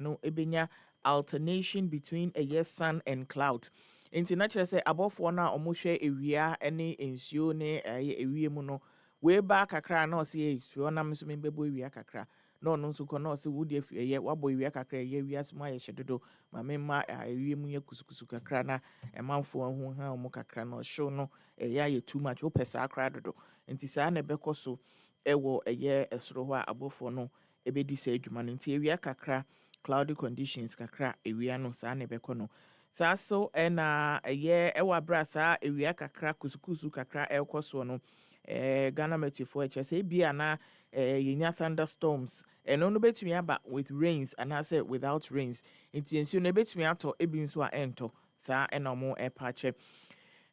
no ebenya alternation between a yes sun and cloud. Nti na kyerɛ sɛ abɔfoɔ no a ɔmohwɛ ewia ne nsuo ne ewie mu no wee ba kakra na ɔse fie ɔnam nso membɛbɔ ewia kakra na ɔno nso kɔ na ɔse wo de wabɔ ewia kakra ɛyɛ wiase mu ayɛ hyɛ dodo ma memma ewie mu yɛ kusukusu kakra na ɛmanfoɔ ho ha ɔmo kakra na ɔhyew no ɛyɛ ayɛ too much wopɛ saa akra dodo nti saa na ɛbɛkɔ so ɛwɔ ɛyɛ ɛsoro hɔ a abɔfoɔ no ɛbɛdi saa adwuma no nti ewia kakra cloudy conditions kakra ewia no saa na ɛbɛkɔ no saa so ɛna ɛyɛ ɛwɔ abra saa ewia kakra kusukusu kakra ɛkɔ so no Ghana Meteorological ɛkyɛ sɛ ebia na yɛnya thunderstorms ɛno no betumi aba with rains and I say without rains nti nsuo no betumi atɔ ebi nso a ɛntɔ saa ɛna ɔmo ɛpaakyɛ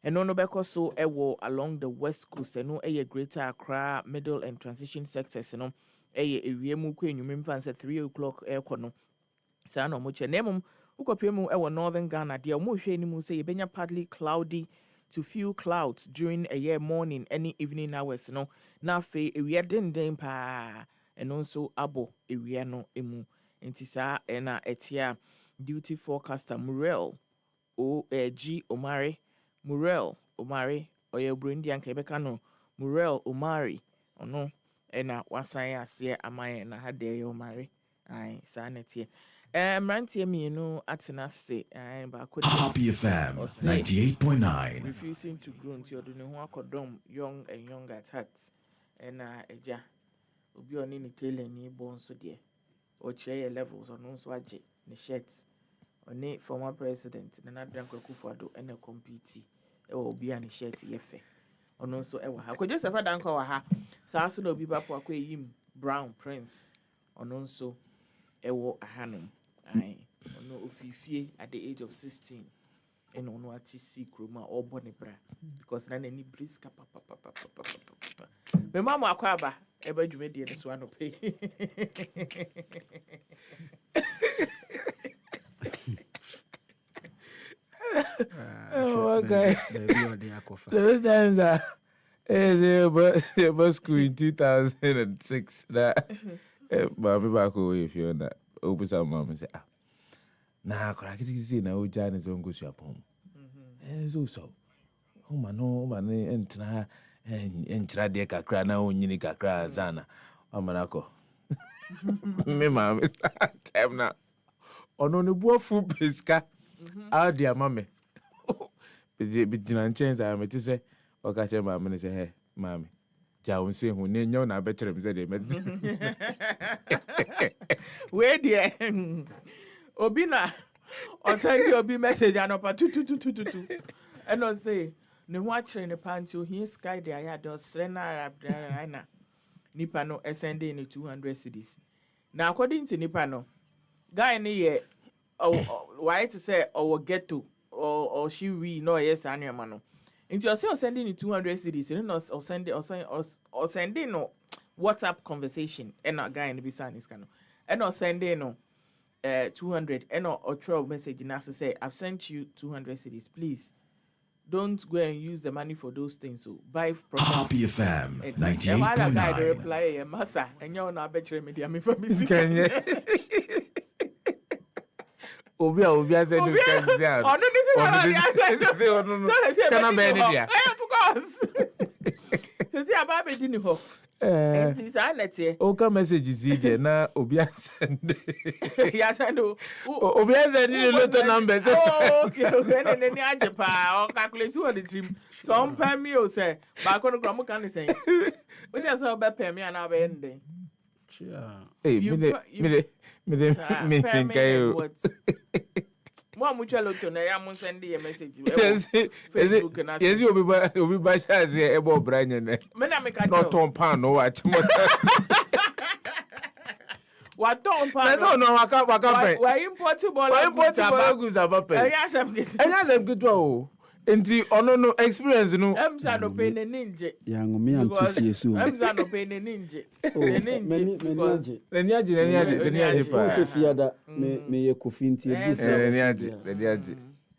ɛno no bɛkɔ so ɛwɔ along the west coast ɛno ɛyɛ Greater Accra middle and transition sectors no ɛyɛ ewia mu kɔ enyim mfa nsɛ 3 o'clock ɛkɔ no saa na ɔmo kyɛ na mmom wokɔpɛ mu ɛwɔ northern Ghana deɛ ɔmo hwɛ anim sɛ yɛbɛnya partly cloudy to few clouds during a year morning any evening hours no na afei ewia denden paa ɛno nso abɔ ewia no emu nti saa ɛna ɛtia duty forecaster Muriel G Omari Muriel Omari ɔyɛ Burundi anka yɛbɛka no Muriel Omari ɔno ɛna wasan aseɛ aman na ha deɛ yɛ Omari ai saa na ɛtie Mrantie mienu atena se baako Happy FM 98.9 refusing to grow nti odo ne ho akodom young and young at heart na eja obi oni ni tailor ni bo nso de o kire levels ono nso age ne shirt oni former president Nana Akufo-Addo na compete e wo obi a ne shirt ye fe ono nso e wa ha ko Joseph Adanko wa ha saa so na obi ba po akwa yim Brown Prince ono nso e wo ahanom ai ono ofifie at the age of 16 and ono ati si kroma obo ne bra because na nani briska papa me mama akwaba e ba dwume de so anope oh okay those times is school in 2006 that but me back away if you that open some mom and say na kora kiti na oja ne so ngosu apom so o ma entra entra de kakra na onyini kakra zana amanako me mama start time na ono ne buafu peska audi amame bi dinan change am ti say o ka che mama ne say he mama ja won say hu ne nyaw na be kire me say de me we dia obi na o send obi message anopa tututututu and o say ne ho akire ne panty o hin sky de aya de srena na nipa no send in 200 cedis na according to nipa no guy ne ye why to say or ghetto or she we no yes anema no nti o say o send in 200 cedis no o send in no WhatsApp conversation and a guy in the business can and or send in no 200 and or 12 message and say I've sent you 200 cedis, please don't go and use the money for those things, so buy Happy FM 98.9 reply massa and you know better media me from this obi as I do Oka messages ije na obi asende. Ya send obi asende lot numbers. Okay. Nene aje pa o calculate what the team. Some pay me o say ba ko no kro mo kan say. We dey say obe pay me and na be ending. Sure. Hey, me think I Mo mutual loto na ya mo send a message. Facebook na. Yes, obi ba sha say e bo branya ne. Me na me ka not on pan no watch mo. What don't pan? No, waka pay. Why importable goods aba pay. Enya sem gitwa o. Enti ono no experience no. Emza no pay ne ninje. Ya ngome antusi yesu. Emza no pay ne ninje. Neni aje pa. Se fiada me ye kofinti e du neni aje.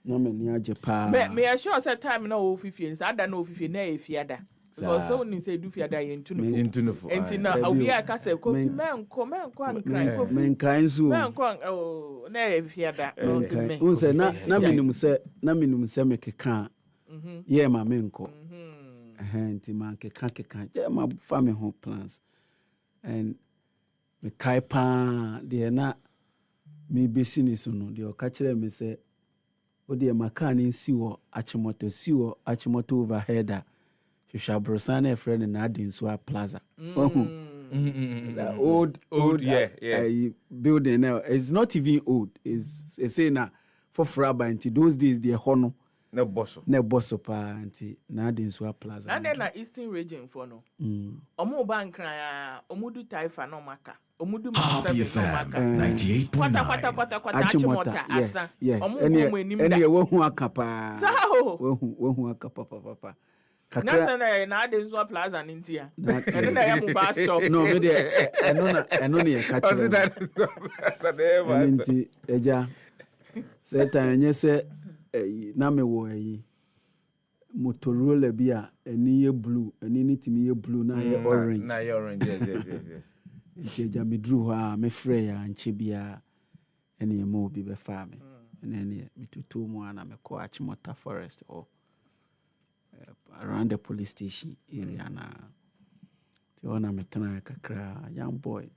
Na me ni aje pa. Me assure say time na o fifie, nsa ada na o fifie na e fiada. because so when you say do fiada into no into no for enti na obi aka say kofi menko ankran kofi menkan so menko oh na e fiada no se me unse na minum se mekeka ye ma menko enti man keka je ma fa me ho plans and me kai pa de na me business no de o ka kire me say o de maka ni si wo achimoto overheader Shisha Brosana friend in Adinsua Plaza. The old building now. It's not even old. It's say na for Fraba until those days the hono. Ne bosso pa until na Adinsua Plaza. And then na Eastern region for no. Omo bankra omudu taifa no maka. Omudu Happy FM 98.9. Kwata achimota asa. Omo eni wo akapa. Sao. Wo akapa papa. Kakra na Adinsua Plaza nintia. Eno na ya mu bus stop. No, me de eno ne catch. Ninti eja. Say time nye say na me wo yi Motorola bi a eni ye blue, eni ni timi ye blue na ye orange. Na ye orange, yes. Eja me drew ha me frɛ ya nche bia eni mo bi be fa me. Eni me tutu mu ana me ko Achimota Forest or around the police station area na ti ona metana kakra young boy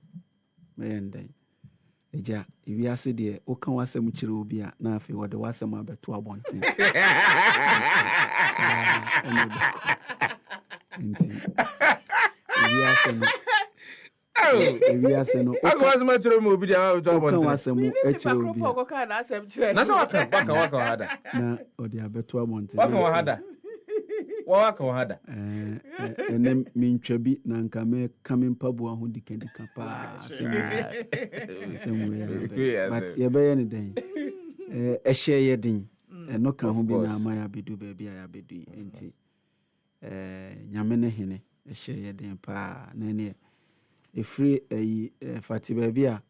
me endai eja iwi ase de o kan wasem kire obi a na afi wo de wasem abeto abonten iwi ase no o wasem kire mo obi de abeto abonten kan wasem kire obi na so waka hada na o de abeto abonten waka hada waka hada enem mintwabi na nka me kamen pabu aho dikandika pa semu but ye be ne den ehye ye den eno ka ho bi na ama ya bedu ba bia ya bedu enti nyame ne hene ehye ye den pa na ne efri Fati ba bia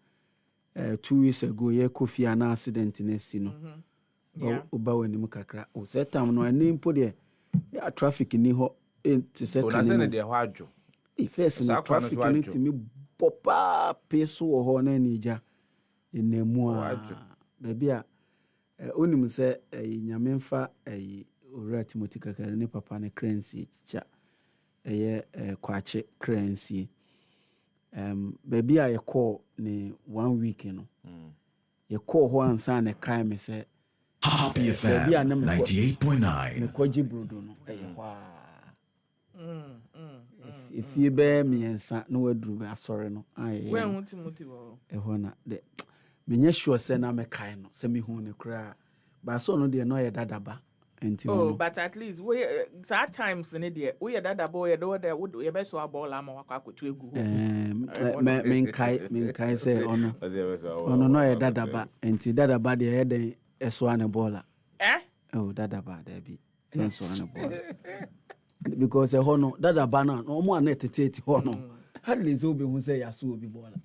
2 weeks ago ye kofi ana accident na si no oba wani mu kakra o setam no ani mpo de ya traffic ni ho enti se kan no de ho adwo ifes na traffic ni timi popa peso wo ho na ni ja enemu a ba bia onim se nyame mfa owura Timothy kakara ne papa ne currency cha eye kwache currency baby a ye call ni 1 week no ye call ho ansa na kai me se Happy FM 98.9. ne kwaji brodo no wa if you be me ensa no wadru be asore no aye we hu Timothy wo ho na de menye sure se na me kai no se me hu ne kra ba so no de no ye dadaba enti oh but at least we sometimes in there we dadaba we do we be so abola ma wakwa akotu egu men kai se ono no ye dadaba enti dadaba de ye den eso ane bola oh dadaba da bi eso ane bola because hono dadaba na no mo anetete hono hardly so be hu se yaso obi bola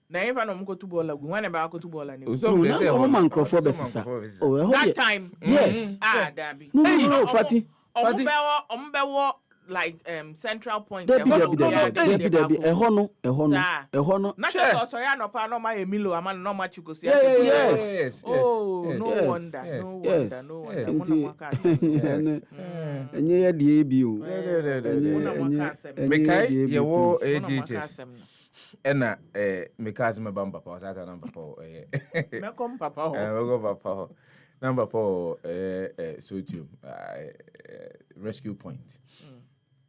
na even no mko tu bola gu wane ba ko tu bola ni o man crofo besisa oh that time yes dabi no Fati ombewo like central point debi ehono na so ya no pa no ma emilo ama no ma chikosi yes no wonder enye ya die bi o mekai ye wo AGHS ena mekai me bamba pa sata number pa me kom papa ho number pa Sotium rescue point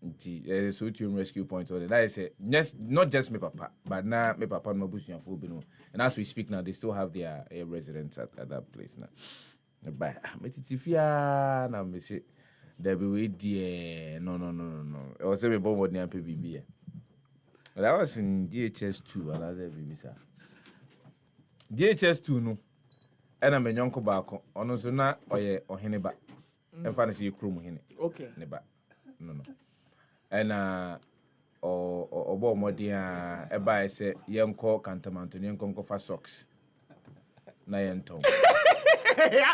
Sotium rescue point or that is not just me papa but now me papa no busuan fo bi no and as we speak now they still have their residents at that place now but metitifia na me say there be we die no I was say me bomb near PBB that was in DHS2 another baby sir DHS2 no ena me nyonko baako ono so na oye ohene ba emfa na se krum hene okay ne ba no ena obo modia e ba ese yenko kantamanto yenko fa socks na yenton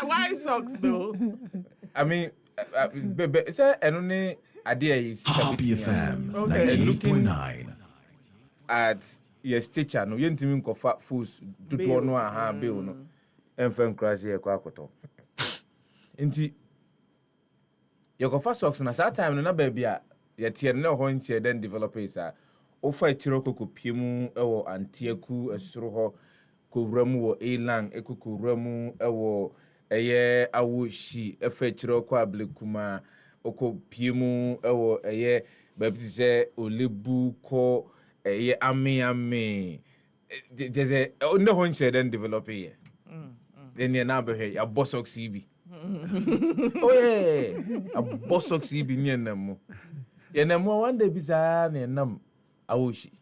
why socks though I mean say eno ne idea is Happy FM 98.9. at yes teacher no yentimi nkofa fools tutu no aha bill no emfa crash ye kwa akoto nti yekofa socks na that time no na baby a yete ne ho nche den developers a ofa chiro kokopiemu ewo antieku esoro ho kowramu wo elang ekokowramu ewo eye awoshi efa chiro kwa ablekuma okopiemu ewo eye baby se olebu ko eye ame jeze ne ho nche den developer ye then na be he ya bosox ibi oh yeah a bosox ibi ni enamo ye namo one day bisa na enam awoshi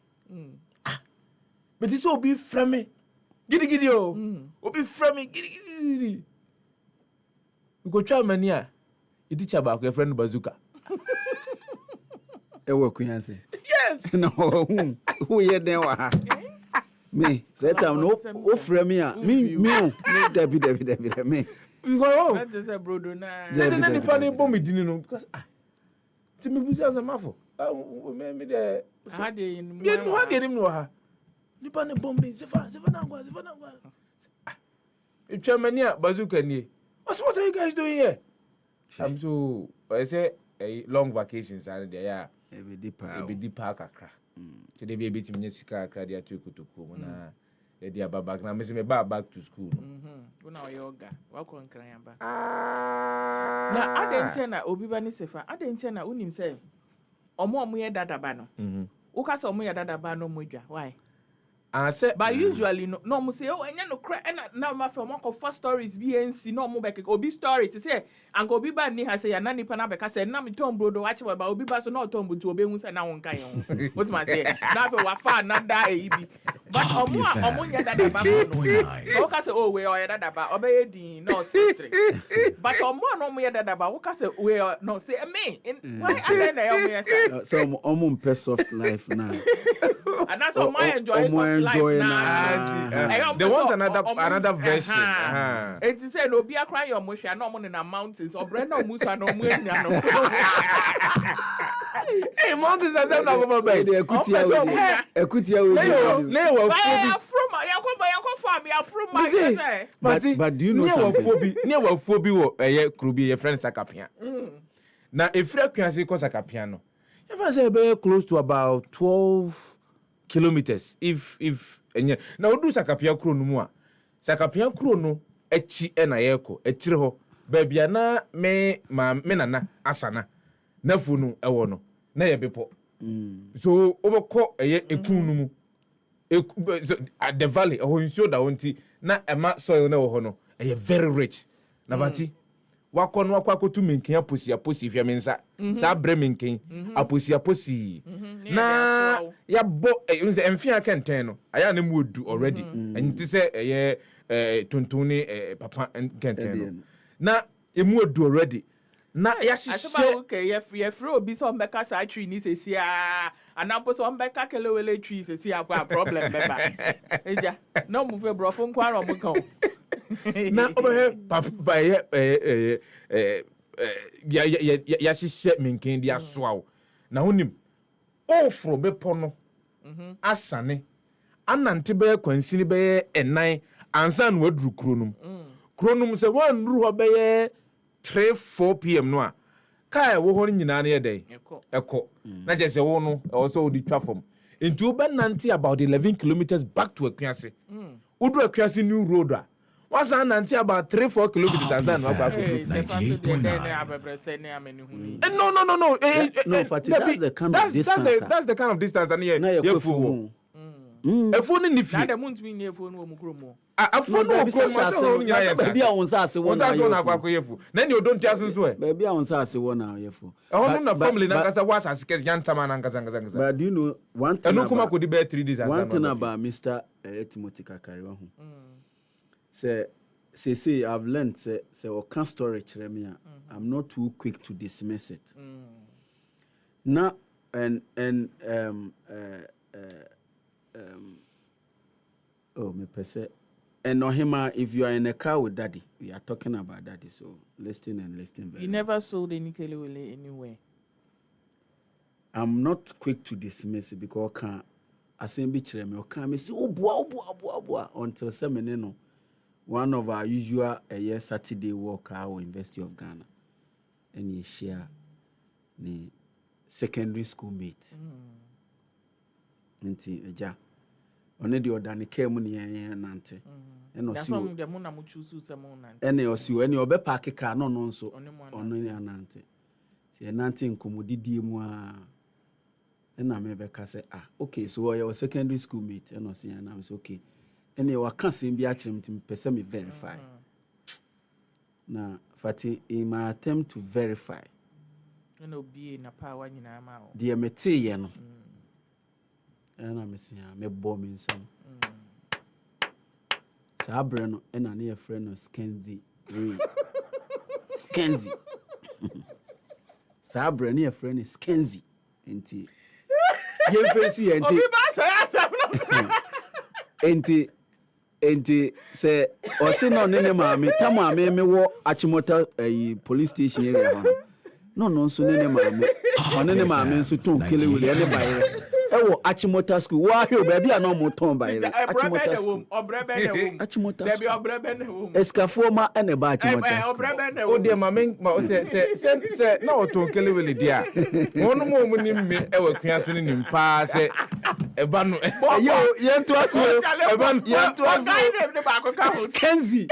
but it's obi frame gidi o obi frame gidi we go try mania e teacher ba ko friend bazooka Ewo kuyanse. yes No, who ye den wa ha? Me, say time no o frame me a. Me Debbie me. we go That is a brodo na. say the nipa na bomb dini no because ti me busa za mafo me de How dey in me no ha dey no ha nipa na bomb sefa na ngwa etwa mani a bazooka nie what are you guys doing here I'm so I say a long vacations and there ya Ebe deeper. e be deeper akra so dey be bit me sika akra dey atokutoku mo na e dey back na me say me back to school Una yoga. Wa kon kran yamba. ah Na adente na obi ba ni sefa. Adente na unim say omo ye dadaba no. Wo ka say omo ye dadaba no modwa. Why? I say But usually no mo say oh enya no cry na ma fe mo ko first stories BNC no mo be ke obi story to say and obi ba ni ha say ya na nipa na be ka say na me tom brodo wa che ba obi ba so na tom butu obi hu say na won kan ye what ma say na fe wa fa na da e bi but omo nya da ba no ka say oh we o ya da ba obey din no say but omo no mo ya da ba wo ka say we no say me why I na ya mo ya say So omo mpe soft life now. and that's all my enjoy they want another version it is say no be akran your motion no mo na mountains or brand no musa no mo enya no hey mountains are them over by Ekutia we. lay wa But do you know something? near wa fobi wo krubi your friend sakapia na efra kwanse ko sakapia no you find say be close to about 12 kilometers if enye na odu sakapia kro no mu a sakapia kro no echi na yeko etire ho ba bia na me nana asana na fu no ewo no na ye bepo so obekọ ekun no mu at the valley ho nsuo da wonti na ema soil na wo ho no very rich na bati wakọ no akotu menken aposi fia mensa sa bre menken aposi na ya bo nse emfia kenten no aya na mu odu already enti se tontoni papa kenten no na emu odu already na ya aseba okay ye free obi so mbeka sa tree ni sesi a anapo so mbeka kelewele tree sesi akwa problem beba eja no mu fe brofo nkwa ro mu kan na obe papa ya sise menken dia soawo na honim ofro bepo no asane anante be kwansini be enan ansa no aduru kronum se wan ru ho be 3-4 p.m. no a kai wo ho nyina na yedai eko na je se wo no also odi twafom into ubenante about 11 kilometers back to Akuase udu Akuase new road a was anante about 3-4 kilometers and then back to 98.9. no No, Fati, that's the kind of distance. That's the kind of distance and You fool. a phone in the na field dem ntumi nye phone wo mu kromo a phone no Baby go a unsa ase won so na akwa yefu na ni odon tia so e Baby a unsa ase won na yefu. ehon na family na kasa was as kes yantama na kasa But do you know one thing? eno kuma kodi be 3 days One thing about Mr. Timothy Kakari ho. Say I've learned say o can storage remia. I'm not too quick to dismiss it. Now and me pese and Ohima, if you are in a car with daddy, we are talking about daddy, so listen very you never sold any kelewele anywhere I'm not quick to dismiss it because can asɛm bi kyerɛ me ɔka me say oboa until semene no one of our usual Saturday walk our University of Ghana and he share the secondary school mate nti eja one de odane came ne nante eno si o de mo na mo choose se mo nante ene o si o ene obe park car no nso ono ne nante ti nante nkomodidie mu a ena me be ka say okay so your secondary school mate eno si na me say okay ene wa ka sem bi a kyerem tim pese me verify na Fati in my attempt to verify eno bi na power nyina ma o de mete ye no ena me say me bo me nsam Sabre no ena ne friend no Skenzi Skenzi Sabre ne friend no Skenzi enti ye face enti obi ba say asem no enti se o se no ne maame ta maame me wo Achimota police station area no nso ne maame one ne maame nso ton kele wuli ne bayere ewo Achimota school wa hwe ba a no mo ton bayere Achimota school obrebe na wo Achimota debi obrebe na wo eskafo ma ene ba Achimota school obrebe na wo o de ma se na o ton kele wele dia wonu mo ni me e wa kuase ni nimpa se eba no yo yentu aso eba no yentu aso ne ba ko ka ho Skenzi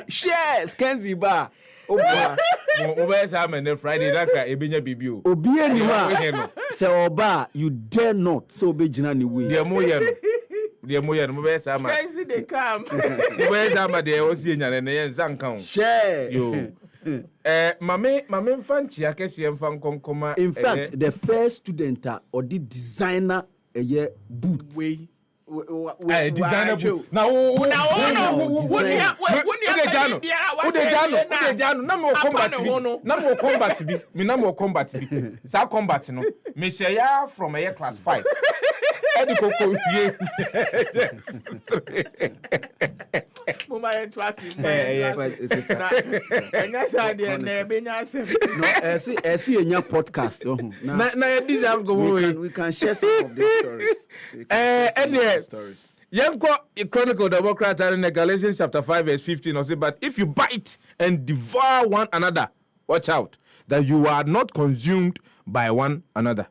share Skenzi ba oba mo be sa me Friday naka ebenya bibio obi anima se oba you dare not so obegina ni we de mo ye no mo be sa ma Skenzi dey come mo be sa ma de o si enya ne ye nsanka ho share yo mame mfanchi akese mfa nkonkoma in fact the first student or the designer boot we designer boot na wo na mo combat bi sa combat no me share ya from class 5 edi koko wie mo ma en twati enya sa de na e benya asem no esi enya podcast na design go we can share some of these stories Yanko Chronicle Democrat in Galatians chapter 5 verse 15 or say, but if you bite and devour one another, watch out that you are not consumed by one another.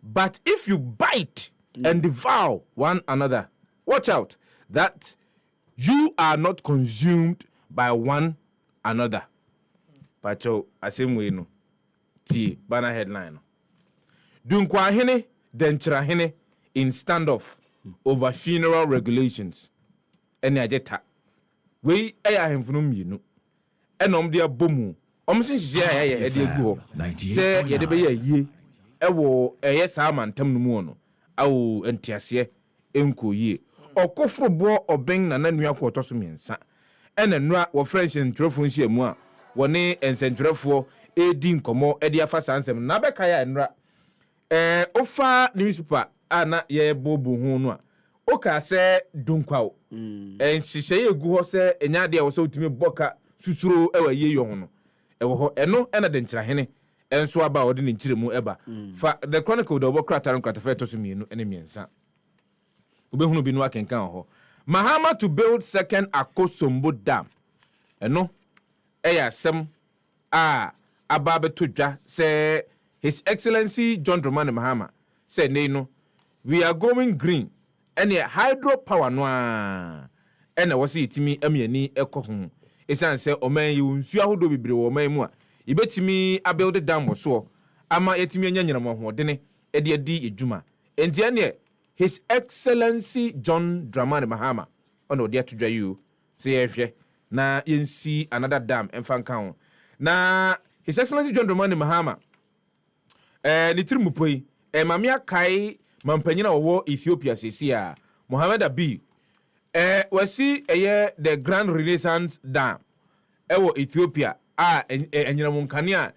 But if you bite and devour one another, watch out that you are not consumed by one another. Pacho asemwe no ti bana headline. Dunkwa hene denchra hene in standoff over funeral regulations. Ene ajeta. We eya hemfunu mienu. Enom de abomu. Omsinhye ya ede egu ho. Se ye de be ye yie. Ewo eye sa amantam no mu no. Awo entiase enko yie. Okofrobo oben na nanua kwotoso miensa. Ene nua wo French ntrofo nhye mu a woni ensentwerefo edi nkomo edi afa sansem na beka ya enra ofa newspaper ana ye bobu hu no a o ka se dunkwawo nhihye egu ho se enya de wo se utimi boka susuro ewa ye yo ho no ewo ho eno ena de nkyirahene enso aba ode ne nkyiremu eba fa the chronicle do bokra taron kwatafe to so mienu ene miensa obehunu bi no akenkan ho Mahama to build second Akosombo dam eno eya sem ababe to dwa say His Excellency John Dramani Mahama said no we are going green and hydropower no and was itimi amiani ekohu esan say oman yi nsu ahodo bibre wo man mu a ibetimi abuild dam so ama yetimi anyanyram ho de edi ejuma enti ene His Excellency John Dramani Mahama ono de atodwa you say ehwe na yensi another dam emfa kan na His Excellency John Dramani Mahama nitirumupoi mamia kai mampanyina wo Ethiopia sesia Mohammed Abi wasi the Grand Renaissance Dam ewo Ethiopia enyinamunkane a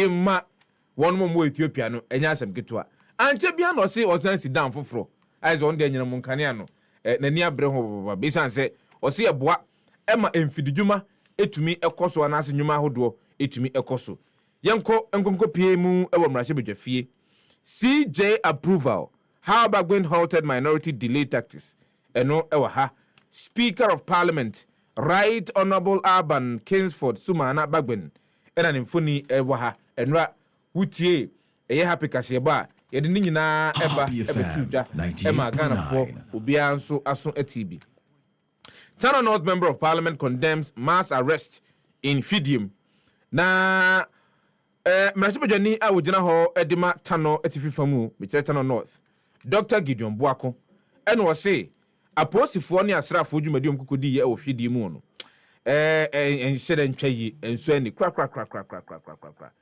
ma won mo Ethiopia no enya asem ketwa anche bia no se osansi dam foforo aize on de enyinamunkane no nani abre ho baba bisan se osi eboa Emma Enfidijuma, etumi ekoso anase nyuma ahodo etumi ekoso. Yenko enkonko piemu ewo mrashe bedwafie. CJ approval. How Bagbin halted minority delay tactics. Eno ewa ha. Speaker of Parliament, Right Honorable Urban Kingsford Sumana Bagbin. Ena nimfuni ewa ha. Enra wutie eye happy kaseba. Yede ni nyina eba ebetuja ema Ghana for obia nso aso atibi. Tano North Member of Parliament condemns mass arrest in Fidium. Na Mrashibajani a wujina ho edima Tano etififamu bichire Tano North. Dr. Gideon Buako eno wase aposifo ne asrafo dwumadi omkukudi ye wo Fidium no. Enhyere ntwayi enso ani kra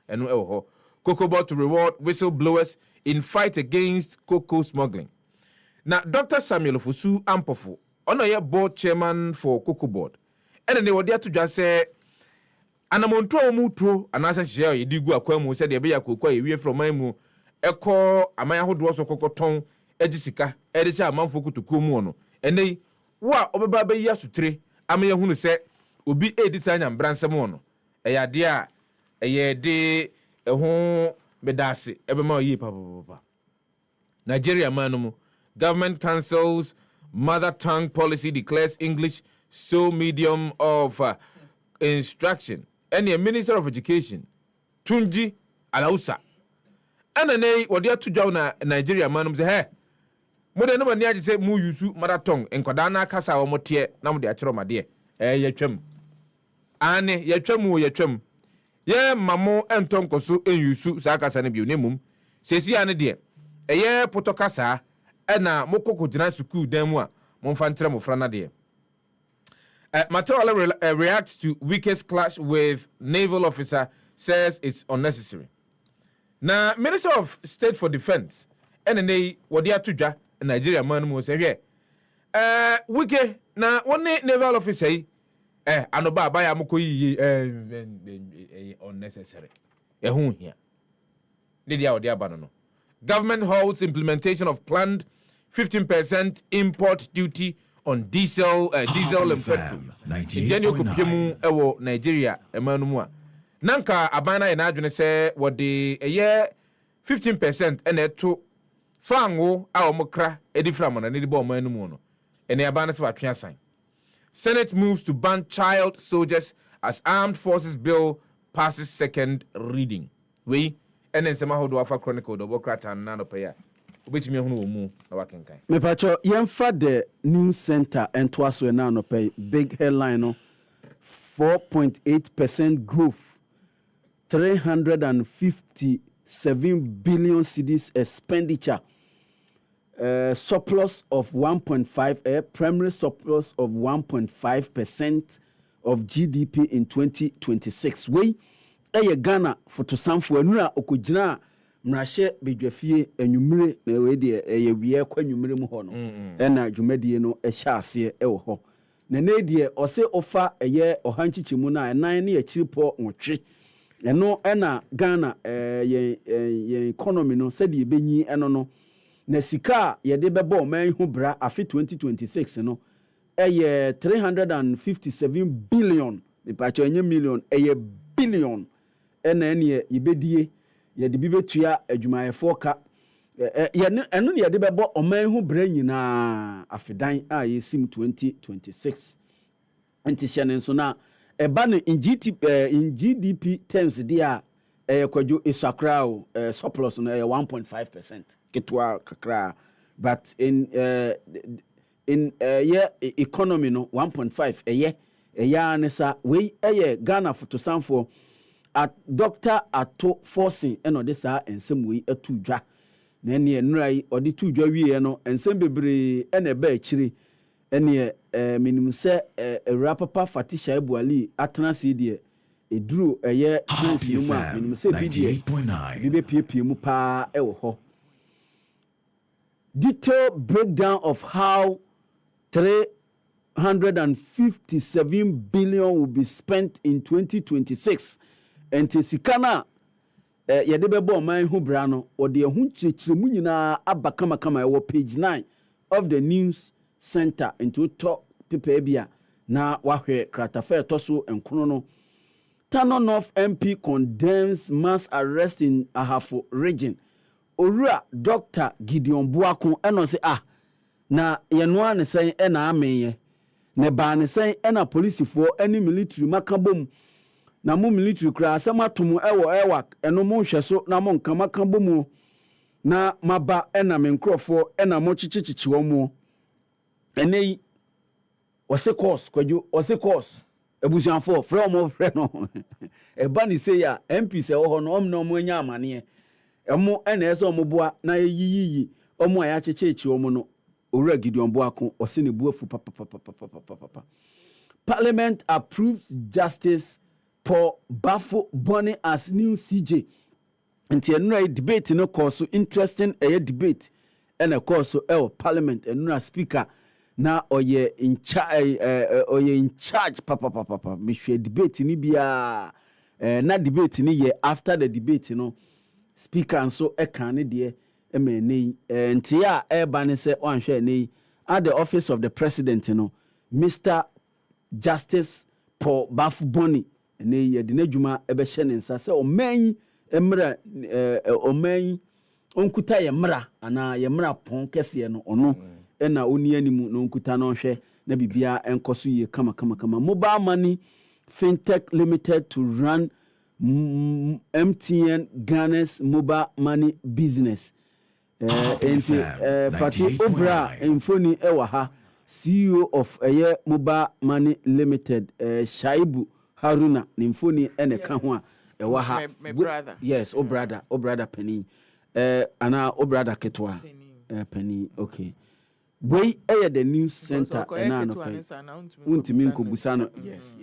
eno ewo ho. Cocobot to reward whistleblowers in fight against cocoa smuggling. Now, Dr. Samuel Fosu Ampofu, ono ye board chairman for Cocoa Board. Ene ne wodi atu dwa se anamonto omutro anasa hye ye digu akwamu se de be yakokwa ewie from amu ekọ amaya hodo so kokoton egisika edise amanfo kutuku mu no. Ene wo a obeba be yi asutire amaya hunu se obi edisa anya mbransem no. Eya de a eye de ehun bedase ebema yi papa. Nigeria manumu government cancels mother tongue policy, declares English sole medium of instruction. And the Minister of Education Tunji Alausa anane wodi atujaw na Nigeria manum say hey mo de no mani age say mu yusu mother tongue enkoda na kasa wo mote na mo de akero made yetwam ane yetwam ye mamo entonkoso enyusu sa kasa ne bio nemum sesi ane de eye potokasa ena mokoko gina school dan mu a momfa ntre mofra na de Matola reacts to weakest clash with naval officer, says it's unnecessary. Now, Minister of State for Defense, NNA, Wadia Tuja, Nigeria man was here. Wike, now, one naval officer, Anoba, Baya Mukoi, unnecessary. Who here? Lydia Odia Banano. Government holds implementation of planned 15% import duty on diesel and petrol. Jenyo kupemu ewo Nigeria emanumwa. Nanka abana ina adwene se wode eye 15% ene to fango a omokra edifra na ne di bo manumu no. Ene abana se watwe sign. Senate moves to ban child soldiers as armed forces bill passes second reading. We ene nsema hodo afa chronicle do bokrata na no paya. Obetimi ehunu wo mu na wakenkan. Me pacho yemfa the news center ento aso na no pay big headline no 4.8% growth 357 billion cedis expenditure surplus of 1.5 primary surplus of 1.5% of GDP in 2026 we Ghana fotosamfo anura okogina mrashe bedwafie enwumire na we de eyewie kwa enwumire mu ho no na dwumadie no ehya ase ewo ho na ne de ose ofa eye ohanchichimu na enan ne akiripo nwotwe eno na Ghana ye economy no se de ebenyi eno no na sika ye de bebo man hu bra afi 2026 no eye 357 billion the pacho enye million eye billion ena ne yebedie ye de bibetua adwumayefo ka eno ne ye de bebo oman hu bra nyina afidan a yesim 2026 antisiane nso na eba no in GDP terms dia kwadwo esakra surplus no 1.5% ketwa kakra but in economy no 1.5 anesa we Ghana fotosanfo at Dr. Ato Forcing eno de sa ensem we atudwa na ne enrai odi tudwa wie no ensem bebre ene ba akiri ene minimum se rapapa Fati Shaibu ali atnase de eduru prince mu a minimum se bibe piepie mu pa ewo ho. Detailed breakdown of how 357 billion will be spent in 2026 and sikana yede bebo man hu bra no ode hu chichiremu nyina abakama kama ewo page 9 of the news center into top paper bia na wahwe kratafa toso enkono no. Tano North MP condemns mass arrest in Ahafo region. Owura Dr. Gideon Buako eno se na yenoa ne sen ena ameye. Ne ba ne sen ena policefoɔ ene military makabom. Na mo military kura asɛm atomo ɛwɔ eno mo hwɛ so na mo nka makabom na maba ena me nkrɔfoɔ ena mo kyikyikyi wɔ mo. Ene wɔse course kwadwo wɔse course ebusianfo frɛ omo frɛ no eba ni say ya MP se wo ho no om na omo anya amane emo ena ese omo boa na yiyiyi omo aya chechechi omo no Owura Gideon Buako ose ne buafu papa. Parliament approves Justice Paul Bafo Boni as new CJ. Nti enura debate no cause interesting debate ena cause Parliament enura speaker na oye in charge papa me hwe debate ni bia na debate ni ye after the debate no speaker nso kan ne de emene nti a eba ne se wanhwe ne at the office of the president no Mr. Justice Paul Bafuboni ne ye de n'adwuma ebe hye ne nsa se oman emra oman onkuta ye mra ana ye mra pon kese no ono ena oni animu no nkuta no hwe na bibia enkoso ye kama mobile money fintech limited to run MTN Ghana's mobile money business. Fati Obra Infoni Ewaha, CEO of Mobile Money Limited, Shaibu Haruna Infoni ene kanwa Ewaha. My brother. Yes, O brother Penny. Ana O brother Ketwa. Penny, okay. Way the news center and no untimi nkobusano. Yes.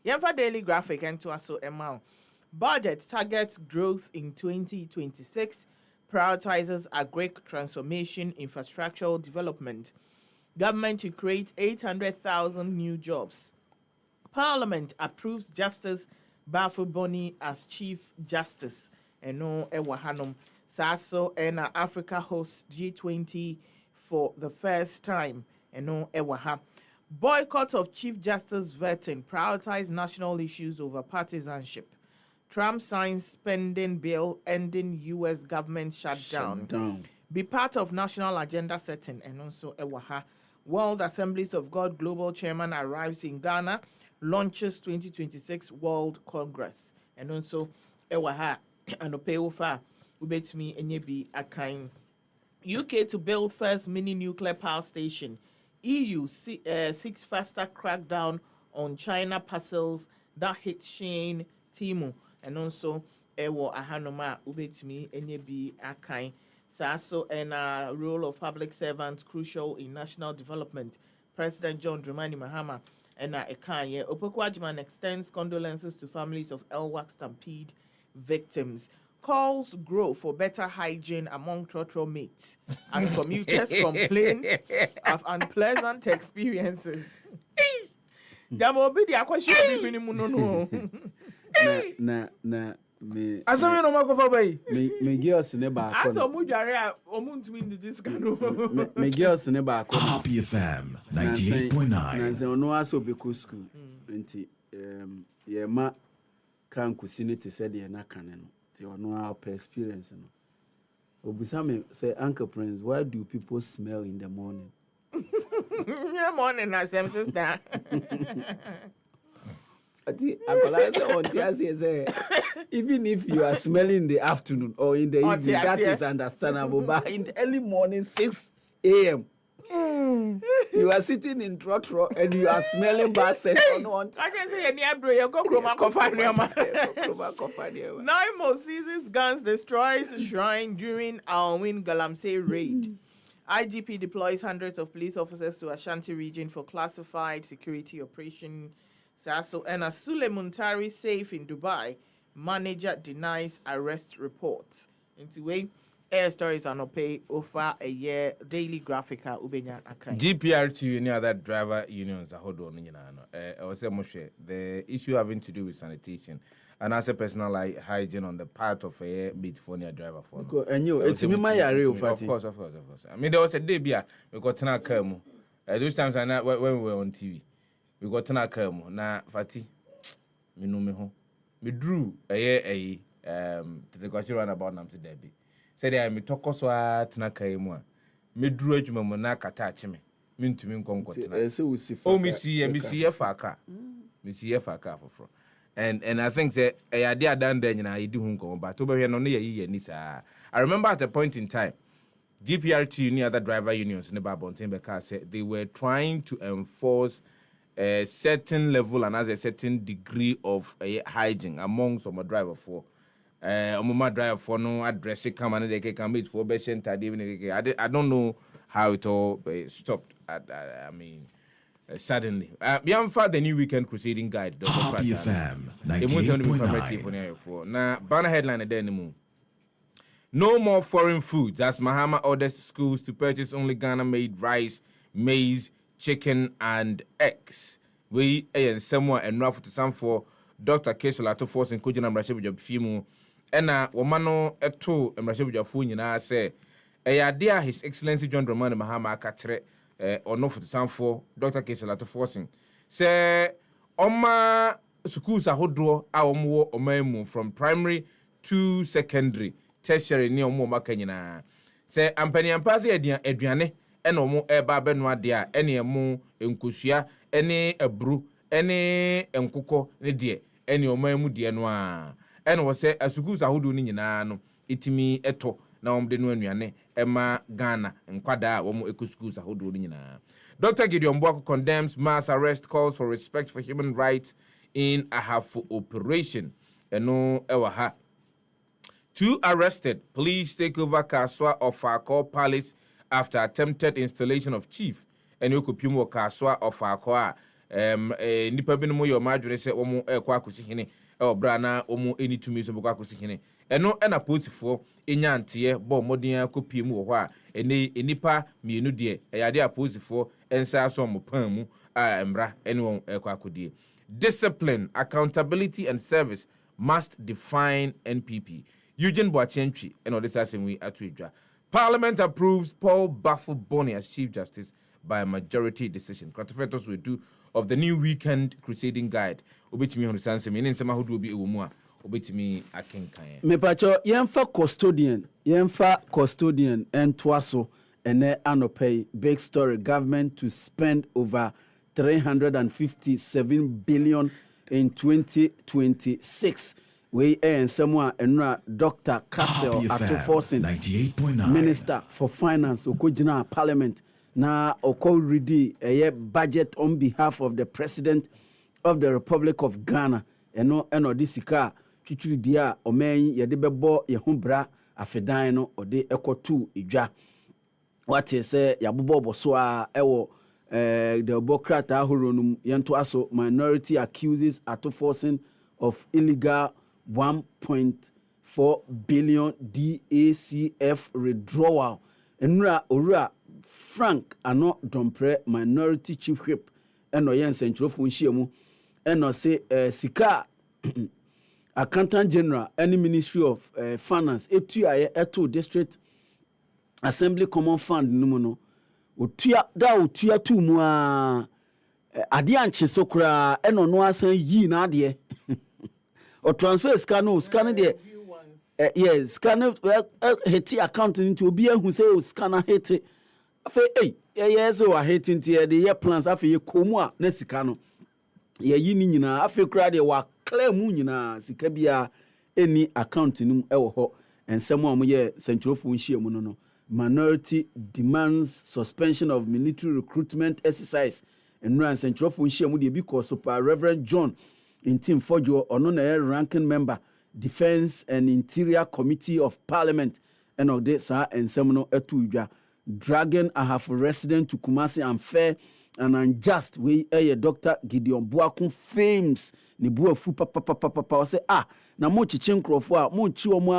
Yemfa Daily Graphic and to aso amount. Budget targets growth in 2026, prioritizes agric transformation, infrastructural development. Government to create 800,000 new jobs. Parliament approves Justice Bafuboni as Chief Justice. And no ewahanum Saso and Africa hosts G20 for the first time. And no ewaha. Boycott of Chief Justice vetting, prioritize national issues over partisanship. Trump signs spending bill ending U.S. government shutdown. Be part of national agenda setting. And also ewaha. World Assemblies of God Global Chairman arrives in Ghana, launches 2026 World Congress. And also ewaha anopeofa ubetumi enyebi akain. UK to build first mini nuclear power station. EU seeks faster crackdown on China parcels that hit Shane Timu. And also ewo ahanoma ubetumi enyebi akain. Saso and role of public servants crucial in national development. President John Dramani Mahama and Ekanye Opoku extends condolences to families of Elwak Stampede victims. Calls grow for better hygiene among trotro mates as commuters complain of unpleasant experiences. Me Asami no makofa bay. me girls ne ba ko. Aso mu dware omuntumi ndi discano. Me girls ne ba ko. Happy FM 98.9. Nanse ono aso be ko school. Nti ye ma kan kusini te said ye na kan no. Ti ono a per experience no. Obusa me say Uncle Prince, why do people smell in the morning? Yeah, morning na same sister. Even if you are smelling in the afternoon or in the evening, that is understandable. But in the early morning, 6 a.m., you are sitting in trotro and you are smelling bad scent. I can say any abro you go chroma kofania. Naimo seizes guns destroys shrine during Alwyn Galamsey raid. IGP deploys hundreds of police officers to Ashanti region for classified security operation. Sasso and Sule Muntari safe in Dubai. Manager denies arrest reports. Into way air stories are not pay over a year daily graphica ubenya akai. GPR2 any other driver unions are hold on I was say the issue having to do with sanitation and as a personal hygiene on the part of a Bitfonia driver for and you it's me my area of course. I mean there was a day bia we got na kamu Those times when we were on TV, we got to come na Fati. Me know me ho. Me drew the question run about nam se Debbie. Said I me talk so tena kai mu a. Me drew adwuma mu na kata ache me. Me ntumi nkonko tena. Say we see. Oh, me see faka. Me see faka for. And I think say I did done then na I do hunko but over no ye ni sa. I remember at a point in time GPRT any other driver unions in the Babontin because said they were trying to enforce a certain level and as a certain degree of hygiene among some driver for my driver for no address it come and they can meet for best center I don't know how it all stopped I mean suddenly beyond for the new weekend crusading guide Happy FM 98.9 now banner headline at the moon. No more foreign foods as Mahama orders schools to purchase only Ghana-made rice, maize, chicken, and eggs. We and someone and Rafu to some for Dr. Kesela to force in Kujana Mrashabu Fimu. Ena Womano eto Mrashabu Funina say, a dear His Excellency John Dramani Mahama Katre or no for the some for Dr. Kesela to forcing. Say, Oma schools are hodro our more omemu from primary to secondary. Tertiary ni omo maka nyina se ampani ampase aduane ena omo eba beno ade a ene emu enkosua ene abru ene enkokọ ne de ene omo emu de no a ene wo se asukus ahodo ni nyina no itimi eto na omo de no anuane ema Ghana nkwada a omo ekosukus ahodo ni nyina. Dr. Gideon Boako condemns mass arrest, calls for respect for human rights in Ahafo operation eno ewa ha. 2 arrested. Police take over Kaswa of Akko Palace after attempted installation of chief. And you could pumo Kaswa of Akko. Nipa bino mo yo madre se omo kwa kusihine. Brana omo eni tumi so kwa kusihine. Eno ena post for enyantie bo modin ko piemu wo a enipa mienu de yade a post for ensa so mo pan mu a embra eni won kwa kodie. Discipline, accountability and service must define NPP. Eugene Boachentri and all this same way at Twitter. Parliament approves Paul Bafo-Boni as Chief Justice by a majority decision. Kratifetos will do of the new weekend crusading guide. Obetimi understand se me nsema hodo bi ewo mu a obetimi akenkan. Me pacho yemfa custodian and twaso ene anopay big story government to spend over 357 billion in 2026. We and someone and Dr. Castle Atoforsen, 98.9 Minister for Finance, Okojina Parliament, na ready a budget on behalf of the President of the Republic of Ghana. And no disika chuchu dia omen yedebebo yehumbra afedano or de echo 2 ija. What you say yabubo boswa ewo the Bokrata Hurunum Yantuaso minority accuses Atoforsen of illegal 1.4 billion DACF withdrawal. Enra Ora Frank ano dompre minority chief whip eno yen central funchiemu eno say sika accountant general any ministry of finance etuaye eto district assembly common fund numuno otua da otua tu mu a ade anche sokura eno no asan yi na ade or transfer scan there. Yes, scan hit account into be who say scanner hit it. Yes, or hating the year plans after ye comua nesicano. Ye yinina after crowd wa clear moonina sikabia any account in ho and someone ye central funshi mono. Minority demands suspension of military recruitment exercise and run central funshi mudi because Super Reverend John in Team Fojo Onona ranking member Defense and Interior Committee of Parliament and of this and Seminole Etuja dragging a half resident to Kumasi unfair and unjust way Dr. Gideon Boako fames ni bua fu papa say na mo chichen krofo a mo chi omo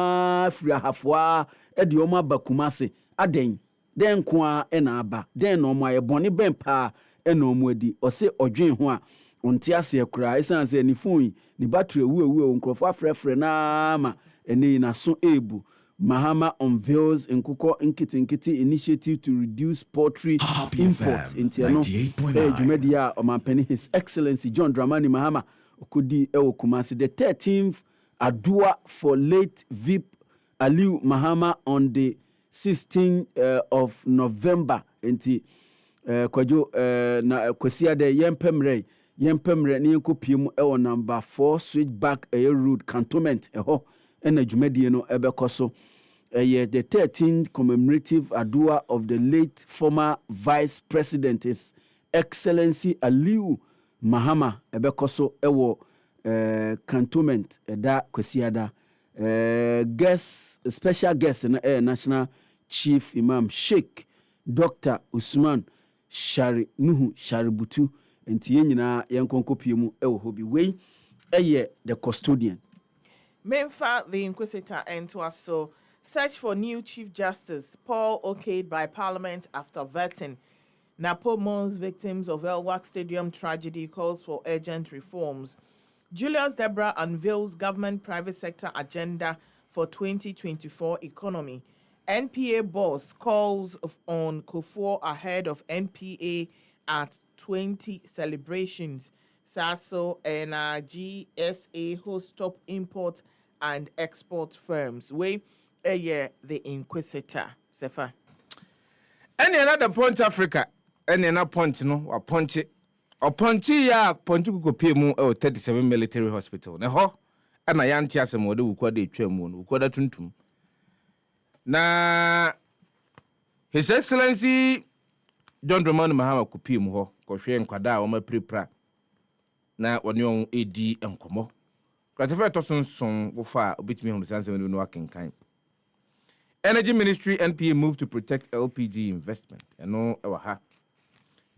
afri ahafo e de omo ba Kumasi aden den ko a e na aba den no mo aye bone ben pa e na omo adi o se odwen ho a onti ase akura esan se ni phone ni battery ewu nkrofo afrefre na ma eni na so ebu Mahama unveils Nkuko Nkiti initiative to reduce poultry Happy imports FM, into no 98.9. Jumedia Omampeni, His Excellency John Dramani Mahama Okudi Ewo Kumasi, the 13th Adua for late VIP Aliu Mahama on the 16th of November. Enti kwajo na kwasia de yempemre ni nkopiem ewo number 4 switchback road cantonment eho ena dwumadie no ebekoso the 13th commemorative adua of the late former vice president His Excellency Aliu Mahama ebekoso ewo cantonment eda kwasiada special guest na national chief imam Sheikh Dr. Usman Shari Nuhu Shaributu enti yenyina yenkonkopie mu ewo hobi we the custodian. Memfa the Inquisitor and to us so search for new Chief Justice Paul okayed by Parliament after vetting. Napomon's victims of Elwak Stadium tragedy calls for urgent reforms. Julius Debra unveils government private sector agenda for 2024 economy. NPA boss calls on Kufuor ahead of NPA at 20 celebrations. SASO and GSA host top import and export firms. We the Inquisitor. Sefa. Any another point Africa, any another point no, or punch it. Or punchy ya pontu ko pay mu 37 military hospital. Na ho ana ya ntia asem wo de wukwa de twa mu no, wukwa da tuntum. Na His Excellency John Dramani Mahama ko pay mu ho, ko hwe nkwada a wo ma prepra. Na woni on edi enkomo. Kwatafa to sonson wo fa obetimi hu sansem no akenkan. Energy Ministry NPA move to protect LPG investment. Eno ewa ha.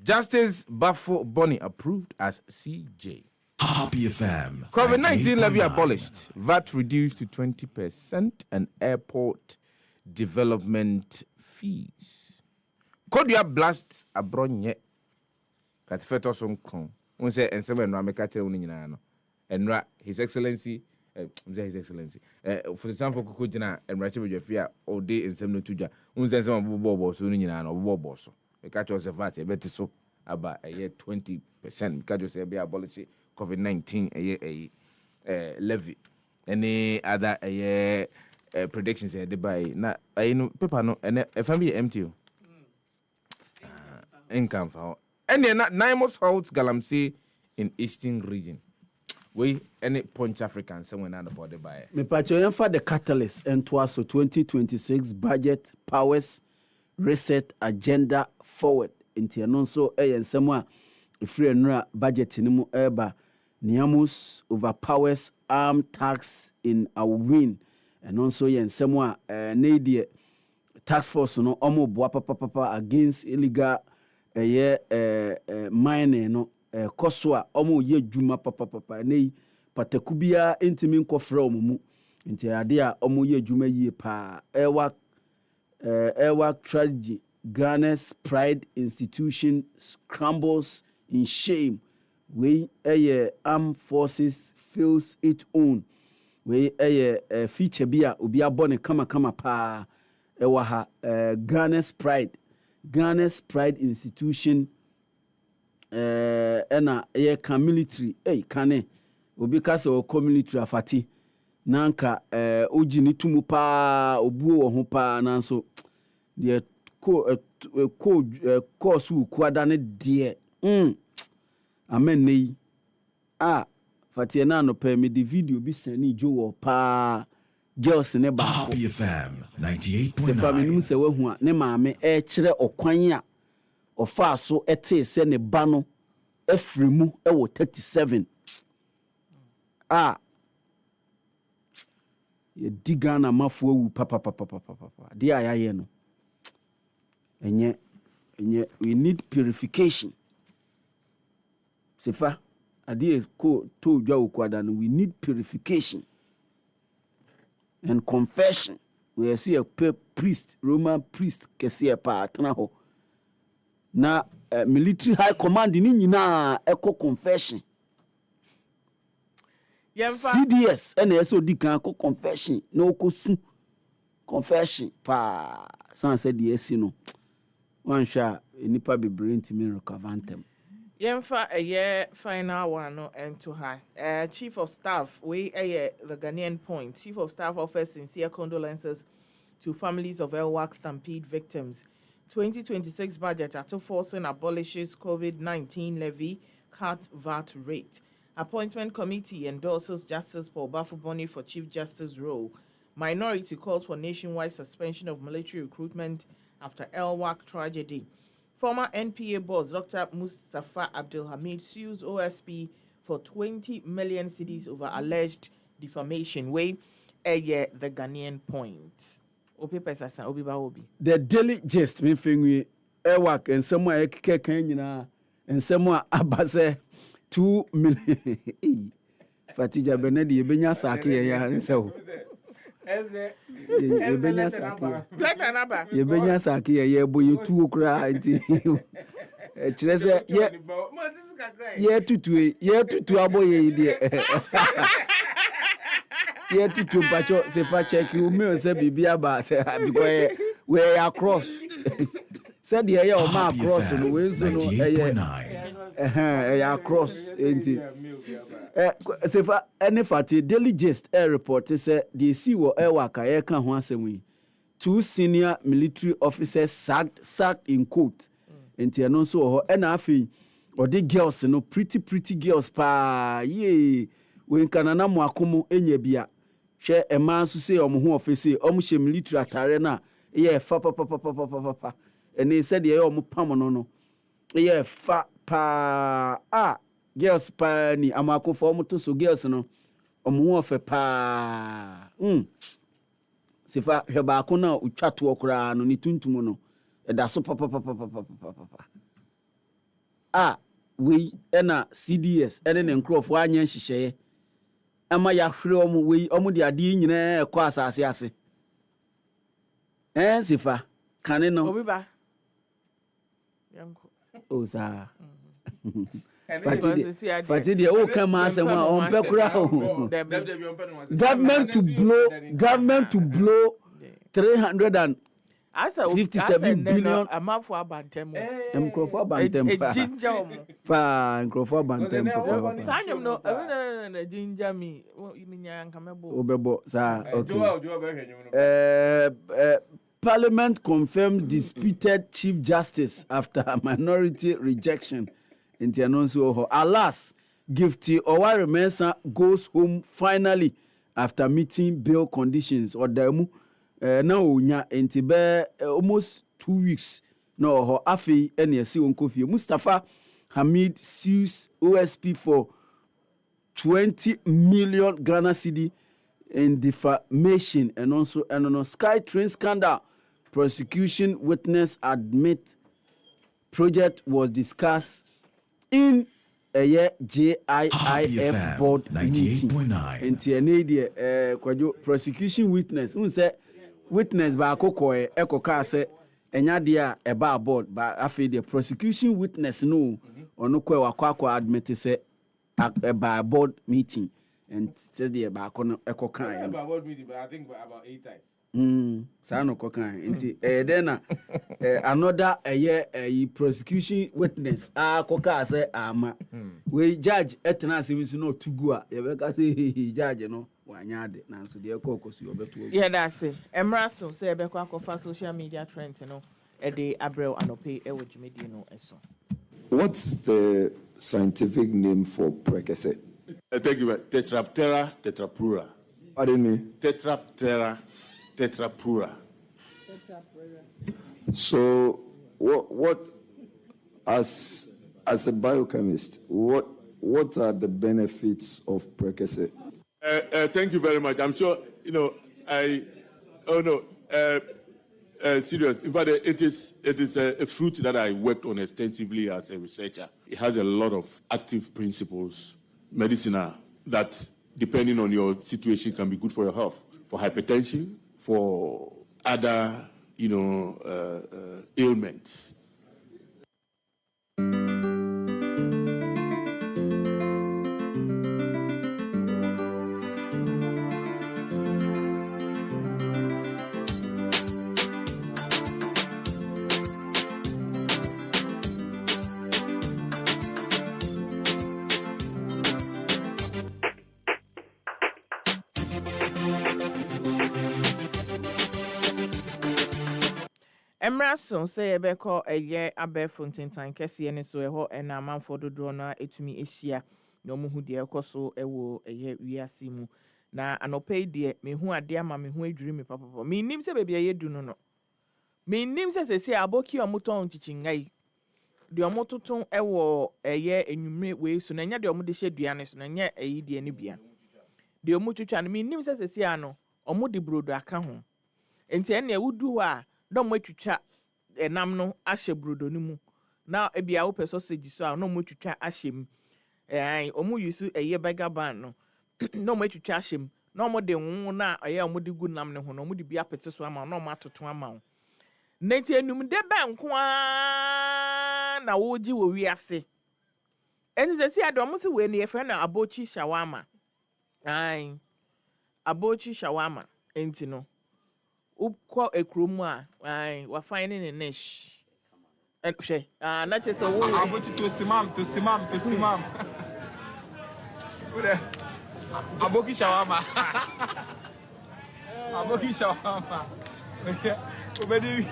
Justice Bafo Boni approved as CJ. Happy FM. COVID-19 levy 98.9. abolished. VAT reduced to 20% and airport development fees. Kodia blasts abronye. Katifeto sonkon. Un say and seven ramekatre uninana no. And His Excellency His Excellency. For the time for Kukujina and Rachibu Jafia all day in Semno Tuja. Un say some bobo so uninana or bobo so. Because was a VAT, a better so about a year 20%. Because you say be abolish COVID-19 a year levy. Any other a year predictions here by na I know paper no and a family empty. Income for any not Naimos holds Galamsey in Eastern region. We any Punch African someone on the body by Me pacho for the catalyst and twas 2026 budget powers reset agenda forward into anonso ensemo a free and budget nimu eba Niamus overpowers arm tax in a win and also ensemo need tax force no omo boa papa against illegal mining no koswa omo ye dwuma papa nei patakubia intimi nkofra omumu nti ade a omo ye dwuma yie pa Elwak tragedy, Ghana's pride institution scrambles in shame. We armed forces feels its own. We feature bia ubia bone kama pa ewaha Ghana's pride institution ena kan military kane obi kase o military afati nanka ojini tumu pa obuo wo ho pa nanso de course kwada ne de amen nei fati na no pa me de video bi sani jo wo pa girls ne ba Happy FM 98.9. se fa me num se wahu a ne maame kire okwan a ofa so ete se ne ba no afrimu wo 37 ye digana mafu wu papa dia ayaye no enye we need purification sefa adie ko to dwa okwada no we need purification and confession we see a priest Roman priest kese pa atena ho na military high command ni nyina echo confession CDS and so di kan ko confession na okosu confession pa san said the no one shot nipa be bring to me recover them. Yemfa a year final one no and to her. Chief of Staff, we the Ghanaian Point. Chief of Staff offers sincere condolences to families of Elwak Stampede victims. 2026 budget at forcing abolishes COVID-19 levy, cut VAT rate. Appointment committee endorses Justice Paul Bafuboni for Chief Justice role. Minority calls for nationwide suspension of military recruitment after Elwak tragedy. Former NPA boss Dr. Mustafa Abdulhamid sues OSP for 20 million cedis over alleged defamation. The Ghanaian Point. The daily gist me fingwe work and somewhere keke and somewhere abase 2 million. Fati Shaibu ebenya sake ya so. Ebenya sake ya boye tu okra nti. Kire se ye tutu aboye de. Ye tutu pacho se fa check you me se bibia ba se because we across. Said the air of my cross no we so no across nti. Se fa any Fati daily gist report say the see wo waka ye kan ho asem yi 2 senior military officers sacked in court nti eno so ho na afi odi girls no pretty girls pa ye we kanana mo akomo enya bia hwe ema so say omo ho office omo hye military atare na ye fa pa ene said ye omo pam no ye fa pa girls pa ni amako for omo to so girls no omo ho ofe pa sifa hwe ba ko na utwa to okra no ni tuntum no eda so pa we ena CDS ene ne nkrofo anya nhyehyeye ama ya hwere omo we omo de ade nyina ekọ asase ase sifa kane no Obi ba. Yanko. o sa Fati de o kama asema on pe kura government to blow 357 billion amafo abantem mkrofo abantem pa mkrofo abantem pa sanyem no na ginger me minya nkamebo obebo sa okay Parliament confirmed disputed Chief Justice after minority rejection. Alas, Gifty Oware Mensah goes home finally after meeting bail conditions. Now, almost 2 weeks. No, Afi NSC Onkofi. Mustafa Hamid sues OSP for 20 million Ghana cedi in defamation and also Sky Train scandal. Prosecution witness admit project was discussed in a year JIIF board meeting. Prosecution witness. Who say witness ba kokoe ekoka say enya dia eba board ba afi the prosecution witness no ono kwe wakwa admit say eba board meeting and said the ba kono ekoka about board meeting but I think about 8 times. Sano kokan nti then another prosecution witness koka say ama we judge etena se we no tugu a ye be ka say judge no wanya de na so de kokosu obetu yeah that's it emra so say be kwa kofa social media trend no e de abrel anope e wo jimedi no eso. What's the scientific name for prekese? Thank you. Tetraptera tetrapura. Pardon me? Tetraptera tetrapura. So, what as a biochemist, what are the benefits of prekese? Thank you very much. I'm sure serious. In fact, it is a fruit that I worked on extensively as a researcher. It has a lot of active principles, medicinal, that depending on your situation can be good for your health, for hypertension, for other, ailments. Emerson say ebeko eye abefo ntentan kese ne so eho na amanfo dodo na etumi ehia na omuhu de ekoso ewo eye wiase mu na anopai de mehu ade ama mehu adwiri me papa me nim se bebia ye du no me nim se sese aboki omoton chichingai de omototon ewo eye enwumre we so na nya de omode hye duane so na nya eyi de ne bia de omutwitwa no me nim se sese ano omode brodo aka ho enti ene wudu a no mwetwitwa enam no ahye brodo no mu na ebia wo sausage so a no mwetwitwa ahye mu omu yusu eye burger ban no no mwetwitwa ahye mu na omode nwo na eye omode gu nam ne ho no omode bia pete so ama no matoto ama neti enum de benko na woji wo wiase eni se si ade omusi we ne ye fre na abochi shawarma abochi shawarma enti no ukọ ekromu a wa fine ne niche hwe na chese wo abochi tostimam ure aboki shawarma aboki shawarma obedi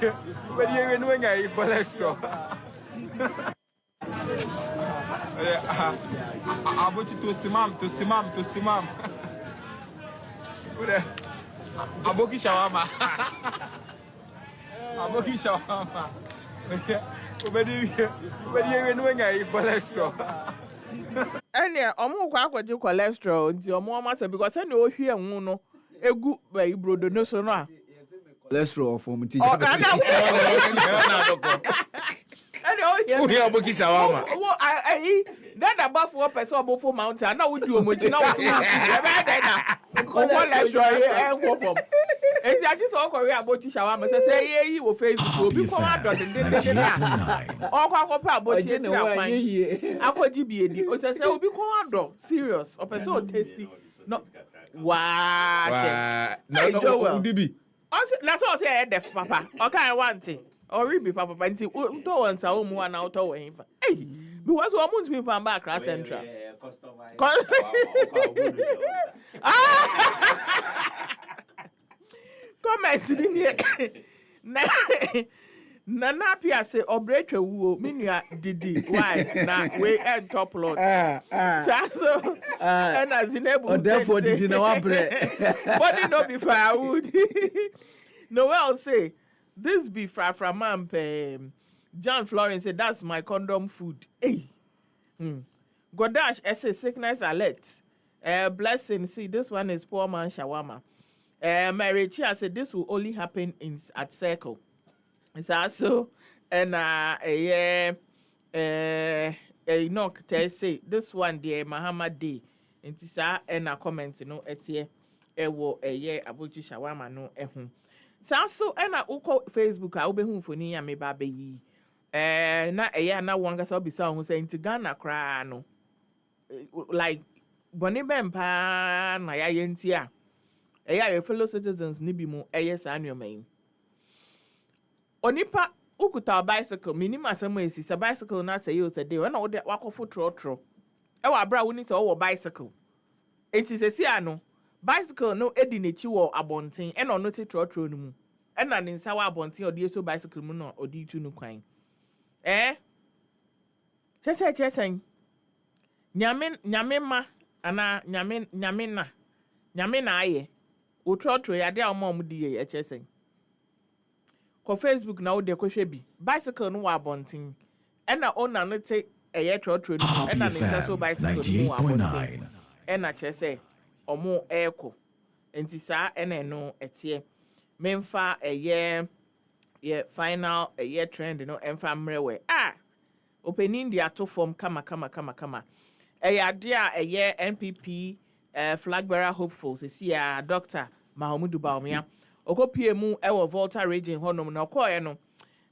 we no nya yi cholesterol abochi tostimam ure aboki shawarma obedi we no nya yi cholesterol ene omu kwa akwaji cholesterol nti omu amasa because ene ohwie nwu no egu ba ibrodo no so no a cholesterol from ti ene ohwie aboki shawarma wo that above 4% obofo mountain na wudi omochi na wotu e be dey na cholesterol enwo from enti aji so ko we abochi shawarma se yi wo Facebook obi ko wa do de na okwa kopa abochi ti apan akoji bi edi o se obi ko wa do serious o person o tasty no wa no dibi na so say e def papa o kan want ori bi papa nti to won sa o mu na o to won fa because we want to from back class central comment ni na pia say obretwa wuo menua didi why na we end top lot so and as Zinebu therefore didi na wa bre body no be firewood Noel say this be from John Florence said that's my condom food. Hey. Godash essay sickness alert. Blessing. See, this one is poor man shawarma. Mary Chia said this will only happen at Circle. It's also and knock say this one dear Muhammad Day. And and a comment, you know, etie ewo abuchi shawarma no Sanso na uko Facebook a obehu foni ya me ba yi na na wanga so bisa hu say nti Ghana kra no like boni bempa na ya yenti a your fellow citizens ni bi mu sa anuoman onipa ukuta bicycle minima asem esi sa bicycle na say you say dey na wo de wakofo trotro wa bra woni say wo bicycle enti sesi ano bicycle no edi nechi wo abonten e no te trotro no mu e na ne nsa wa abonten odi eso bicycle mu no odi tu no kwan chesen nyame ma ana nyame na aye wo trotro ya de am di ye chesen ko Facebook na wo de ko hwe bi bicycle no wa abonten e na ona no te eye trotro no e na ne nsa so bicycle no wa abonten e na chese omo eko enti saa ene no etie memfa ye final trend no emfa mrewe opening dia to form kama ade a NPP flag bearer hopeful sisi ya Dr. Mahamudu Bawumia okopie mu ewo Volta region honom na okoye no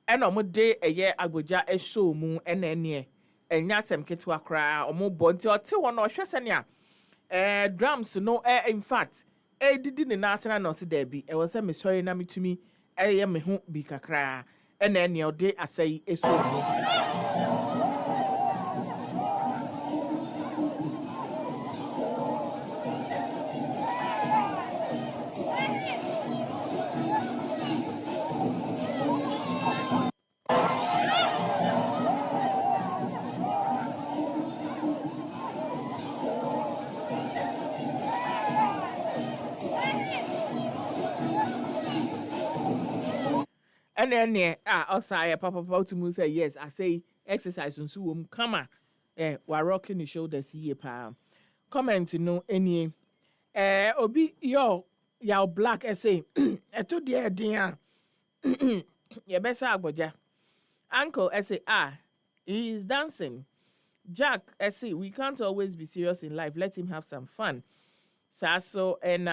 ena omo de agboja show mu ena ene enya sem ketwa kra omo bonti ote won ohwese ne a drums no in fact didi ne national no se there bi was say me sorry na metumi me ho bi kakra ena ene ode asai eso mu then outside papa to me say yes. I say exercise on so come on. We're rocking the shoulders here pa. Comment no any obi yo black essay. Eto de dia. Ye besa agboja. Uncle essay he is dancing. Jack essay we can't always be serious in life. Let him have some fun. Saso and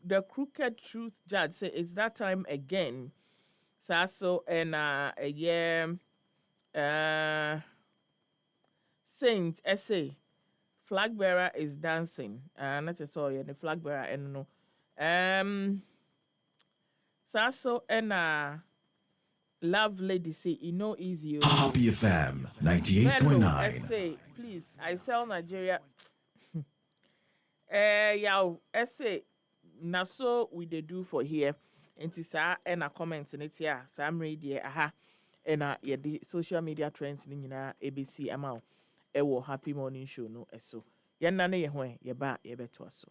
the crooked truth judge say it's that time again. Saso and Saint essay flag bearer is dancing. Not just all the flag bearer and no. Saso and love lady say easy. Happy FM 98.9. Essay, please. I sell Nigeria. Essay. Na so we dey do for here. Enti sa na comment in it here. Sam radio and the social media trends ni nyina ABC amount. Ewo happy morning show no eso. Yen na ye ho ye ba ye beto aso.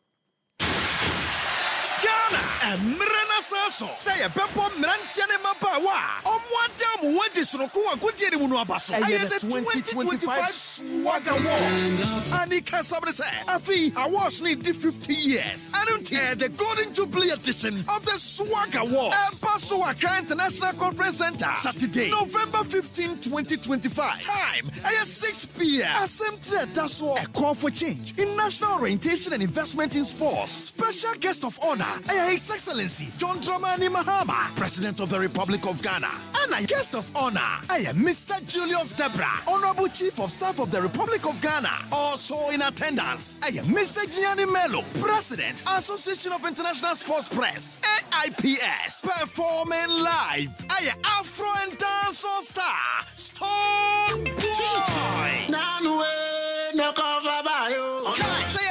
Ghana and Mrena Sasso say a Beppo Mrantiane Mabawa. One Wadisroku and Goodyear Munabaso. I am the 2025 Swagger Awards. Anika Sabrese, Afi, awards need 50 years. I don't hear the Golden Jubilee edition of the Swagger Awards. Paso Accra International Conference Center, Saturday, November 15, 2025. Time, 6 p.m. Assembly Daso, a call for change in national orientation and investment in sports. Special guest of honor, His Excellency John Dramani Mahama, President of the Republic of Ghana. And a guest of honor, Mr. Julius Debra, Honorable Chief of Staff of the Republic of Ghana. Also in attendance, Mr. Gianni Mello, President, Association of International Sports Press, AIPS, performing live. Afro and dancehall star, Stone Boy.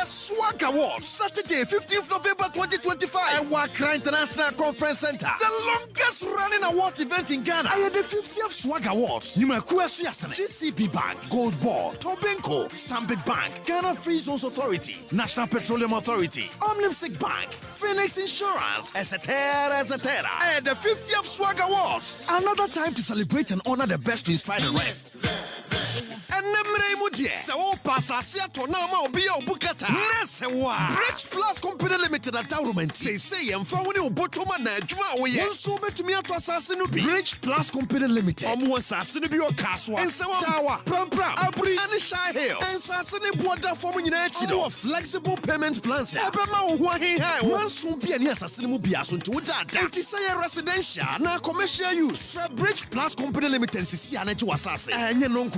Swag Awards, Saturday, 15th November 2025 at Wakra International Conference Center. The longest running awards event in Ghana. I had the 50th Swag Awards. GCB Bank, Gold Board, Tobinco, Stanbic Bank, Ghana Free Zones Authority, National Petroleum Authority, Omnimsic Bank, Phoenix Insurance, etc. And the 50th Swag Awards. Another time to celebrate and honor the best to inspire the rest. And Bridge Plus Company Limited at Daurument. Say and found a bottom and so bet me to assassin Bridge Plus Company Limited. Assassin or Caswa and Sawa, Pram, Abri, and Shy Hill. And Sassani Buata for United flexible payment plans. One soon be an assassin will be as soon to that. It is a residential, now commercial use. Bridge Plus Company Limited is to assassin. And you know,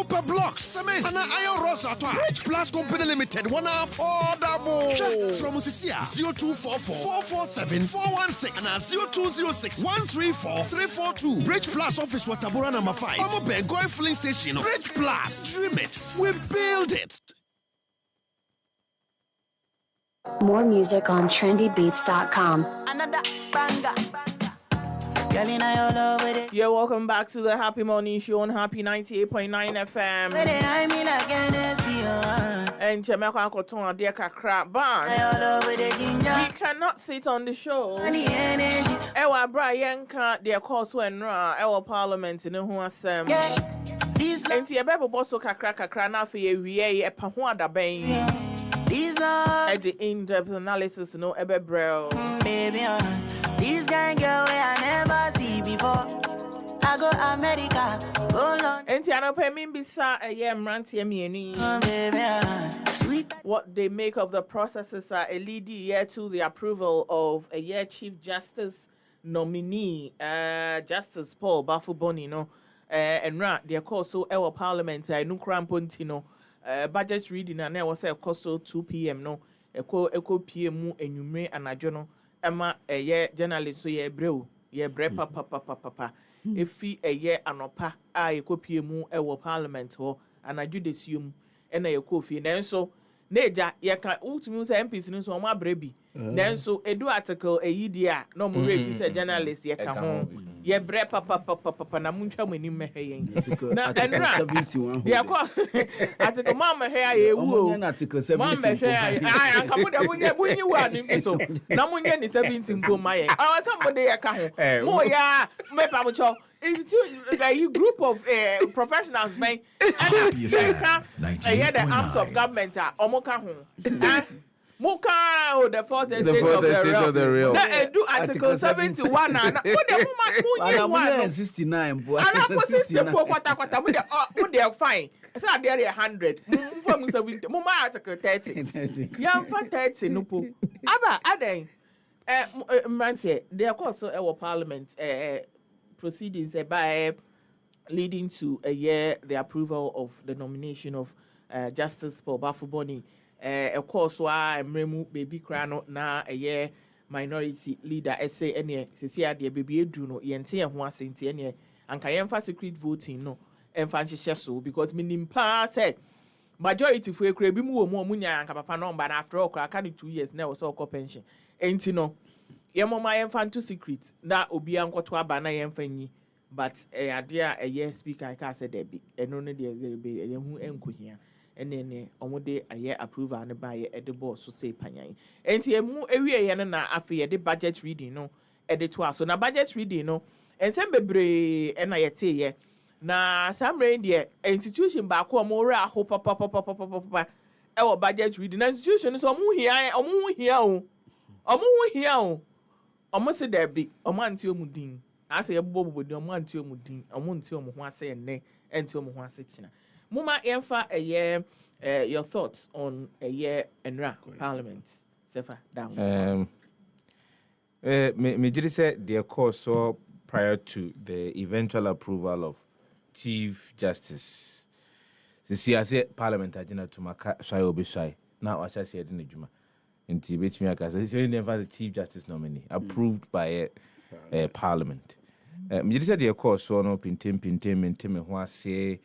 per block, cement, and iron rods at Bridge Plus Company Limited. One affordable. From Cecilia 0244 447 416 and 0206 134 342. Bridge Plus office Watabora number 5. Omobe Goy filling station. Bridge Plus. Dream it. We build it. More music on trendybeats.com. Another banger. Yeah, welcome back to the Happy Morning Show on Happy 98.9 FM. And Jamaica Koton dear Kakra Band. We cannot sit on the show. Ewa Brian can't dear course when our parliament in who has and see a baby boss kakra na for ye a pahwada bang. At the in-depth analysis, no ebe bro. Baby, this guy girl I never see before. I go America, go London. And Tiano Pemin Bisa a year ranty me. Sweet. What they make of the processes are a lead year to the approval of a year Chief Justice nominee, Justice Paul Bafuboni, no, and rat their course so our parliament, no crampontino, budget reading, and there was a cost 2 p.m. no, echo PM and you may and a journal. Emma a year journalist so ye brew ye bre papa if he a year anopa I copy mu ewo parliament ho and I do assume and a coffee then so neja ye can ultimate MPs no so ma brebi then so edu article a yedia no more if you say journalist ye can home ye bre papa na muntwa mani mehwe yen na Article enra 71 dia ko article ma mehwe aye wu Article ma 70 mehwe aye anka mo de bunyi wa ni mfiso na munye ni 17 mpo ma ye somebody ye ka ho mo ya me pa mo cho a group of professionals man and the arms of government are omoka ho Muka the fourth estate of the real. Na do article 71 na wo de mo 69 bo. Ana po 60 po kwata mo de fine. Say there 100. Mo fa 70. Mo ma article 30. Ya fa 30 no po. Aba aden mrantie there course our parliament proceedings by leading to the approval of the nomination of Justice Paul Bafuboni. Of course, why Mremu baby crano na minority leader essay any see the baby druno yente and one saint any and can secret voting no and fancy so because minim pa said majority for a crabby more munya and papa no but after all I can 2 years now so pension ain't no yamma enfant to secret na obi anko to abana yemfanyi but idea a year speaker I can say that big and only there's a who enko here. And then omode aye approve and buy at the boss so say panyan. And mu ewie na afi the budget reading no editor so na budget reading no and some bebre na yete ye na some reindeer institution ba ko mo ra ho papa e wo budget reading na institution so omo hia o omo se there be omo anti omudin ase ye bobo di omo anti omudin omo nti omo ho ase enne enti omo ho ase china. Muma Enfa your thoughts on Enra Parliament. Sefa down. Me just said the course so prior to the eventual approval of Chief Justice. Since I said Parliament agenda to Maka Shaibu Shai. Now I shall say it in the Juma. In Tibet Miaka, it's never the Chief Justice nominee approved by Parliament. Me just said the course so no pintem who say.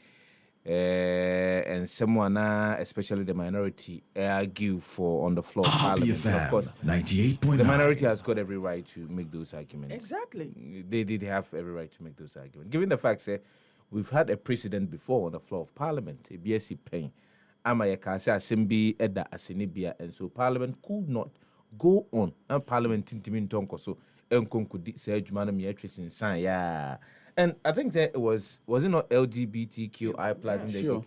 And someone, especially the minority, argue for on the floor of Parliament. Of course, 98.9. The minority has got every right to make those arguments. Exactly. They did have every right to make those arguments. Given the fact that we've had a precedent before on the floor of Parliament, a BSc pain, Amayakase Assembly Edda Asenibia, and so Parliament could not go on. And Parliament Tintimin Tonko, so Enkon could say Jumanum Yetris in San, yeah. And I think that it was it not LGBTQI plus in the sure.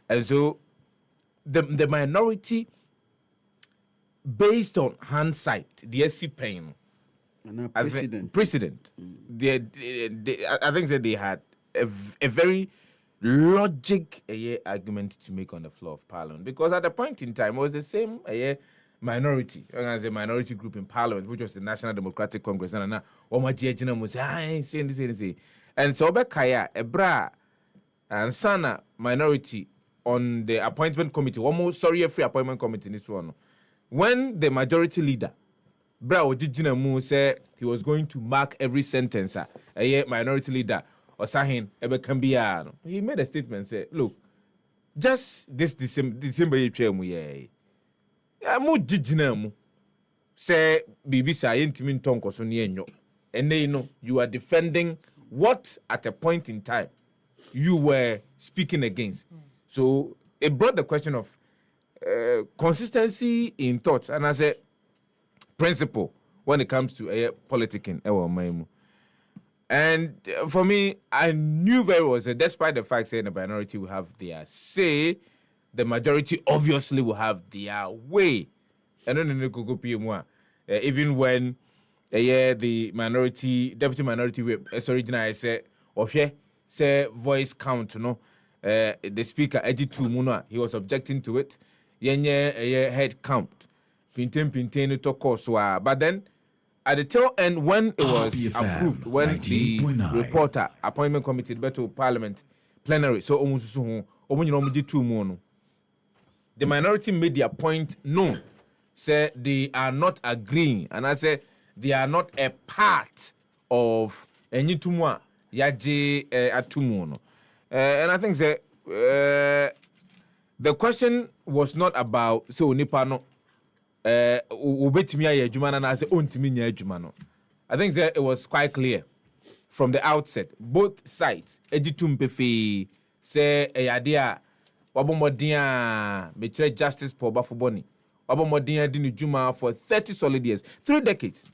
And so the minority, based on hindsight, the SC pain, precedent. I think that they had a very logic argument to make on the floor of Parliament, because at the point in time it was the same minority, as a minority group in Parliament, which was the National Democratic Congress, and now and so Kaya, Ebra, and Sana minority on the appointment committee, almost free appointment committee in this one. When the majority leader, Bra Ojijina said he was going to mark every sentence, a minority leader, or Sahin, Ebe Kambiano, he made a statement, say, look, just this December, mu jijina mu say bibi sa yentimi ntonko so ne enyo ene you know you are defending what at a point in time you were speaking against. So it brought the question of consistency in thoughts and as a principle when it comes to politicking. And for me, I knew very well that despite the fact that the minority will have their say, the majority obviously will have their way. And then even when the minority, deputy minority whip, I said, say voice count, the speaker, Ejitu Muna, he was objecting to it. Head count. Pintem to course. But then at the tail end, when it was approved, when the reporter, appointment committee, to Parliament, plenary, so the minority made their point known. Say they are not agreeing, and I say they are not a part of any tumwa yaje atumuno. And I think that the question was not about so nipano ubetimi ya jumana na say ontimi nya jumano. I think that it was quite clear from the outset. Both sides, Ejitum Pefe, say a idea, Wabomodia, Metre Justice for Bafuboni, Wabomodia Dinu Juma for 30 solid years, 3 decades.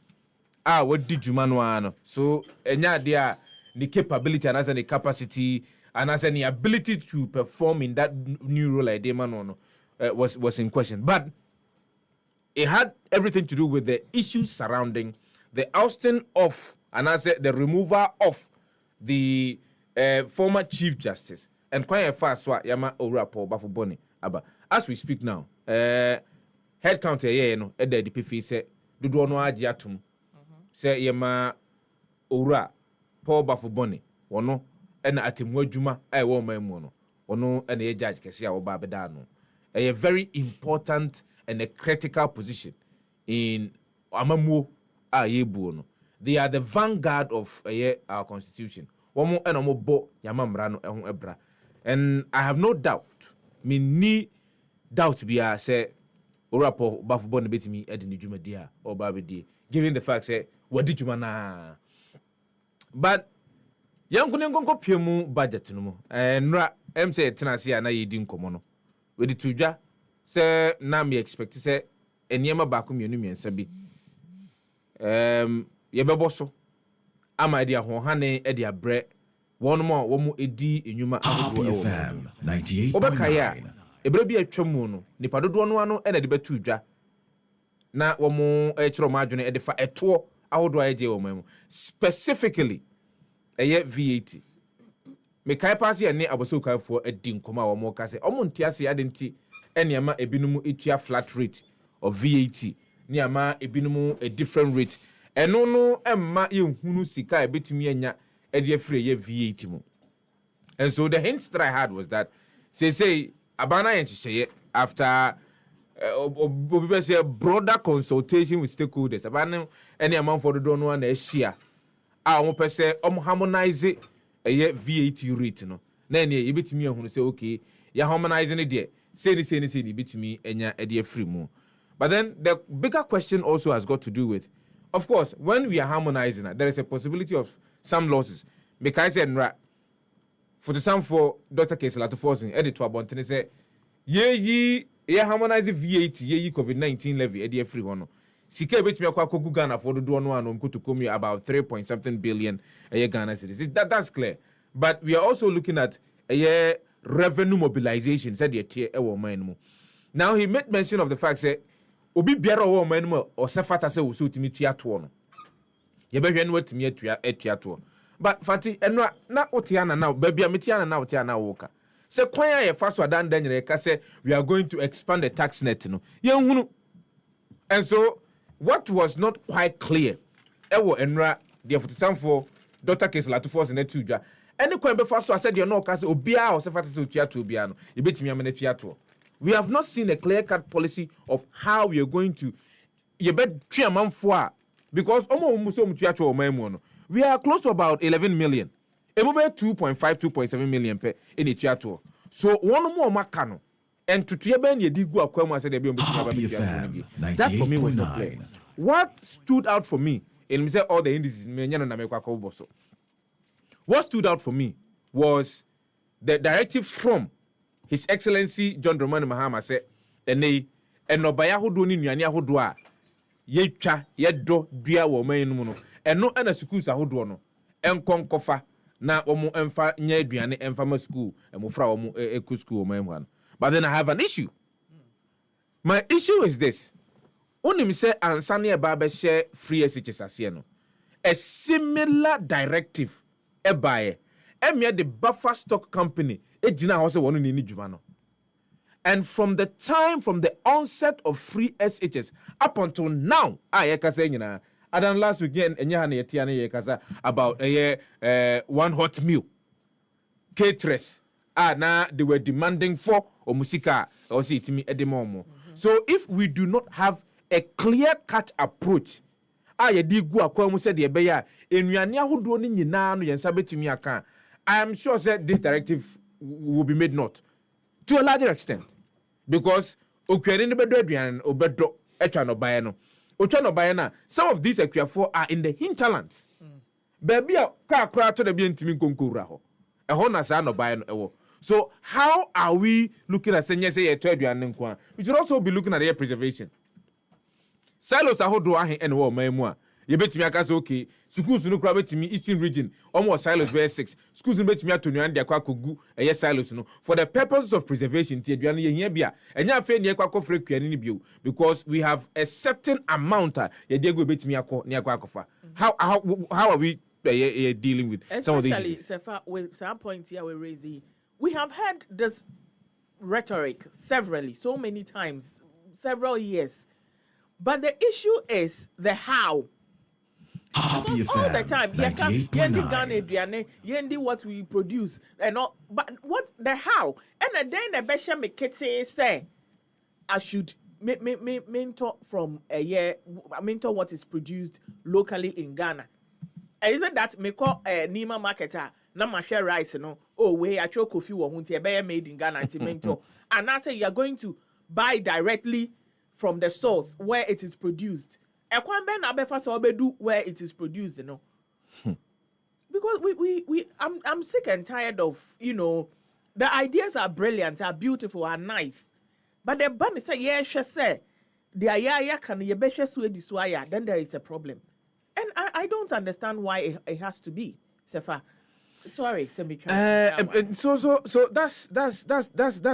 What did Juma no? So, enya idea, the capability and as the capacity and as the ability to perform in that new role like Demanono was in question. But it had everything to do with the issues surrounding the ousting of, and I said the removal of the former Chief Justice. And quite fast, Yama Orapo Bafuboni. Aba. As we speak now, head count here, no, at the DPF say, do no agiatum. Say Yama Ora Paul Bafuboni, ono, and Atimwa Juma, I won't mono, ono, and a judge Cassia or Babedano. A very important and a critical position in Amamu Ayebuno. They are the vanguard of our constitution. And I have no doubt, me doubt be a say Orapo Bafubon bit me Edini Jumadia or Babidi, given the fact say what did you mana? But young Gungo Pimu budget no and say Tenassia na yidin komono. With the tuja say na me expect say enyema bakum yenu and sabi. Yebeboso ama dia ho hane e dia bre one more wo edi enyuma Happy FM 98.9 obekaya ebre bi atwamu no nipa dodo no ano e na de betu dwa na wo mo e kiro ma adwene e de fa eto ahodo aje wo mu specifically eye VAT me kai pass ye ne abosokaifo edi nkoma wo mo ka se omo ntiase ade nti ene ama ebinum etua flat rate of VAT ni ama ebinum a different rate eno no emma ye hunu sika ebetumi anya e de afire ye VAT mu. And so the hints that I had was that say abana yen hye after say broader consultation with stakeholders abana any amount for the don one na share a mo pese harmonize ye VAT rate no na ene ebetumi ehunu say okay ya harmonize ne de say ni ebetumi enya e de afire mu. But then the bigger question also has got to do with, of course, when we are harmonizing, there is a possibility of some losses. Because I said, for the sum for Dr. Kesela to force in edit to Abontene say, ye harmonizing VAT, ye COVID-19 levy, a free one. Sika bet me akwa kogu Ghana for the do one to come about 3.something billion a year Ghana cities. That's clear. But we are also looking at a year revenue mobilization, said the tier now he made mention of the fact that obi biara wo man mu o sefata se wo so timi tua to no ye behwe no watimi atua to but Fati eno na otia na now babia metia na otia na wo ka se kwan aye fa so adan danyere ka se we are going to expand the tax net no ye hunu. And so what was not quite clear ewo enra the for Dr. Kesela to force na tudwa any kwan be fa so said you no ka se obia o sefata se otua to obia no ye betimi amana tua to. We have not seen a clear-cut policy of how we are going to. Because we are close to about 11 million. About 2.7 million per in each year. So one more macano. And to Tiaben, you did go a said that for me was not clear. What stood out for me, and all the indices, what stood out for me was the directive from His Excellency John Dramani Mahama said, "Ene enobaya hodo ni nuane ahodo a yetwa yedo dua wo man no no eno ana schools ahodo no enkonkofa na omo emfa nya aduane emfa ma school emofra omo eku school man ho. But then I have an issue. My issue is this. Unim say ansane e ba be share free SHS ase no. A similar directive e bae emia the buffer stock company. And from the onset of free SHS up until now, I don't last weekend about one hot meal. Caterers now they were demanding for or musika or see to me at the moment. So if we do not have a clear-cut approach, I am sure that this directive will be made not to a larger extent because okwere ne bedo aduan obedo etwa no bae no Ochano Bayana, some of these Equiafor are in the hinterlands. Baby, car crack to the Bientimi Konkuraho. A Hona San of Bayan. So, how are we looking at Senya say a 12 We should also be looking at air preservation. Silos are hold and war, memoir. You bet me, I can say, okay, schools no grab to me, Eastern region, almost silos were 6. Schools in bet me to Nuan de Kwaku, a yes silos, no, for the purposes of preservation, Tiaduan Yabia, and ya fair near Kwako Frequency view, because we have a certain amount, ya Diego bet me near Kwakofa. How are we dealing with some of these issues? Especially, with some point here we're raising, we have heard this rhetoric so many times, several years. But the issue is the how. Happy All the FM, time, 98.9. yendi what we produce and all, but what the how? And then the besha me kete say I should mentor from a year, mentor what is produced locally in Ghana. And is it that me call a Nima marketer na ma share rice no? Oh, we actually coffee wo hunti e made in Ghana to mentor, and I say you are going to buy directly from the source where it is produced. Where it is produced, you know. Because I'm sick and tired of, the ideas are brilliant, are beautiful, are nice. But the bunny say, yeah, she say, the ayaya can you bet then there is a problem. And I don't understand why it has to be. Sefa. Sorry, so that's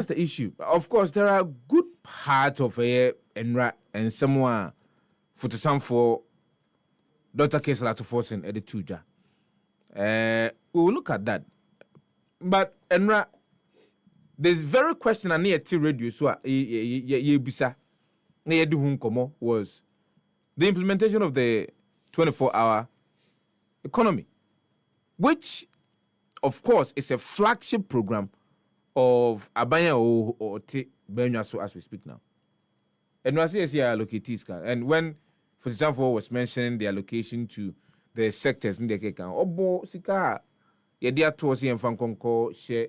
the issue. Of course, there are good parts of Enra and someone for some for Dr. Kesala to force in the Tuja. We will look at that. But Enra, there's very question I need to radio so bisa was the implementation of the 24-hour economy, which of course is a flagship program of Abanya or Benyaso as we speak now. And we see here allocatees, and when, for example, was mentioning the allocation to the sectors in the Kekan, Obo Sika, Yedia Tosi and Fankonko share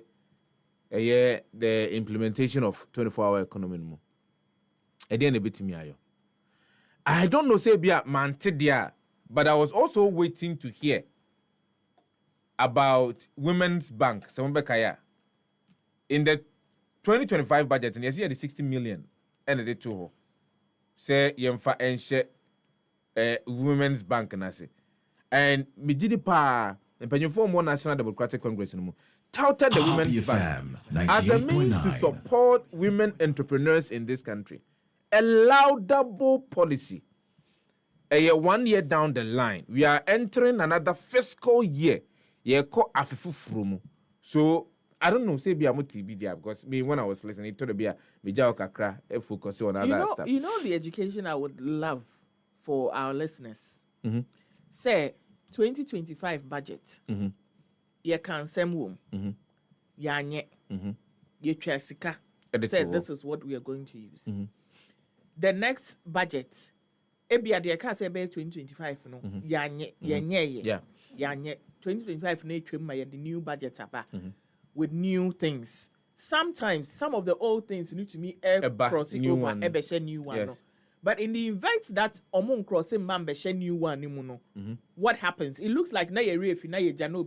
the implementation of 24-hour economy. Again, a bit to me. I don't know, say, be a mantedia, but I was also waiting to hear about Women's Bank, Samambekaya. In the 2025 budget, and you see the 60 million, and the two. Say yemfa enche Women's Bank nase, and me did pa empanyin more National Democratic Congress no touted the Women's Bank as a means to support women entrepreneurs in this country. A laudable policy. 1 year down the line, we are entering another fiscal year. So I don't know, say be a TB there, because me when I was listening, it told me a kakra focus on other stuff. You know the education I would love for our listeners. Mm-hmm. Say 2025 budget. Mm-hmm. You can send womb. Mm-hmm. Yanye. Mm-hmm. You trasika. Say this is what we are going to use. Mm-hmm. The next budget, ebia the can say 2025 no. Yanye. Yeah. Yanye 2025 no the new budget aba. Mm-hmm. With new things. Sometimes some of the old things need to me crossing new over one. New one. Yes. No? But in the event that omon crossing man new one no, what happens? It looks like na ye refi na ye jano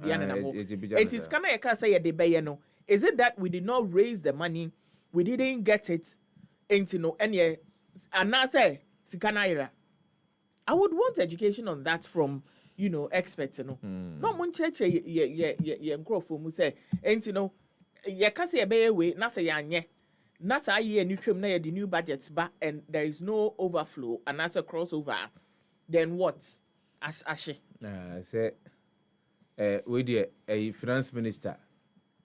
it is kind of can say ye no. Is it that we did not raise the money, we didn't get it into no any and I say sikanaira. I would want education on that from experts, No mun church ye nkrofo mu say ye ka say be we na say yanye. Na say ye ni twem na ye the new budget ba and there is no overflow and as a crossover. Then what? As ashe. Say we the a finance minister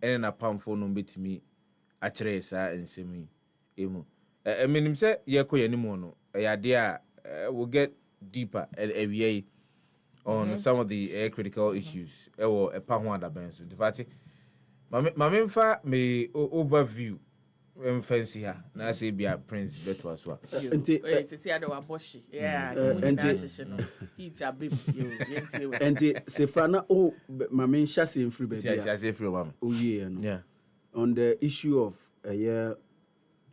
and na pam for no betimi a kyerɛ saa nsɛm yi emu. Menim sɛ ye ko ye ni mu no we'll get deeper and on some of the critical issues. Or a pahwanda benzo. The fact, Mamemfa me overview. Fancy her. Na say be a prince better as well. It's a other boshi. Yeah, it's a bit. And Sefrana, oh, Mamin Shasi in free baby. Shasi free, mama. Oh, yeah. Yeah. On the issue of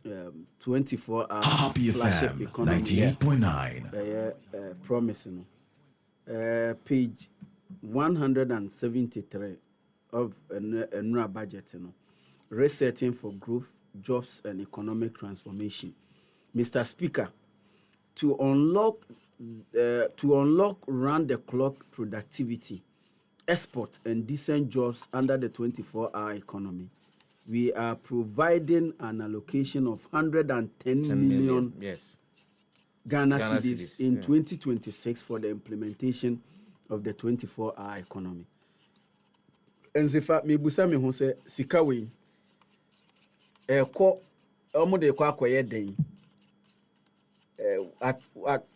24-hour Happy flagship FM economy 98.9. promising page 173 of a new budget, resetting for growth, jobs and economic transformation. Mr. Speaker, to unlock round the clock productivity, export and decent jobs under the 24-hour economy, we are providing an allocation of 110 million yes. Ghana Ghana cedis cedis, in yeah. 2026 for the implementation of the 24-hour economy. And if I may busa me who say sika we ko omo de kwa akoye den at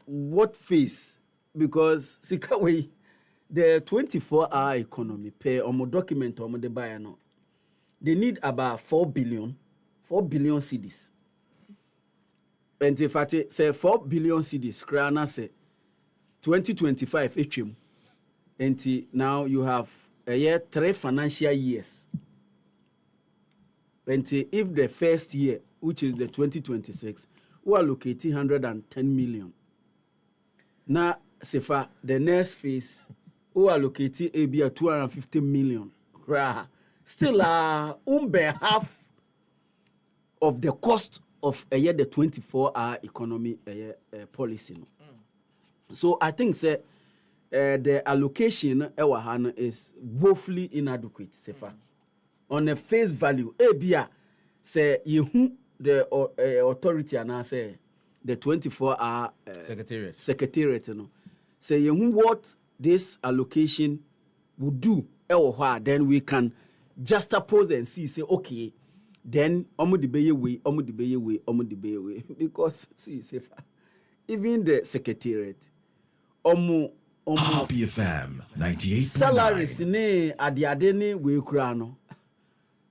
what phase? Because sika we the 24-hour economy pay omo document omo de buy no, they need about 4 billion cedis. And if I say 4 billion cedis, Krana say 2025 etrim. And now you have a year 3 financial years. And if the first year, which is the 2026, we are locating 110 million. Now, Sefa, the next phase, we are locating a 250 million. Still, half of the cost of a year the 24-hour economy policy. No? So I think the allocation is woefully inadequate. Sefa. On a face value, say you the authority and say the 24-hour secretariat. No? Say you what this allocation would do, then we can juxtapose and see, okay, then omo the beye way, because see, even the secretariat, Happy FM 98.9. salaries ne ade ne we kura no.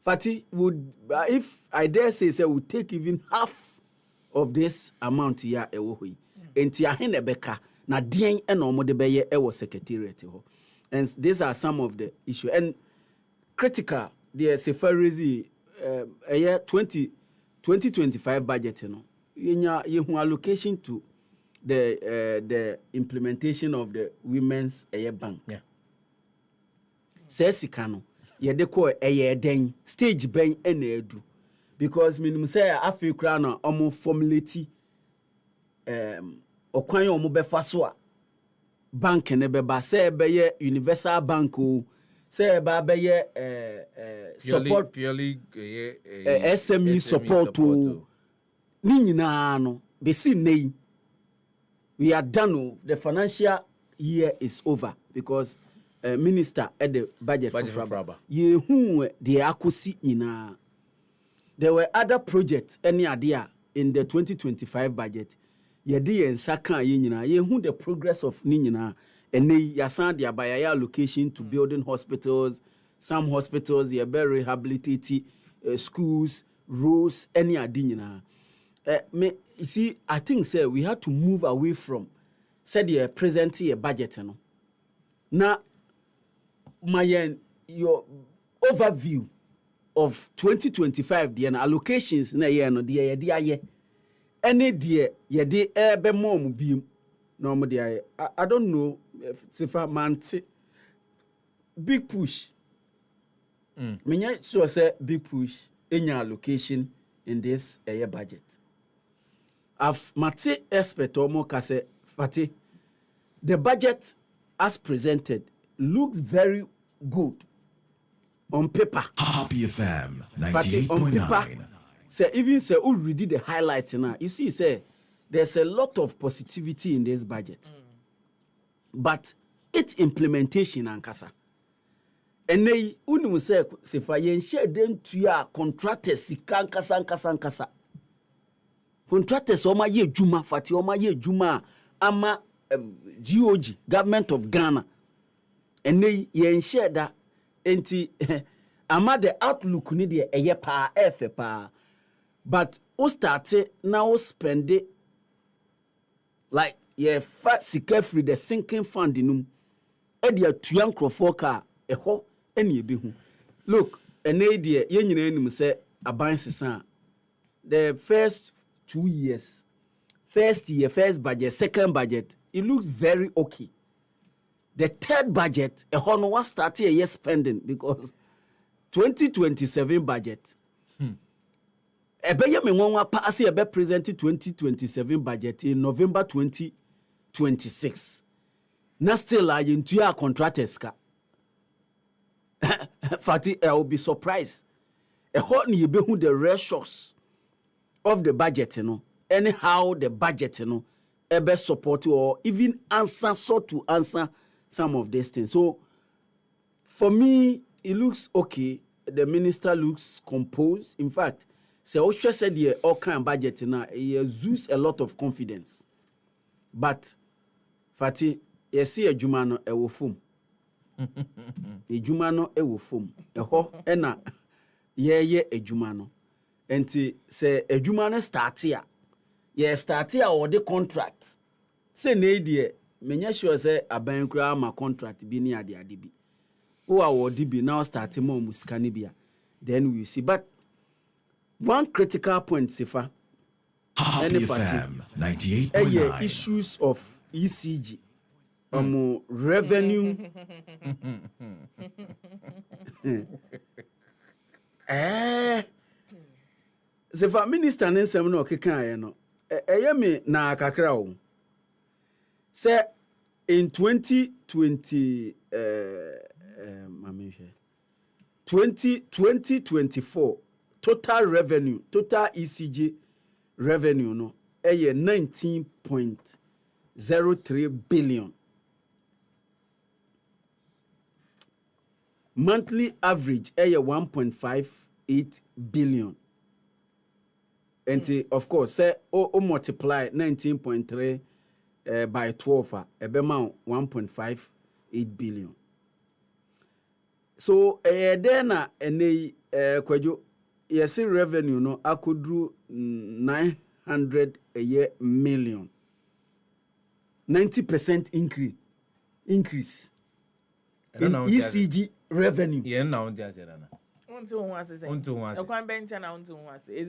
Fati would, if I dare say, would take even half of this amount here ewo. Enti ahene beka na dien e na omo de beye ewo secretariat ho. And these are some of the issue and critical the Sefarezi 2025 budget no. You allocation to the implementation of the women's bank. Yeah. Says Sikano, Yedeko den stage ben edu. Because minimum say afi krana omo formulate okwan omo befa so a bank ne beba say be universal bank o say ba be support purely SME support o ni nyina no be see nei we are done. The financial year is over because minister at the budget for Fraba. Yehu the akosi nyina. There were other projects any idea in the 2025 budget. Yedi en saka ye nyina. Yehu the progress of ni nyina. Ene yasan dia bayaya allocation to building hospitals, some hospitals ye be rehabilitate schools, roads any idea nyina. You see, I think we had to move away from the present year budget. No? Now, your overview of 2025 the allocations na year no the any dear ye de ebe mom bi no mo de I don't know if man big push. Menya so say big push any allocation in this year budget. I've mate expert omo kase Fati, the budget as presented looks very good on paper. Happy FM Fati, on paper, 98.9. say even say who read the highlight now, you see say there's a lot of positivity in this budget. But its implementation ankasa. And they unu say fa yen share dem tuya contractors sika ankasa. Contractors oma ye juma Fati oma ye juma ama GOG government of Ghana and they yen share that enti ama the outlook ni de eye pa efe pa but o start now spend it like ye fa sika free the sinking fund num e de atuya nkrofo ka eho ene ebi hu look ene de ye nyina enim se aban sesa the first 2 years, first year, first budget, second budget, it looks very okay. The third budget, a honor was starting a year spending because 2027 budget. Ebeye me nwanwa pass ebe present 2027 budget in November 2026. Na still a yentua contractors ka. Fati, I will be surprised. A hot ni be who the ratios of the budget, anyhow the budget, ebe support or even answer to answer some of these things. So for me, it looks okay. The minister looks composed. In fact, so Osha said here all kind of budget now, he exudes a lot of confidence. But Fati, you see a Jumano e wo fum. A Jumano e wo fum. E ho ena ye a Jumano. Enti say a Jumano start here. Ye start here or the contract. Say ne die menya sure say aban kura ma contract bi ni ade bi. Who are DB now starting more muskanibia. Then we see. But one critical point, Sifa, Happy FM 98.9. Issues of ECG, revenue. Sifa minister nensem no keka no. Me na kakra o. Say in 2020 2024 total revenue, total ECG revenue no 19.03 billion. Monthly average 1.58 billion. And of course say o multiply 19.3 by 12 ebema 1.58 billion. So then any kwajo yes revenue no akudru 900 a year million. 90% increase in ECG revenue. Yeah, now just is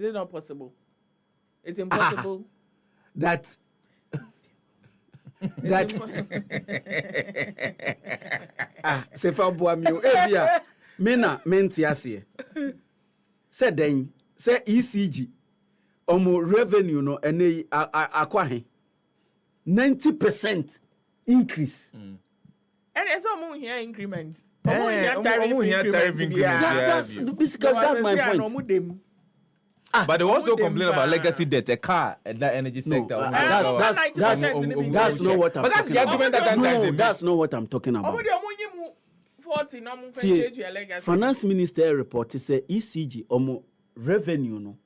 it not possible? It's impossible. That se fa boa mi o bia me na menti ase se den se ECG omo revenue no ene akwa he 90% increase. And there's no here increments. Tariff increment. That's basically that's my point. But they also complain about legacy debt, a car, and that energy sector. That's not what I'm talking about. No, that's not what I'm talking about. See, Finance Minister report say ECG omo revenue no.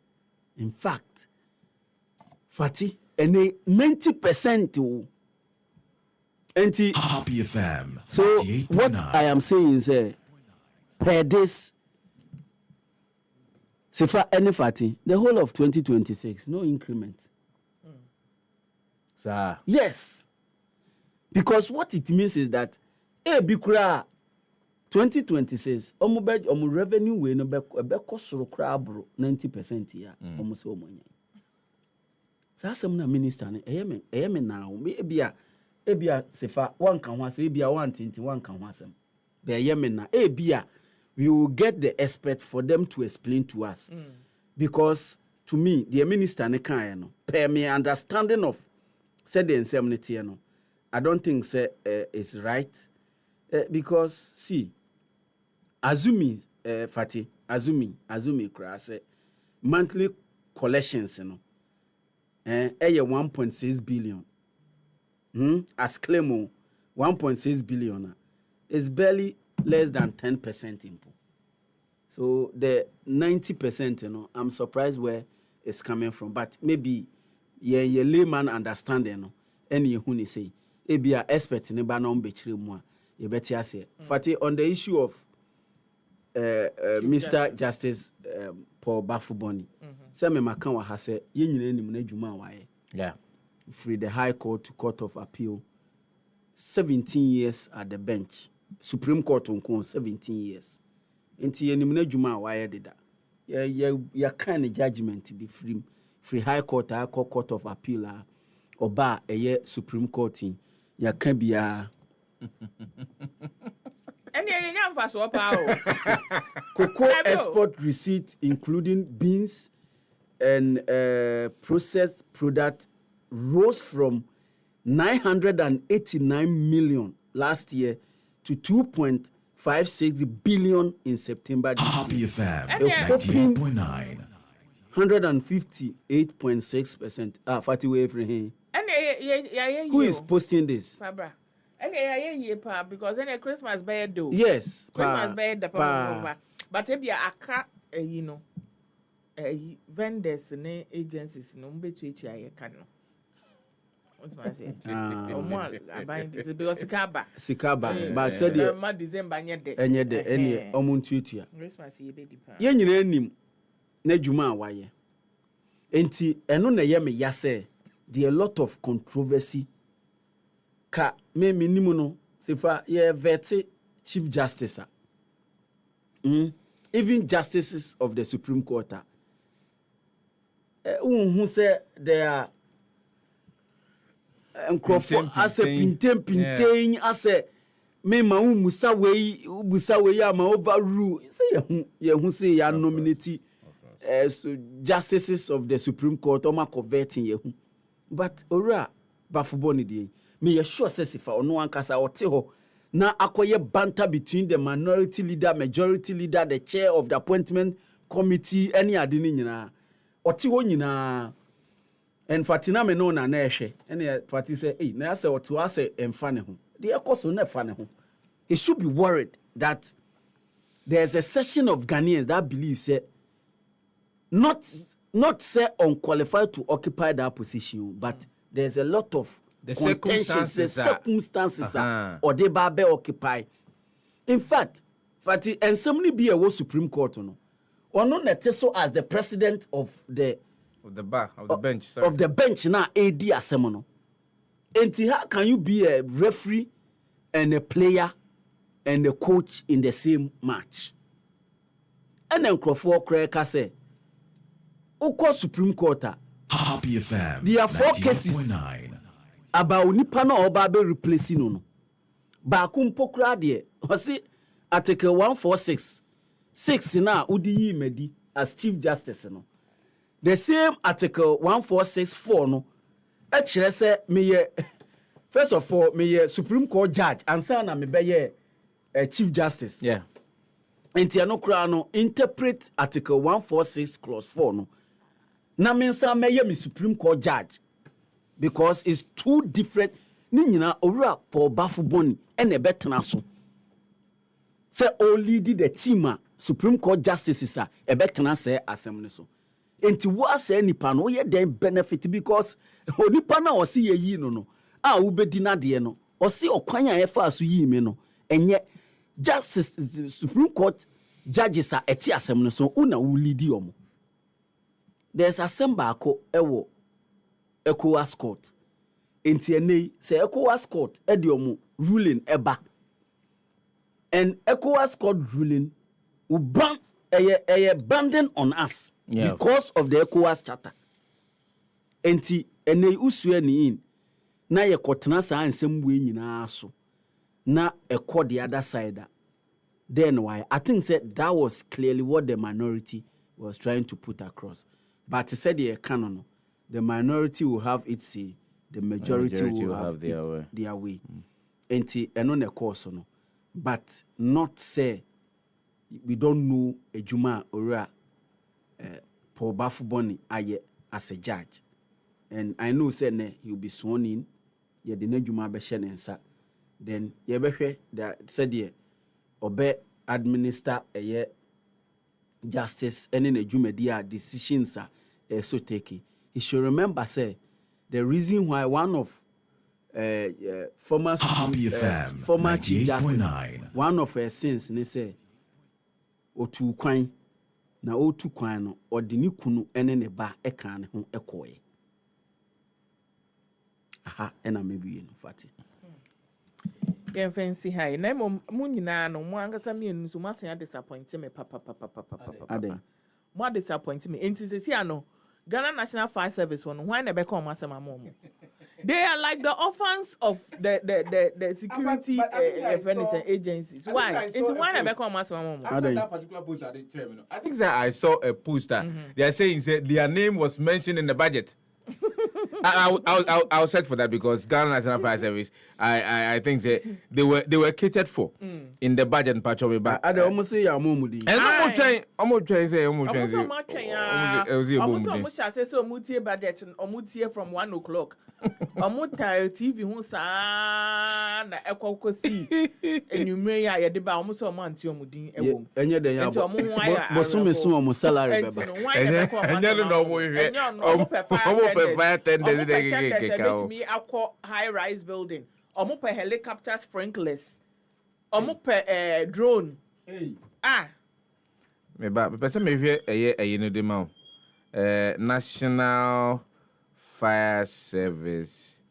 In fact, Fati, and 90% Happy FM. So what I am saying is per this Sifa any Fati, the whole of 2026, no increment. Sir. Yes. Because what it means is that bikura 2026 omu revenue we no be kosoro kra bro 90% ya omu se omu nya. Sa asem na minister ne eyeme na o ebia Sifa one kan ho ase ebia 121 kan ho asem. Be eyeme na ebia we will get the expert for them to explain to us. Because to me, the minister ne kan no, per me understanding of said the indemnity no, I don't think say it's right. Because see, Azumi Fati, Azumi kra say monthly collections no, 1.6 billion. As claim 1.6 billion is barely less than 10% input. So the 90%, I'm surprised where it's coming from. But maybe ye layman understanding, any who say, be a expert in a banon betri moi, ye better say. Fati on the issue of Mr. Justice Paul Bafuboni. Some Makanwa has said, yeah. Free the High Court to Court of Appeal, 17 years at the bench. Supreme Court on 17 years. Enti enimne juma waye deda. ya kind of judgment be free high court court of appeal oba supreme court ya can be cocoa export receipt including beans and processed product rose from 989 million last year to 2.56 billion in September this year. FM 98.9. 158.6%. Fati way for him. Who is posting this? Because then a Christmas bed do. Yes. Christmas bed the but if you aka vendors and agencies no between each other can. What's my say? Buying this because Sikaba. But said the December nyede. Any omuntutia. Christmas ye be depa. Ye nyina nim na dwuma waye. Enti eno na ye me yase there a lot of controversy ka me nimu no sefa ye vete chief justice even justices of the Supreme Court who say they are as a pintem as a me ma musa we ama overrule say ye hu say ya nominate justices of the Supreme Court or ma converting ye hu but ora bafuboni dey me ye sure say if ono ankasa ote ho na akoye banter between the minority leader majority leader the chair of the appointment committee any ade ni nyina ote ho nyina and fatina me no na na ehwe any fati say na say ote wa say emfa ne ho the ekoso na fa ne ho he should be worried that there's a section of Ghanaians that believe say not say unqualified to occupy that position but there's a lot of the circumstances or they ba occupy. In fact, Fati and somebody be a Supreme Court no. Or not so as the president of the bench, sorry. Of the bench na AD asemono. And how can you be a referee and a player and a coach in the same match? And then Crawford Cracker say, Oko Supreme Court. Happy FM. There are 4 cases about nipa na oba be replacing no. Ba kumpo kra de. Osi Article 146. 6 na udi medi as Chief Justice no. The same Article 146.4 no. E kire say me first of all me Supreme Court judge ansa na me be Chief Justice. Yeah. Enti ano kra no interpret Article 146 clause 4 no. Na mensa me me Supreme Court judge because it's two different ni nyina owura Paul Bafuboni ene betena so say o lead the team Supreme Court justices e betena say assembly so enti wo say nipa no ye den benefit because onipa na o si ye yi no a wo bedi na de no o si okwan a ye fa so yi me no enye justice Supreme Court judges eti assembly so una wo lead omo there's assembly ako ewo ECOWAS court. Enti ene say ECOWAS court ediomu ruling eba. And ECOWAS court ruling will ban a burden on us because of the ECOWAS charter. Enti ene usue ni in na ye kotena sa ansem we nyina so na ekọ the other side. Then why I think said that was clearly what the minority was trying to put across. But he said the canon the minority will have its say, the majority will have their way. Enti eno ne course no. But not say we don't know a Juma or Paul Bafuboni aye as a judge. And I know say ne he'll be sworn in. Ye the Juma be shenensa. Then ye be that said ye obe administer a justice and in a Jumedia decisions are so taken. He should remember, say, the reason why one of former chief justice, one of her sins, they say, otu kwan na otu kwan no odini kunu ene ne ba eka ne ho ekoye. Aha, ena mebi no Fati. Yen fancy high. Na mo nyina no mo angasa me nso masan ya disappoint me papa. more disappointing me. Into say ano Ghana National Fire Service one why never come as a mom. They are like the offense of the security agencies. Why? Into why never come as a mom. After that particular post that they train, I think that I saw a poster. They are saying their name was mentioned in the budget. I'll set for that because Ghana National Fire Service, I think they were catered for in the budget. But I almost say I'm mudi. And almost trying say budget from 1 o'clock. TV who sa na ekwakosi enumere ya ye de ba almost a month omudin ewom. Enye den ya bo so me so omo salary beba. Enye no mo hwe. Omo pe 510 days me akọ high rise building. Omo pe helicopter sprinklers. Omo pe drone. Me person me hwe eye no de ma National Fire Service,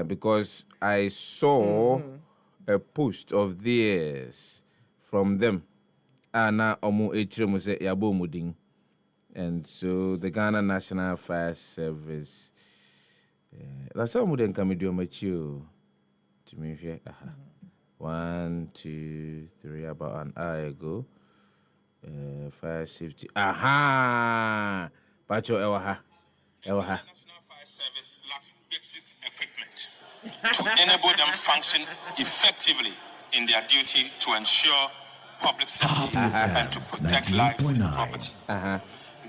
because I saw a post of theirs from them. Ana omu echiremu se yabo muding. And so the Ghana National Fire Service. Last time we didn't come do mature to me. 1, 2, 3, about an hour ago. Fire safety. Aha! Pacho Ewaha. National Fire Service lacks basic equipment to enable them function effectively in their duty to ensure public safety and to protect lives and property.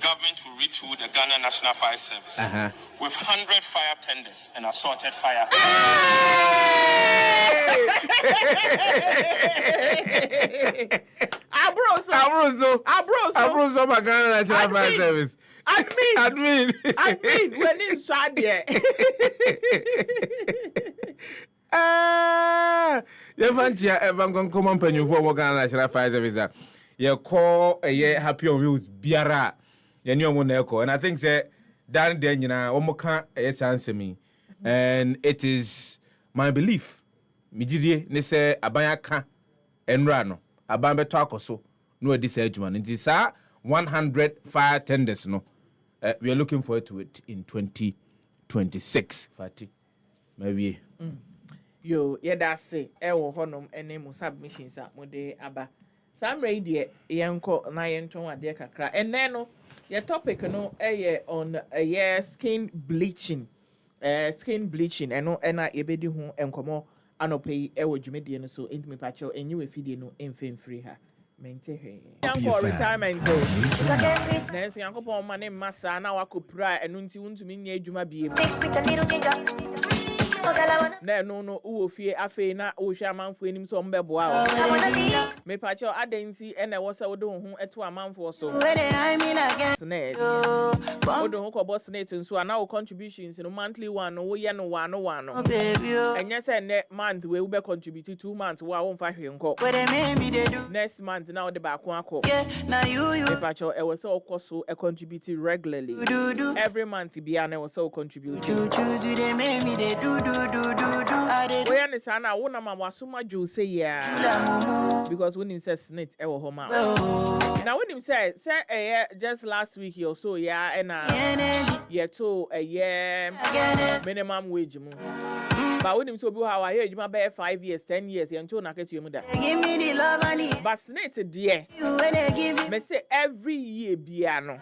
Government will retool the Ghana National Fire Service with 100 fire tenders and assorted fire. Abroso, my Ghana National Fire Service. Admin, when inside there. You fancy ever come on penny for Ghana National Fire Service? You call a year happy on wheels, Biara. You know one echo, and I think that then you know Omoka yes answer me, and it is my belief. Mijidi ne say abayaka enrano abambe talk so no this edgeman. It is 100 fire tenders no. We are looking forward to it in 2026. Fati, maybe. Yo, yeah, that's it. Ewo honum ene mu submissions at mode aba. Sam radio yanko na yenton ade kakra. And then no. Your topic no on skin bleaching. Skin bleaching eno na ebedi ho enkomo anopai ewo dwumedie no so entimi pacho enyi we fidie no emfem free ha. Mente he. Yanko retirement. Nancy yanko pon ma ne massa na wakopura eno nti wuntumi nya adwuma bie. Sticks with a little ginger. No, fie afe na ohwa amanfo enim so mbeboa o. Me pacho adanti ene wo se wo de ho eto amanfo so. Snake. Wo de ho ko boss net nso ana wo contributions no monthly one wo ye no one. Enye se ne month we be contribute 2 months wo a wo mfa hwe nko. Next month na wo de ba ko akọ. Na you. Me pacho e wo se okoso e contribute regularly. Every month bia na wo se contribute. Choose you they make me they do. We understand now. One of my wasuma Jew say yeah, because when him says snit, ever home out. Now when him say just last week or so yeah, and yeah to a year minimum wage. But when him so be how I hear you might be 5 years, 10 years, and to knock it to you mother. Give me the love money. But snit dear, me say every year piano.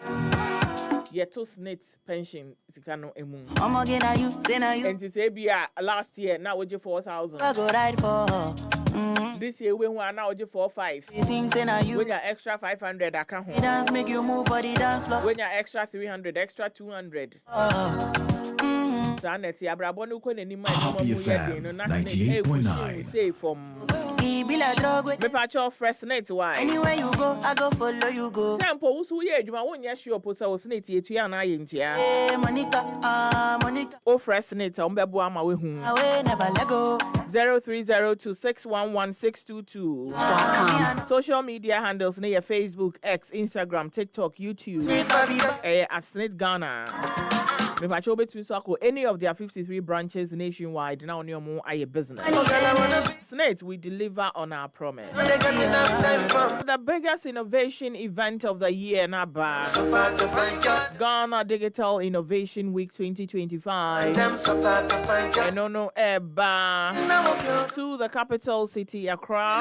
Yet to snit pension sikano emu. Omogena you, say na you. And to say be last year now we 4,000. I go ride for. This year we want now we 4,500. Say na you. When you extra 500 I can dance make you move for the dance floor. When you extra 300, extra 200. Sanity abrabo no ko nani man no mu ye no na 98.9. Say from be like drug with me pacho fresh net why. Anywhere you go, I go follow you go. Sample wo so ye adwuma won ye sure posa wo snate etua na ye ntua. Hey Monica. O fresh net o mbebo ama we hu. I never let go. 0302611622. Social media handles near Facebook, X, Instagram, TikTok, YouTube. At Snit Ghana. Me pa cho betumi so akọ any of their 53 branches nationwide now on your mo aye business. Snate, we deliver on our promise. The biggest innovation event of the year na ba. Ghana Digital Innovation Week 2025. And no eba to the capital city Accra.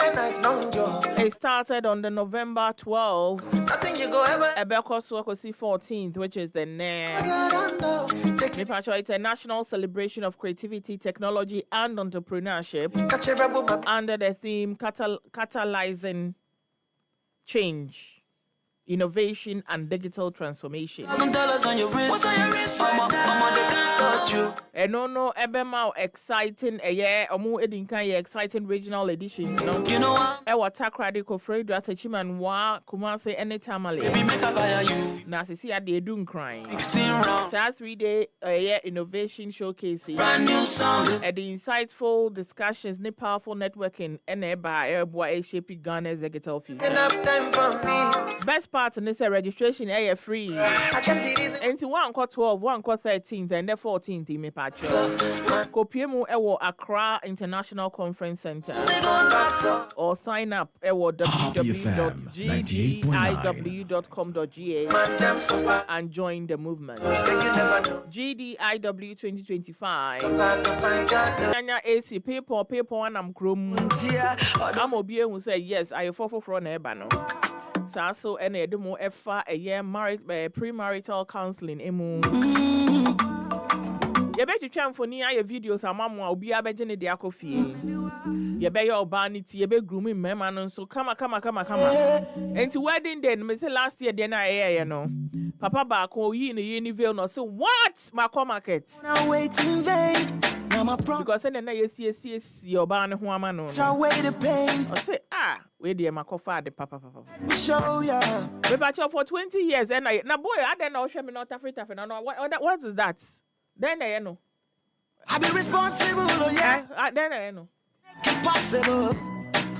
It started on the November 12th. Ebekosi 14th, which is the it's a national celebration of creativity, technology, and entrepreneurship under the theme catalyzing change, innovation, and digital transformation. $1,000 on your wrist. And no ebema exciting a year omu edinkan exciting regional editions. No, you know what? E watak radical Fred Atachiman wa Kumase anytime ale. Baby make a fire you. Na sisi ade edun crying. 16 rounds. 3-day year innovation showcase. Brand new song. And the insightful discussions, ne powerful networking, and a shaping Ghana's digital future. Enough time for me. Best part in this registration free. And to 1/12, 1/13, and the 14th in Kopiemu ewo Accra International Conference Center or sign up ewo www.gdiw.com.ga and join the movement. GDIW 2025. Kenya AC people and I'm chrome. I'm obie who say yes, I for from ebano. So and edemo efa a year married premarital counseling emu. You bet you try for near your videos and mamma will be a beginning the akofie. You bet your banity, you bet grooming memon, so come. And to wedding then, Miss last year, then you know. Papa back or ye in the Univille, no, so what? Macro market. Now waiting vain. Because then you see your ban who am I shall wait the pain. I say, wait dear Macofa, the papa. Let me show ya. We batch for 20 years, and I now boy, I don't know, show me not Africa. What is that? Then I know. I be responsible, yeah. Then I know. Impossible.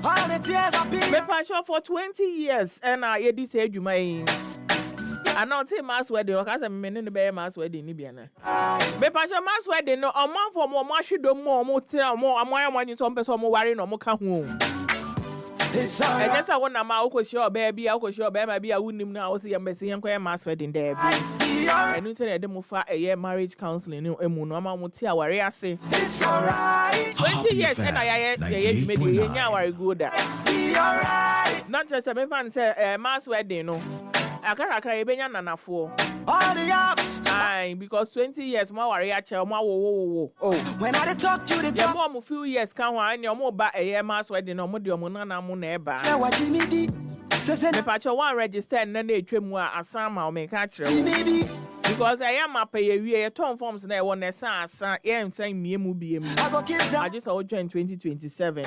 All the tears I've been. Me passion for 20 years, and I hear this age you may. I not say mass wedding, because I'm in the bear mass wedding. Me passion mass wedding. No, a month for more. Mash do more. I'm you some person more worrying or more come home. It's all right. I just want to my show baby. I could show baby. Maybe I wouldn't now see I'm messing. I'm mass wedding there. And you say them for a year marriage counseling. No, mama mutia warrior say. It's all right. 20 years and I made you very good. Alright. Not just a fan say mass wedding. No, I can't cry. Benya nana for all the ups. Aye, because 20 years more warrior child. Oh, when I talk to the talk, more few years can one your more back a year mass wedding. No more your monana muneba. Now what Jimmy did. Me patcho one register and then they trim more asama or make catch. Because I am a pay a ton forms now on the san, I'm saying me mubi. I just all join 2027.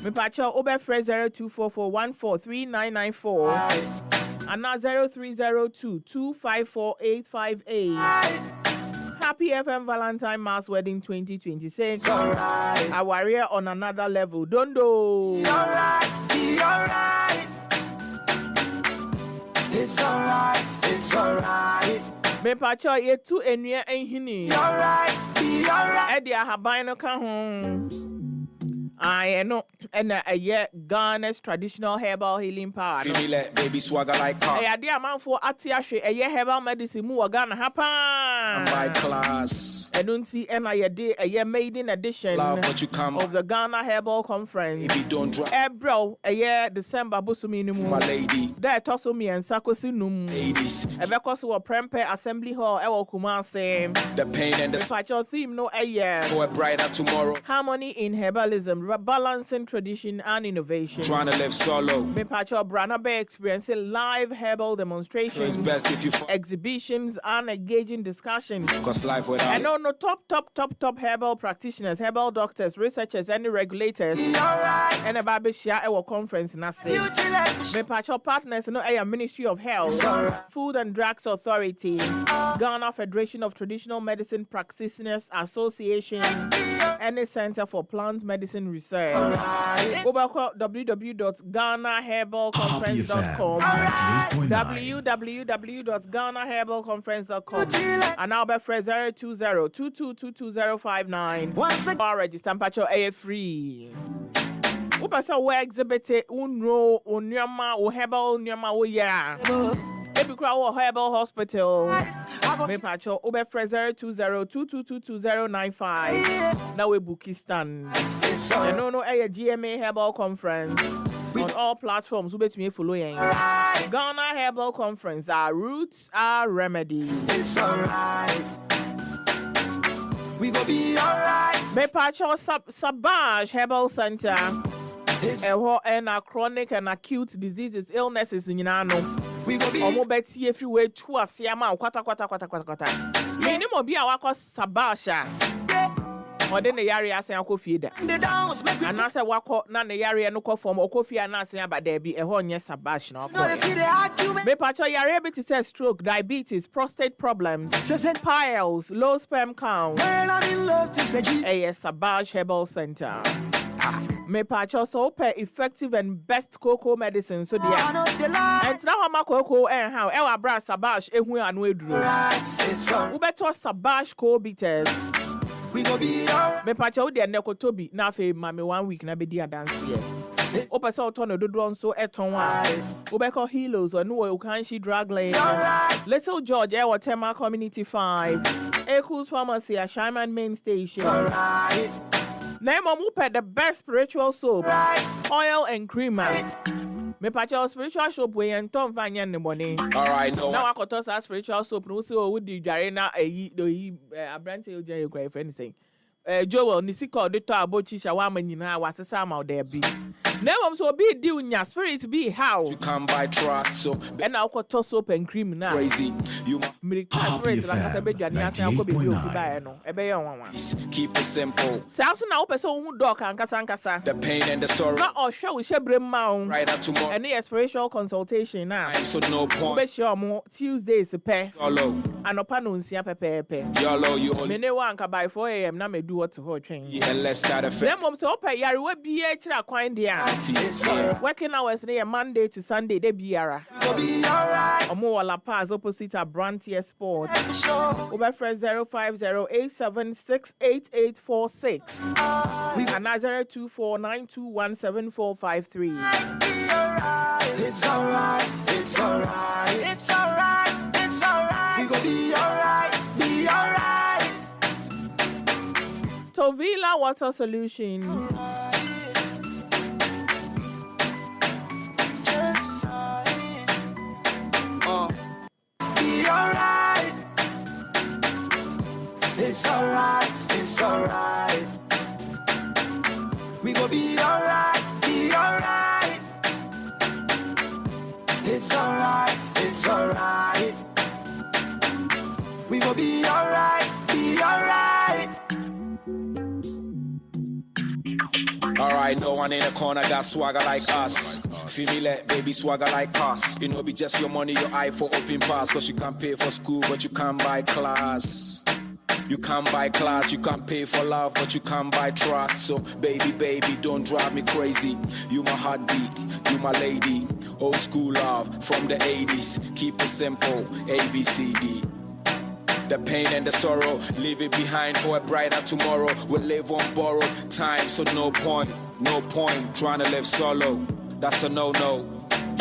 Me patcho over fresh 0244143994 and now 0302254858. Happy FM Valentine Mass Wedding 2026. Right. A warrior on another level. Dondo. Be alright. It's alright. Me pacho ye tu enye enhini. Be alright. Edi ahabano ka home. I know, and a year Ghana's traditional herbal healing power. Baby swagger like car. A dear man for Atiashi, a year herbal medicine, more Ghana happen. My class. I don't see a day, a year maiden edition of the Ghana Herbal Conference. Baby, don't drop. Bro, a year December Busuminum. My lady. There toss me and Sakosinum. Ladies. A Becosu Prempe Assembly Hall, Ewo Kumase. The pain and the factual theme, no a year. For a brighter tomorrow. Harmony in herbalism. Balancing tradition and innovation. Trying to live solo. Me patcho Brana Bay experiencing live herbal demonstrations, best if you exhibitions and engaging discussions. Cause life without. I know no top herbal practitioners, herbal doctors, researchers, and regulators. And about Bishia our conference nase. Me pacho partners no Ministry of Health, Food and Drugs Authority, Ghana Federation of Traditional Medicine Practitioners Association, and the Center for Plant Medicine Research. www.ghanaherbalconference.com, www.ghanaherbalconference.com, and now by 020-2222-059. Register pacho a free. Upasa we exhibit unro unyama o herbal nyama o ya. Ebi kura wo herbal hospital. Me pacho ube 020-2222-095. Now we Bookistan. No a GMA Herbal Conference on all platforms. Ube to me following. Ghana Herbal Conference. Our roots, our remedy. It's alright. We will be alright. Me pacho Sabash Herbal Center. And chronic and acute diseases, illnesses in Yano. We will be Betty everywhere to a Siama, quata. Minimum be our Sabasha. Or then the area say Uncle Feeder. And I say, Wako, none the area no call from Okofi and Nasia, but there be a one yes Sabash. Me pacho diabetes, stroke, diabetes, prostate problems, piles, low sperm count. Yes, Sabash Herbal Center. Me pacho so pay effective and best cocoa medicine so dear. And now my cocoa and how our bra Sabash ehu anu edru. Ubeto Sabash co bitters. We go be me pacho de nekotobi na fe mame 1 week na be dia dance here. Opa so tono dodo so eton wa. Ubeko Hilos or no Ukanshi drug lane. Little George Ewatema Community 5. Echoes Pharmacy at Shyman Main Station. Name Mupe the best spiritual soap, oil and creamer. Me pacho spiritual soap we and Tom Vanya ne money. Alright, no. Now I got us spiritual soap no so would the Jarena a brand you jay cry for anything. Joel Nisiko de to abochi shawama nyina wasesa ma there be. Never so be do nya spirit be how You come by trust, so and now got toss soap and cream now. crazy. You spirit like a bed and keep it simple. Samson now person who dog and kasa. The pain and the sorrow. Not all show we share brim mount. Right up tomorrow. Any spiritual consultation now. So no point. Be sure more Tuesdays a pair. Yolo. And upon unsia pepe. Yolo, you only. Mene wanka by 4 a.m. na me do what to her train. Yeah, let's start a Them mom so pay yari we be a coin there. Working hours near Monday to Sunday, they be yara. Omo La Paz opposite a Brantier Sport. Over friend 05087688846. And 02492174453. It's alright. It's alright. It's alright. It's alright. We gonna be alright. Be alright. Tovila Water Solutions. Be alright. It's alright. It's alright. We gon' be alright. Be alright. It's alright. It's alright. We gon' be alright. Be alright. Alright, no one in the corner got swagger like us. Feel me let baby swagger like us. You know, be just your money, your eye for open pass. Cause you can't pay for school, but you can't buy class. You can't buy class, you can't pay for love, but you can't buy trust. So baby, don't drive me crazy. You my heartbeat, you my lady. Old school love from the 80s. Keep it simple, ABCD. The pain and the sorrow, leave it behind for a brighter tomorrow. We'll live on borrowed time, so no point trying to live solo. That's a no-no.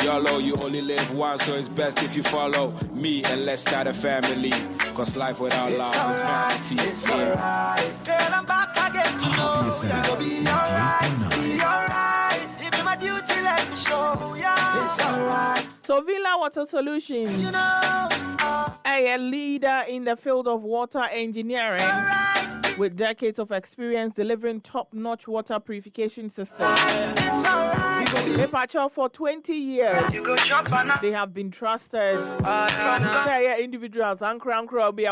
YOLO, you only live once, so it's best if you follow me and let's start a family. Cause life without love is vanity. It's alright. Girl, I'm back again to know ya. You'll be alright. Be alright. If it's my duty, let me show ya. It's alright. Tovila Water Solutions. You know, a leader in the field of water engineering. With decades of experience delivering top-notch water purification systems. They patrol for 20 years. They have been trusted from individuals and crown be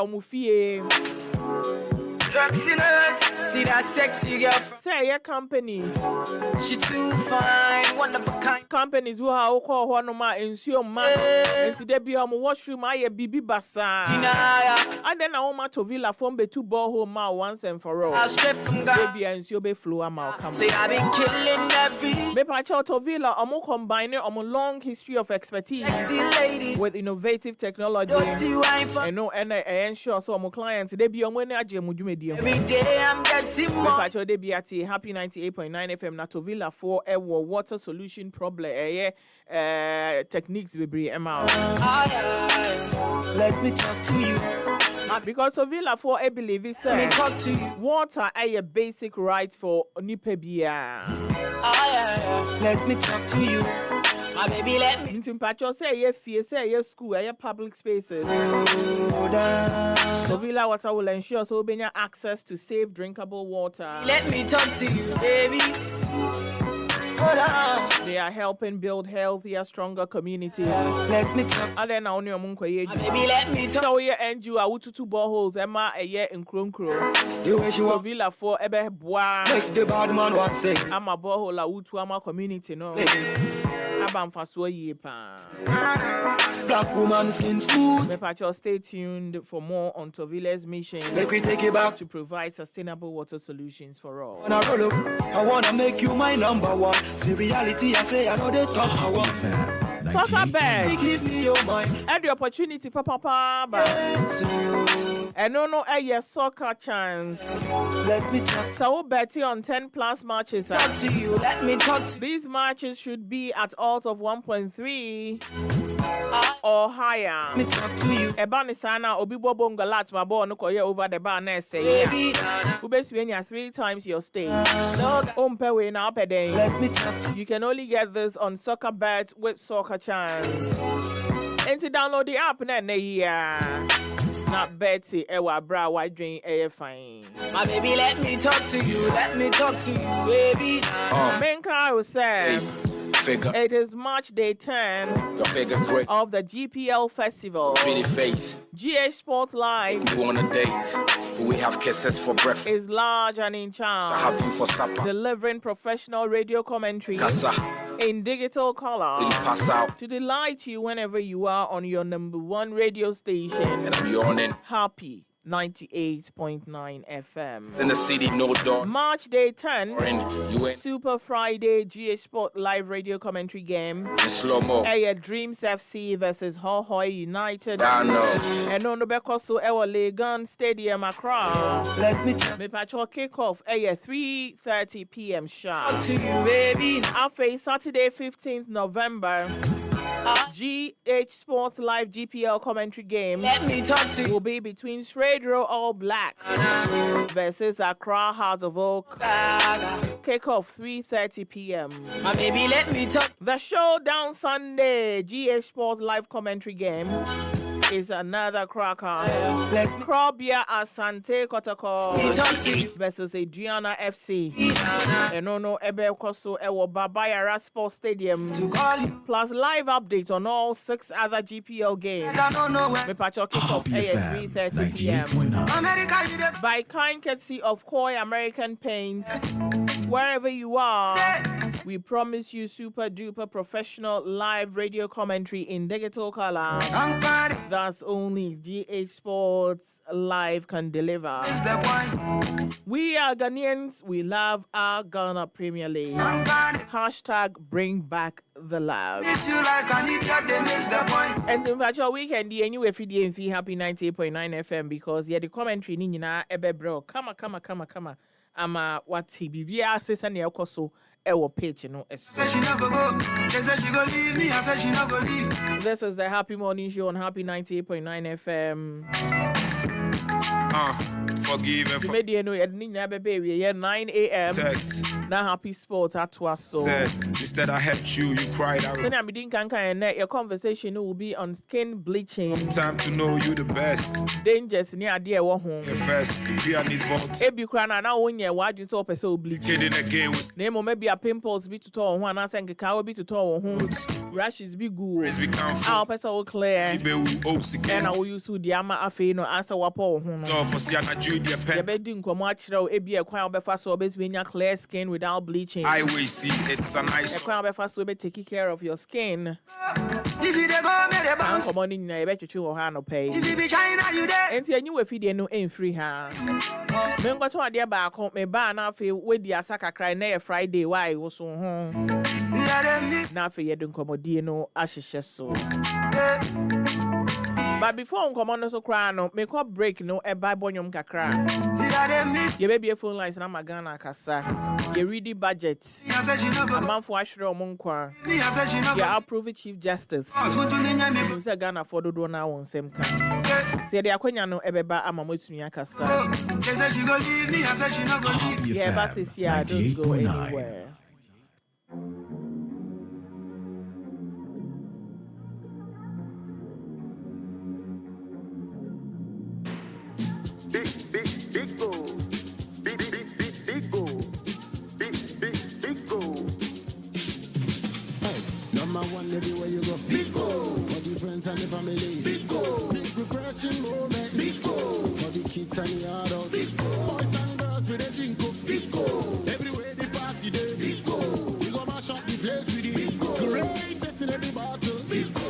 sexiness. See that sexy girl. Say your companies. She too fine, one of a kind. Companies who are call one of my ensure man. And today be on washroom, I bibi basa. And then I want to Villa form be two ball home once and for all. I'll straight from God. Baby and be flu am come. Say I've been killing every. Me pacho to Villa combine a long history of expertise with innovative technology. And no and ensure so my clients they be on when I jam every day I'm getting more. Pacho they be at Happy 98.9 FM na to Villa for a water solution problem techniques we bring out. Let me talk to you. Because of Villa for I believe it's Let me talk to you. water a basic right for Nipebia. Let me talk to you. My baby, let me. Into Pacho say ye fear, say ye school, ye public spaces. So Villa Water will ensure so be access to safe drinkable water. Let me talk to you, baby. Hold on. They are helping build healthier, stronger communities. Let me talk. And then only munko ye. Baby, let me talk. So ye NGO a wututu boreholes Emma a year in Kronkro. You wish you So were. Villa for ebe bois. Make the bad man one say. I'm a borehole a wutu ama community no. Abam faswa ye pa. Black woman skin smooth. Me pacho stay tuned for more on Tovilla's mission Make we take it back. to provide sustainable water solutions for all. When I roll up, I wanna make you my number one. See reality, I say I know they talk I want. Soccer bag. Give me your mind. Had the opportunity, papa. And no, yes, soccer chance. Let me talk. So Betty on 10 plus matches. Talk to you. Let me talk to you. These matches should be at odds of 1.3 or higher. Let me talk to you. Ebani sana obi bobo ngalat my boy no koye over the bar na say Baby, ubeswenya 3 times your stay. slow down. Umpewe na opede. Let me talk to you. You can only get this on Soccer Bet with Soccer Chance. And to download the app na not Betty ewa bra wide drain fine. My baby, let me talk to you. Let me talk to you, baby. Menka will say Figure, it is March day 10 your figure great, of the GPL Festival. pretty face. GH Sports Live You on a date, we have kisses for breakfast. is large and in I charm, have you for supper. delivering professional radio commentary Casa, in digital color till you pass out, to delight you whenever you are on your number one radio station, and I'm yawning. Happy 98.9 FM. It's in the city, no dog. March day 10, You ain't Super Friday GH Sport live radio commentary game. in slow mo. Dreams FC versus Hohoy United. I know. And on the back also Legon Stadium Accra. Let me talk Me patrol kickoff 3:30 p.m. sharp. to you, baby. After Saturday 15th November, GH Sports Live GPL commentary game Let me talk to you. will be between Stradro All Black versus Accra Heart of Oak. Kickoff 3:30 p.m. My baby, let me talk. The showdown Sunday GH Sports Live commentary game is another cracker. Let me Krobia Asante Kotoko talk to you. versus Adriana FC. And no Ebe Koso Ewo Babayara Sports Stadium. To call you. Plus live updates on all 6 other GPL games. I don't know where. Me pacho kick off Happy at FM 3:30 p.m. 98.9. America, you there? By kind courtesy of Koi American Paint. Wherever you are, we promise you super duper professional live radio commentary in digital color. I'm party. That's only GH Sports Live can deliver. It's the point. We are Ghanaians. We love our Ghana Premier League. I'm party. Hashtag bring back the love. Miss you like an idiot, they miss the point. And in fact, your weekend, the anyway, free day and fee happy 98.9 FM because yeah, the commentary ni na ebe bro. Come. Ama what TBBA says and your so our page, you know. Say she not go go. They say she go leave me. I say she not go leave. This is the Happy Morning Show on Happy 98.9 FM. Forgive and You made the know at 9 a.m. na happy sport at was so. Instead I helped you, you cried out. Then I'm being and your conversation will be on skin bleaching. Time to know you the best. Dangers near dear home. The first, be on this vault. Ebi krana na wonye wadu to person bleach. Kidding again was name maybe a pimples be to tall one and say nka be to tall home. Rashes be good. we come from. Our person will clear. And I will use to the ama afe no answer wapo home. So for see na Julia pen. You be doing komo achiro ebi e kwan obefa so obes we nya clear skin without bleaching. I will see it's a nice. E kwan obefa so be taking care of your skin. If you dey go me dey bounce. Come on in na e be twetwe wo ha no pay. If you be China you dey. Enti anyi we fidie no en free ha. Me ngoto ade ba akon me ba na afi we di asaka cry na Friday why wo so ho. Na afi ye dun komodie no ahihye so. But before nkomo no so cry no me call break no e buy bonyom kakra. Ye be be phone lines na magana kasa. Ye ready budget. Amanfo ahwere omo nkwa. Ye approve chief justice. You say Ghana for do na won sem ka. Say the akwanya no ebeba amamotumi akasa. Yeah, but it's here, don't go anywhere. Big go. Big go. Hey, number one everywhere you go. Big go. For the friends and the family. Big go. Big refreshing moment. Big go. For the kids and the adults. Big go. Boys and girls with a jinko. Big go. Everywhere the party day. Big go. We go mash up the place with it. Big go. Greatest in every battle. Big go.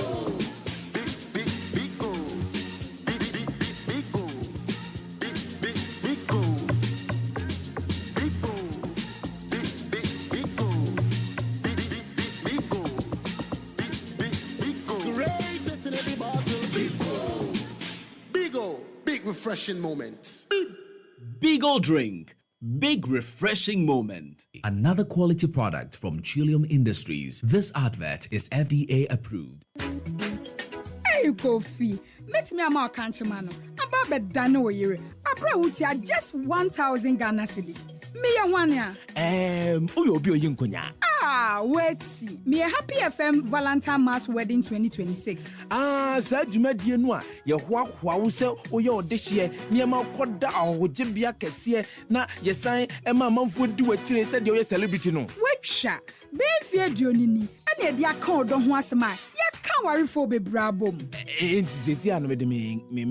Refreshing moments. Big old drink. Big refreshing moment. Another quality product from Trillium Industries. This advert is FDA approved. Hey, Kofi. Let me amount kanchimano. About dano yere. Abra utia just 1,000 Ghana cedis. Me ya wania. Uyo bio yinkonya. Wait see. Me a Happy FM Valentine Mass Wedding 2026. Sa dwumadie no a ye hoahoa wo se oye odehye niema koda ahogye kese na ye san ema manfo di wachire se de oye celebrity no. Wetwa. Be fie duonini. Ane e de aka odo ho asema. Ye ka warefo bebrabom. Sesi anu me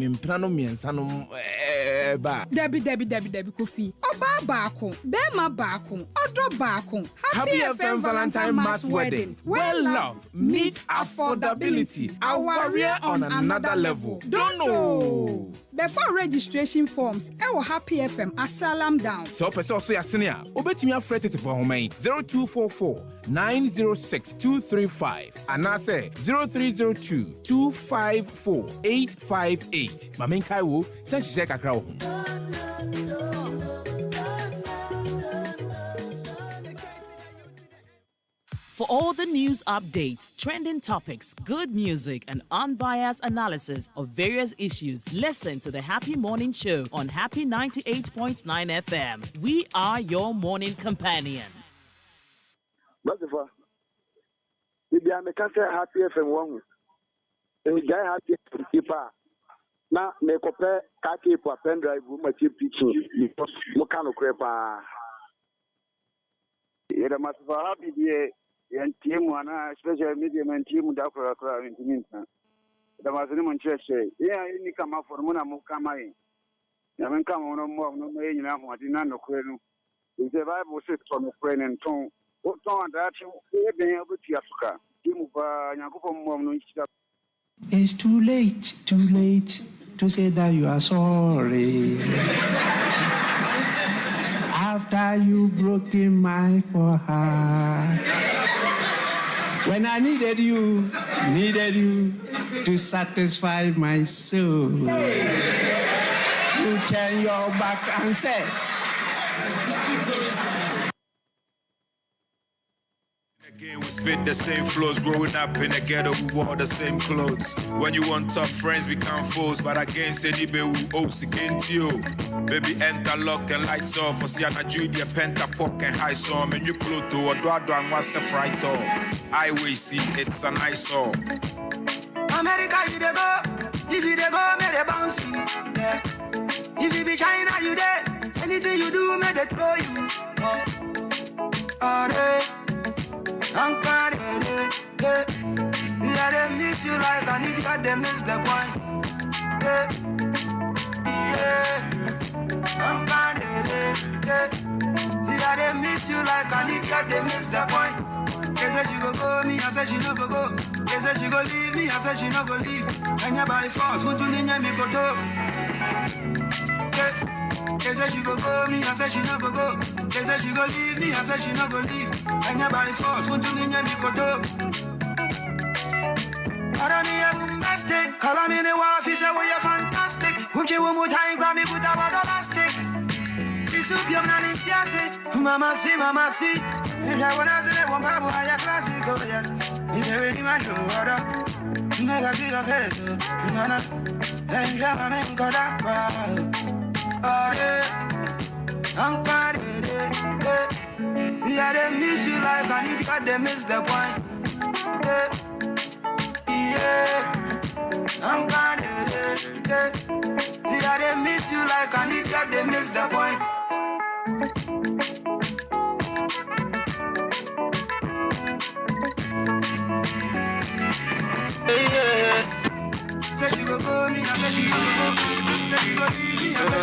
mpra no miensa no ba. Debi Kofi. Oba baako, bema baako, odo baako. Happy FM Valentine Mass Wedding. Well love meets affordability. Our warrior on another level. Don't know. Before registration forms, our Happy FM asalam down. So person so yasenia. Obetimi afrete to for home 0244 906 235 and I say 0302 254 858. Mamen Kaiwo send she kakra wo. For all the news updates, trending topics, good music, and unbiased analysis of various issues, listen to the Happy Morning Show on Happy 98.9 FM. We are your morning companion. Basifa, maybe I can say Happy FM 1. And guy Happy FM na me compare kake for pen drive with my teaching because mokano crepa. Yera masifa happy die yan team ana special media man team da kura intimate da masini mun chese ya ni kama formuna mu kama yi ya men kama no mo no me nyina ho adi na no kwenu the bible says from kwenu ton ton da chi e ben abuti asuka team ba nyakopo mo no nchita. It's too late to say that you are sorry. After you broken my heart. When I needed you to satisfy my soul. You turn your back and said, Again, we spit the same flows. Growing up in the ghetto, we wore the same clothes. When you want tough friends, become foes. But against any be we oats against you. Baby, enter lock and lights off. Or see a Julia penta pock and high song. And you Pluto or Dwado and what's a fright off. I will see it's a nice song. America, you dey go. If you dey go, may they bounce you. Yeah. If you be China, you there. Anything you do, may they throw you. Oh, I'm kind of yeah, they miss you like an idiot, they miss the point. Yeah, I'm kind of see how they miss you like an idiot, they miss the point. They say she go go, me, I say she no go go. They say she go leave me, I say she no go leave. And you by force, want to me go to. They say she go go, me, I say she no go go. They say she go leave me, I say she no go leave. And you by force, want to me go to. I don't need a bombastic. Call me in the wife, he say, well, you're fantastic. Won't you one more time, grab me, put a bottle elastic. See, soup, you're not in tiase. Mama, see, mama, see. If I want to say, one papa, I classic, oh, yes. If you really want to order, make a see your face, Nana. And grab a man, got up. Oh, yeah. I'm kind of yeah, they miss you like an idiot, they miss the point. Yeah, I'm kind of yeah, they miss you like an idiot, they miss the point. Yeah, say she go go, me, I say she go go. Say she go leave me, I say she go go.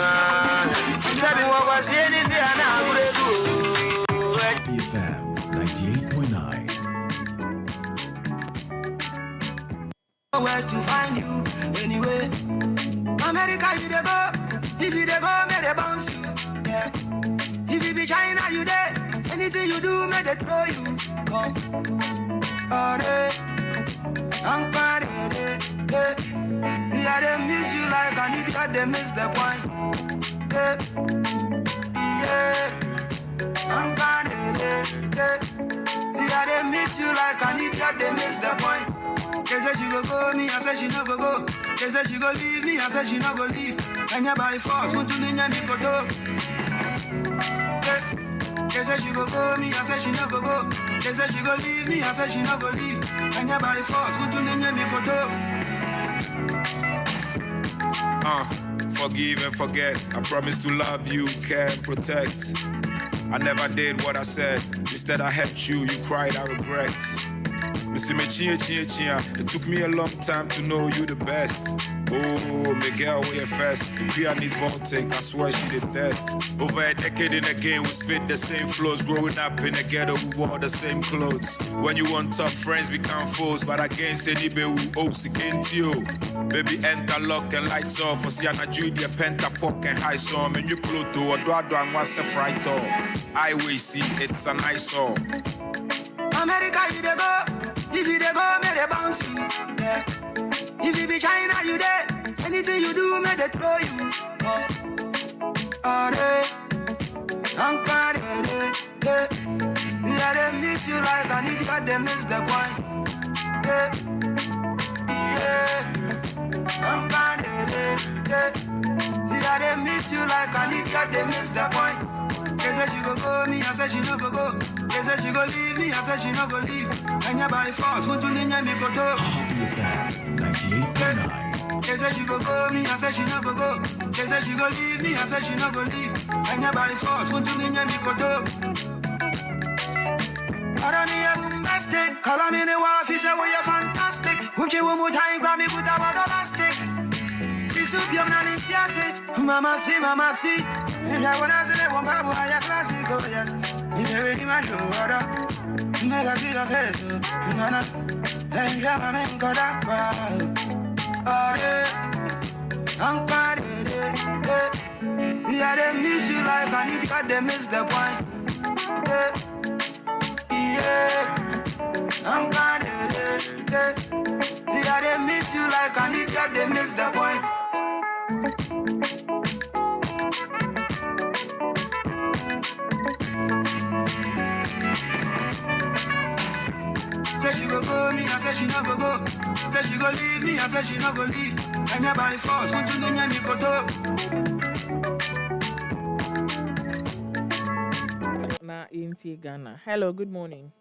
Say me what was anything, and I'm gonna do. Happy FM 98.9. Where to find you anyway? America, you dey go. If you dey go, may they bounce you. Yeah. If you be China, you there. Anything you do, may they throw you. Oh, I'm kind of yeah, they miss you like an idiot, they miss the point. Yeah, I'm kind of see how they miss you like an idiot, they miss the point. They say she go go, me, I say she no go go. They say she go leave me, I say she no go leave. And you by force, want to me go to. They say she go go, me, I say she no go go. They say she go leave me, I say she no go leave. And you by force, want to me go to. Forgive and forget. I promise to love you, care and protect. I never did what I said. Instead I hurt you, you cried, I regret. It took me a long time to know you the best. Oh, Miguel, we're first. Pianist Voltic, I swear she the best. Over a decade in the game, we spit the same flows. Growing up in the ghetto, we wore the same clothes. When you want tough friends, become foes. But against any be we oats against you. Baby, enter lock and lights off. Or see a Julia penta pock and high song. And you Pluto or Dwado and what's a fright off. I will see it's a nice song. America, you dey go. If you dey go, may they bounce you. Yeah. If you be China, you there. Anything you do, may they throw you. Oh, I'm kind of yeah, they miss you like an idiot, they miss the point. Yeah, I'm kind of see how they miss you like an idiot, they miss the point. They say she go go, me, I say she no go go. They say she go leave me, I say she no go leave. And you by force, want to me go to. Happy FM 98.9. They say she go go, me, I say she no go go. They say she go leave me, I say she no go leave. And you by force, want to me go to. I don't need a bombastic. Call me in the wife, he say, well, you're fantastic. Won't you one more time, grab me, put a bottle elastic. See, soup, you're not in tiase. Mama, see, mama, see. If I want to say that one papa, I classic, oh, yes. If you really want to order, make a see your face, Nana. And grab a man, got up. Oh, yeah. I'm kind of yeah, they miss you like an idiot, they miss the point. Yeah, I'm kind of see how they miss you like an idiot, they miss the point. she no go go. Say she go leave me, I say she no go leave. And you by force, want to me koto. Na inti Ghana. Hello, good morning.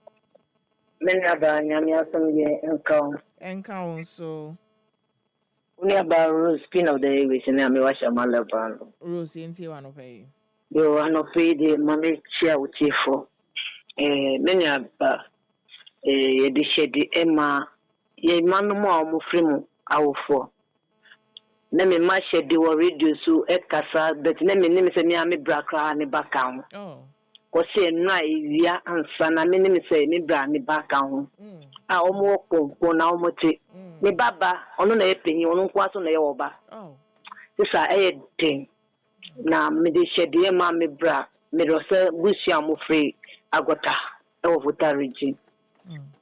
Menaba Nyamiasam ye Encounter so Uniaba Rose Pin of the day which Nami Washa Malaban. Rose inti one pay. You are no pay the money chair with you for Menaba the shady Emma ye man more mufrimu our for. Name my shed they were reduced to Ekasa, but name me say Miami Braka and Bakam. Oh. Kose na ivia ansa na me ni say me bra me ba ka ho a omo konko na omo te me baba ono na epenyi ono nkwa so na ye oba sisa e den na me de shede ma me bra me ro se busia mo free agota e wo vota region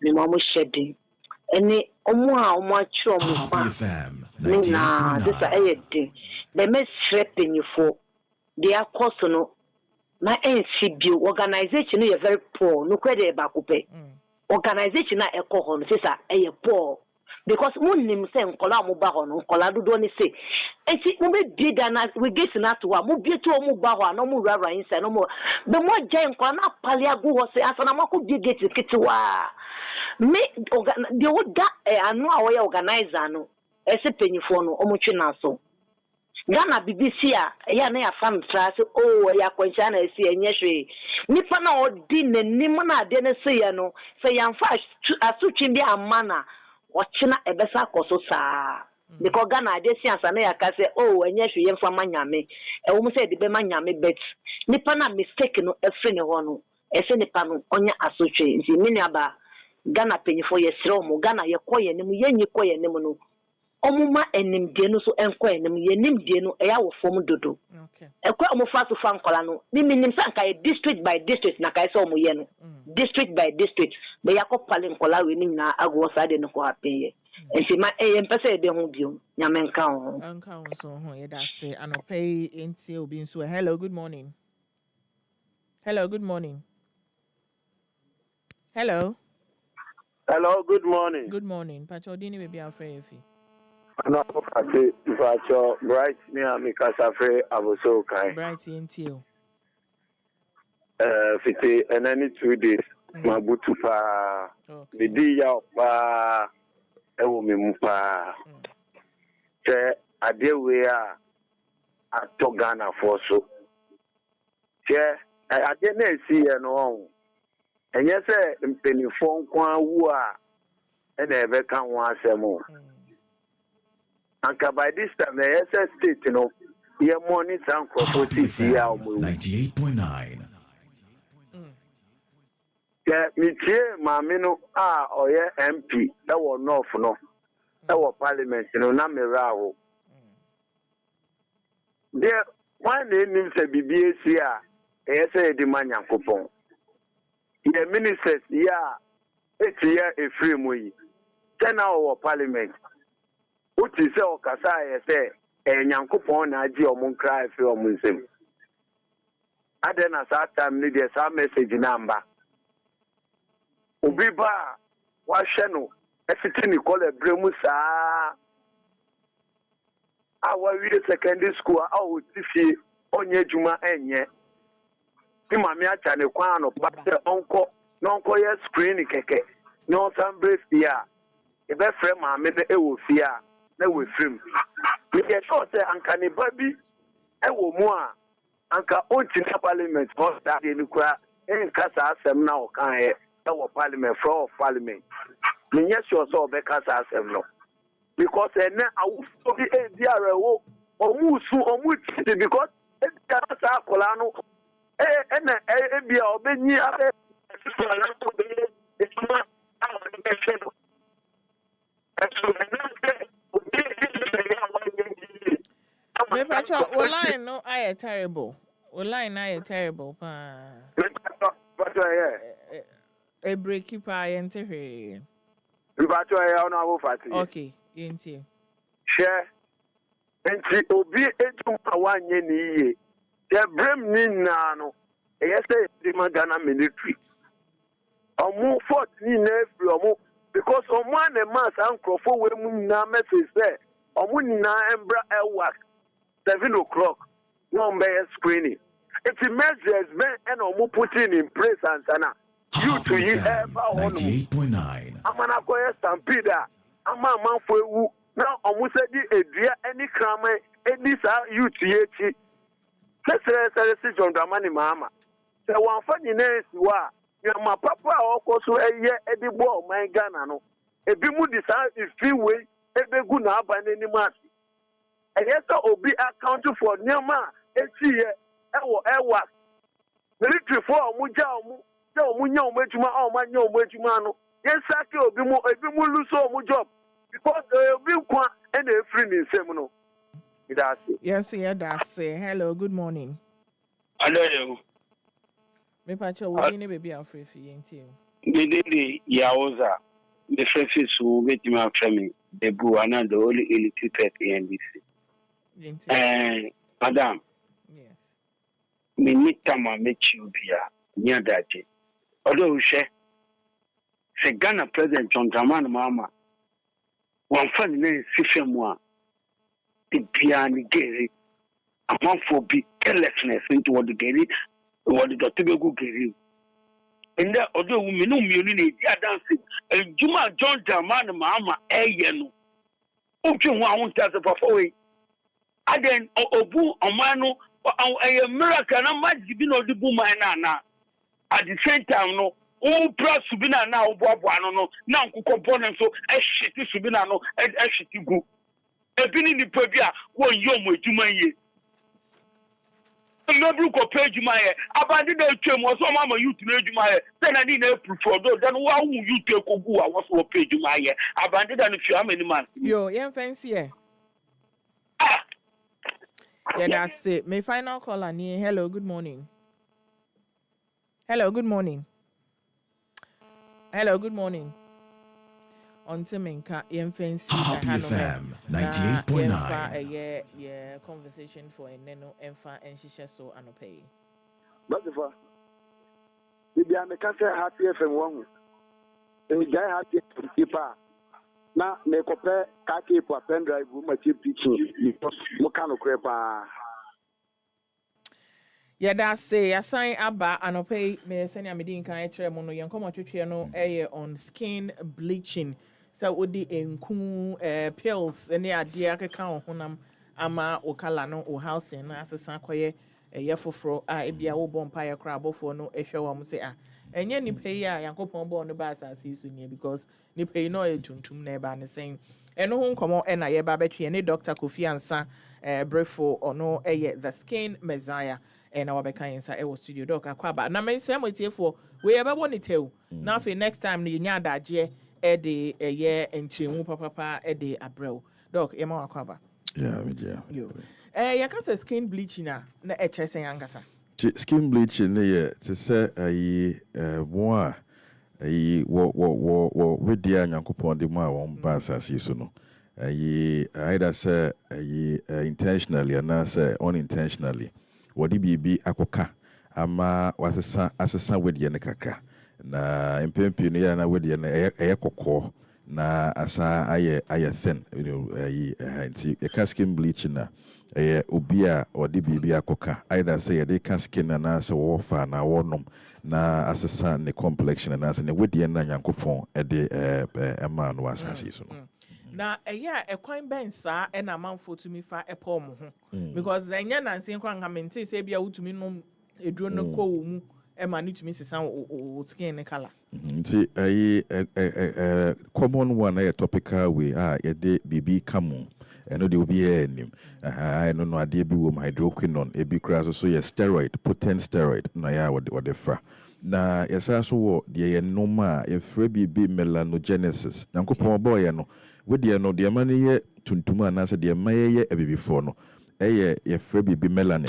me ma mo shede eni omo a omo achiro mo pa me na sisa e den be me shrepenyi fo de akoso no na NCB organization is very poor. No credit back up. Organization na echo no sisa e poor because munim say nkola mo ba ho no nkola dodo ni say enti mo be bida na we get na to wa mo bi to mo ba ho no mo rara inside no mo be mo je nkola na pali agu ho say asana mako bi get kitiwa me the oda anu a we organizer no ese penyifo no o mo twe na so Ghana BBC ya na ya fan trase ya kwancha na esi enye hwe nipa na odi nanim na ade na se ya no se ya mfa asutwi bi amana ochina ebesa akoso saa because Ghana ade si ansa na ya ka se enye hwe yemfa manyame wo mu se de be manyame bet nipa na mistake no efre ne ho no ese nipa no onya asutwi nti mini aba Ghana penyifo ye sere omo Ghana ye koye nim ye nyi koye nim no omuma enimdie no so enko enim ye nimdie no eya wo fom dodo okay ekwa omufa so fa nkola no nim sanka e district by district na kai so omuye no district by district be yakopale nkola we ni na agwo sa de no ko apenye enti ma empese de ho bio nyame nka ho so ho ye da say anopay enti obi nso hello good morning hello good morning hello good morning pacho dini we be afraid if no Fati Facho bright ni amikasa fe aboso kai bright enti fiti enani 2 days mabutu pa bidi ya pa ewo me mu pa che adewe a atogana foso che ade na esi ye no on enye se mpenifo nkwa wu a na ebe ka ho asemo anka by this time the SS state no ye money san crop city ya omo 98.9 yeah mitie maame no oye MP e wo north no e wo parliament no na mera ho de one name say BBAC a e say di manyankopon ye ministers ya etia efrem yi tena wo parliament uti se okasa ye se nyankopon na agi omon cry fi omon sem ade na sa time ni de sa message number obi ba wa hwe no efiti ni call ebremu saa awa wi secondary school a o tifie onye juma enye ti mami acha ne kwa no pa se onko ye screen keke no some brace ya e be frame mami ne e wo fia na we film we get sure say anka ne babi e wo mu a anka onti na parliament for that ni kwa en kasa asem na o kan e wo parliament for parliament me yes sure so be kasa asem no because en awu so bi e di arewo omusu omuti because e kasa akola no e bia obenyi abe na to be e tuma awu be cheno me pacho line no I terrible line I terrible pa but e break pa yente hwe pacho ona wo Fati okay yente share enti obi etum awanye ni ye the brem ni na no e say di Ghana military omu fort ni na free omu because someone a mass and crofo we munna message there. Omunna embra work 7 o'clock. No be screening. It's a measures men and omu putting in place and sana. You to you ever on 98.9. Amana koye stampede. Ama man for wu. Now omu said the edria any crime any sa you to ye. Let's John Dramani Mama. So one funny name wa. My papa also a year edible my Ghana no. A bimu decide if free way, a begu na ban any match. And yes, obi accounting for Nema, a year, ewa. Military for Muja, Munya, Mejuma, or Manyo, Mejumano. Yes, Saki obimu, a bimu luso mu job. Because the bill and a free in Semino. Yes, yeah, that's it. Hello, good morning. Hello. Me pacho we ni baby afre fi enti. The yaoza. The first is who met me after me. The boo and the only illiterate NDC. And Madam. Yes. Me need time I met you here near that. Although we share. Say Ghana President John Dramani Mama. One funny name Sifemwa. The piano gay. A man for be carelessness into what the gay. What the Tobago gave and that other women no munity are dancing. And Juma John Dramani Mama, Ayano. Open one as a performing. I then Obu, Omano, a miracle, and I might be no the boom. At the same time, no, oh, plus Subina now, Bobuano, now components so a shitty Subinano and a shitty group. A penny in the Pavia, 1 year with Juma. Never go pay Juma. Abandon the term was some mama you to Juma. Then I need a prefer. Then why would you take Ogu? I was for pay Juma. Abandon if you have many months. Yo, yeah, fancy. Yeah, that's it. My final call on here. Hello, good morning. Hello, good morning. Hello, good morning. On Timinka, fancy. Happy FM 98.9. Yeah, conversation for a neno enfa and shisha so anopay. But if I can't say happy FM one, and we get happy keeper. Now, they compare kaki for pen drive with my chip teaching because Mokano crepa. Yeah, that's say I sign Abba anopay. Me send ya medin kan etre mono yan come to no on skin bleaching. So would the pills and the idea can honam ama okala no o house and as a sankoye a year for a be a bompire crab for no a show say and yen pay ya yankopon born the bass as he's near because ni pay no a tuntum neighbor and saying and no home come on and a babatry and a doctor Kofi Ansa brefo or no the skin messiah and our bekan inside our studio doc aquaba. Now may say with you for we ever want to tell now for next time the nyada je Eddie a year and two papa Eddie Abreu. Doc, Emma Aquaba. Yeah. You can say skin bleaching na HSA Angasa. Skin bleaching, yeah, to say more what with the Yankupon de Ma on pass as you know. Either say intentionally and now say unintentionally. What did be Akoka? Ama was a son with Yanakaka. Na impempi no ya na we de na eyekokko na asa aye thin nti e skin bleach na obi a odi bibi akoka either say they can skin na say wo fa na wonom na asesa ne complexion na say ne we de na yankopon de ema no asase so no na kwan ben sa e na manfo to mi fa epo mo ho because enya na nsen kwa ngamente say bia wutumi no eduro no ko mu Emma need to miss some skin color. See, common one, a topical way, de BB Camu, and no, there will be a name. I don't know, I did be with hydroquinone, a big crass, so yes, steroid, potent steroid, Naya, what the fra. Na, yes, I saw the noma, if Freebie be melanogenesis, Uncle Paul Boy, no, with the no, the money tuntuma, and answer the Maya before no. Ye Frebi be melanin.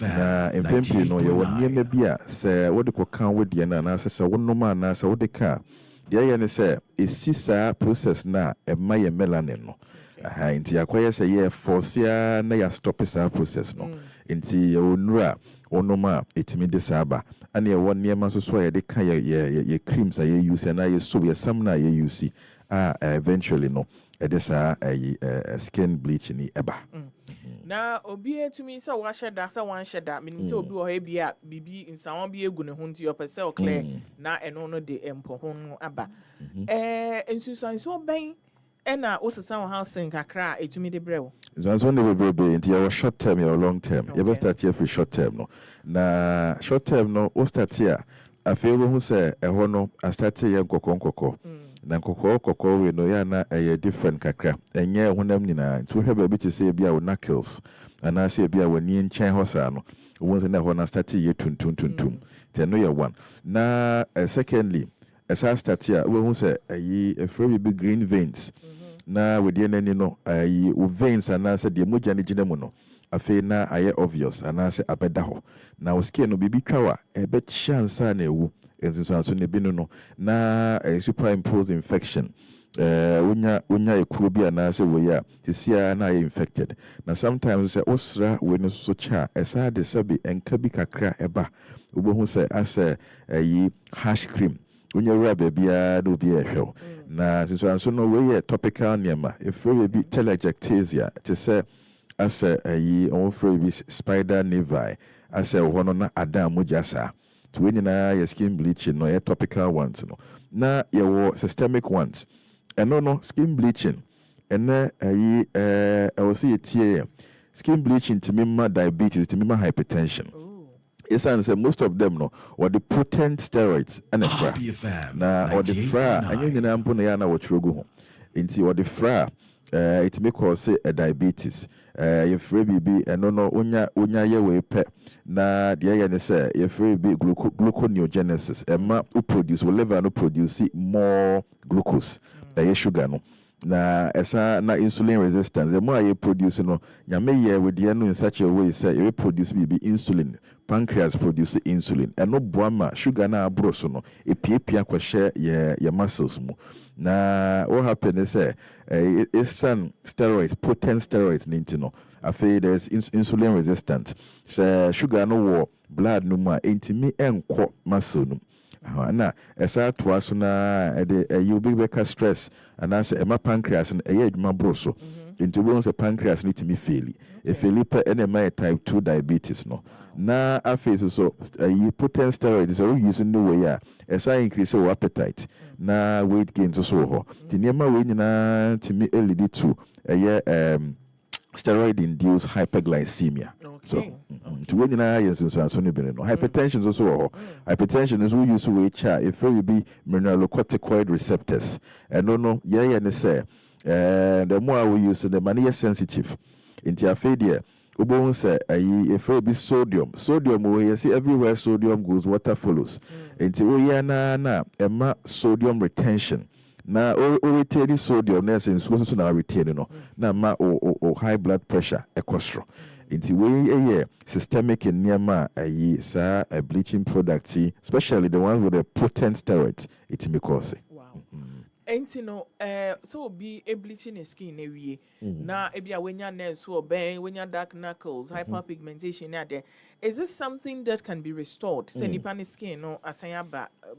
Na impempi no ye won ye bia se wo de kokan wo de na na se wo no ma na se wo de ka de ye ne se esisa process na e ma ye melanin no nti akoye se ye force ya na ya stop sa process no nti ye onura onoma etimi de saba ane ɛwɔ nneɛma so so a yɛde ka yɛ creams a yɛ use na yɛ soap yɛ sam na yɛ use eventually no ɛde saa skin bleach ni ɛba. Na obi etumi sɛ wahyɛ da sɛ wanhyɛ da menim sɛ obi wɔ ha bi a bibi nsawan bi egu ne ho nti ɔpɛ sɛ ɔclear na ɛno no de mpo ho no aba. Nsusanso bɛn ɛna wosesa wo house nkakra a etumi de brɛ wo. So ne bebrebe nti yɛ short term yɛ long term. Yɛ bɛ start here for short term no. Na short term no o start here afei wo hu sɛ ɛhɔ no a start yɛ nkɔkɔ. Na nkɔkɔ we no ya na ɛyɛ different kakra. Ɛnyɛ honam nyinaa. Nti wo hɛ baabi te sɛ bia wo knuckles anaasɛ bia wo ni nkyɛn hɔ saa no. Wo hu sɛ na ɛhɔ na start yɛ tuntum. Nti no yɛ one. Na secondly ɛsa start here wo hu sɛ ɛfrɛ bi green veins. Na we dey nani no wo veins anaasɛ de mogya ne gina mu no afei na ayɛ obvious anaasɛ abɛda hɔ na wo skin no bibi twawa ɛbɛkyɛ ansa na ewu ensunso ne bi no na superimpose infection wonya ekuro bi anaasɛ wo ya tisia na ayɛ infected na sometimes sɛ osra we no so cha ɛsa de sɛbi enka bi kakra ɛba wobohu sɛ asɛ hash cream unya wura bebia do bi ehwew na so no we topical niema if we be telangiectasia to say as on free be spider nevi as hono na adam mujasa to we na your skin bleaching no your topical ones no na your systemic ones and no skin bleaching and na I was see it skin bleaching to me diabetes to me hypertension. Yes, and say most of them no or the potent steroids and na or the fra and you na mpo na ya na wotrogu ho nti or the fra it may cause a diabetes if be no onya ye we pe na de ye ne say if be gluconeogenesis emma who produce will liver no produce more glucose sugar no na esa na insulin resistance the more you produce no nyame ye with the no in such a way say you produce be insulin pancreas produce insulin and no boama sugar na abro so no epiepia kwhye ye muscles mu na what happen is it's some steroids potent steroids nintino afei there's insulin resistant so sugar no wo blood no ma entimi enko muscle no na esa to aso na you be stress and as ema pancreas no adwuma bro so into we say pancreas need to be fairly if Felipe NMI type 2 diabetes no na afei so you potent steroids so using no way as I increase your appetite na weight gain so ho tinema we nyina timi lead to steroid induced hyperglycemia. So to when so no hypertension also hypertension is we use to if we be mineralocorticoid receptors and no ne say the more we use the money sensitive into afedia ubon say if we be sodium we see everywhere sodium goes water follows into we na emma sodium retention na o retain sodium na sense so na retain no na ma o high blood pressure ekostro into we systemic in niema sa bleaching products especially the ones with the potent steroids it may cause. Enti no so be a bleaching skin na wie na e bia wenya nails so ben wenya dark knuckles hyperpigmentation na there is this something that can be restored say nipa ne skin no asanya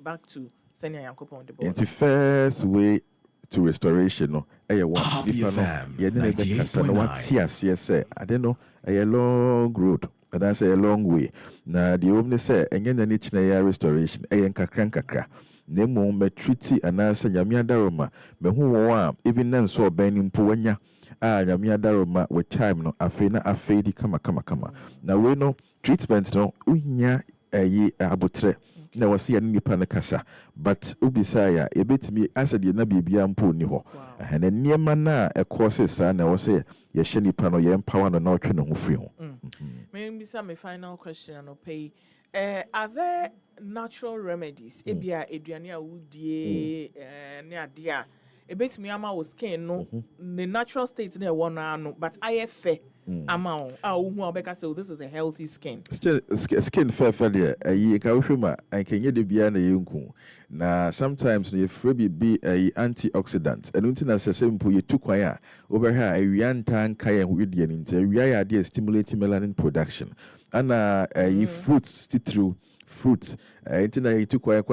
back to senya yankopon the body. The first way to restoration no one nipa no ye ne be kasa no what yes I don't know a long road and that's a long way na the omni say enye na ni china restoration nkakra nemo metriti anasa nyame adaroma mehu won even nan so ban mpo wanya nyame adaroma with time no afei na afei di kama na we no treatment no unya abotre na wasi ya nipa na kasa but ubisa ya ebetimi asade na bibia mpo ni ho na niema na ekose sa na wose ye hye nipa no ye empower no na otwe no ho free ho. Maybe some final question and pay are there natural remedies ebia eduane a wudie ne ade a ebetumi ama wo skin no the natural state na e won no but ayefe amount. So this is a healthy skin. Still, skin fair failure. You can remember, I can get the beyond the young. Now, sometimes you free be a antioxidant. And until as a simple, you took wire over here, a yantan kaya with the inter, we are idea stimulating melanin production. And fruits still through. Fruits. It took quite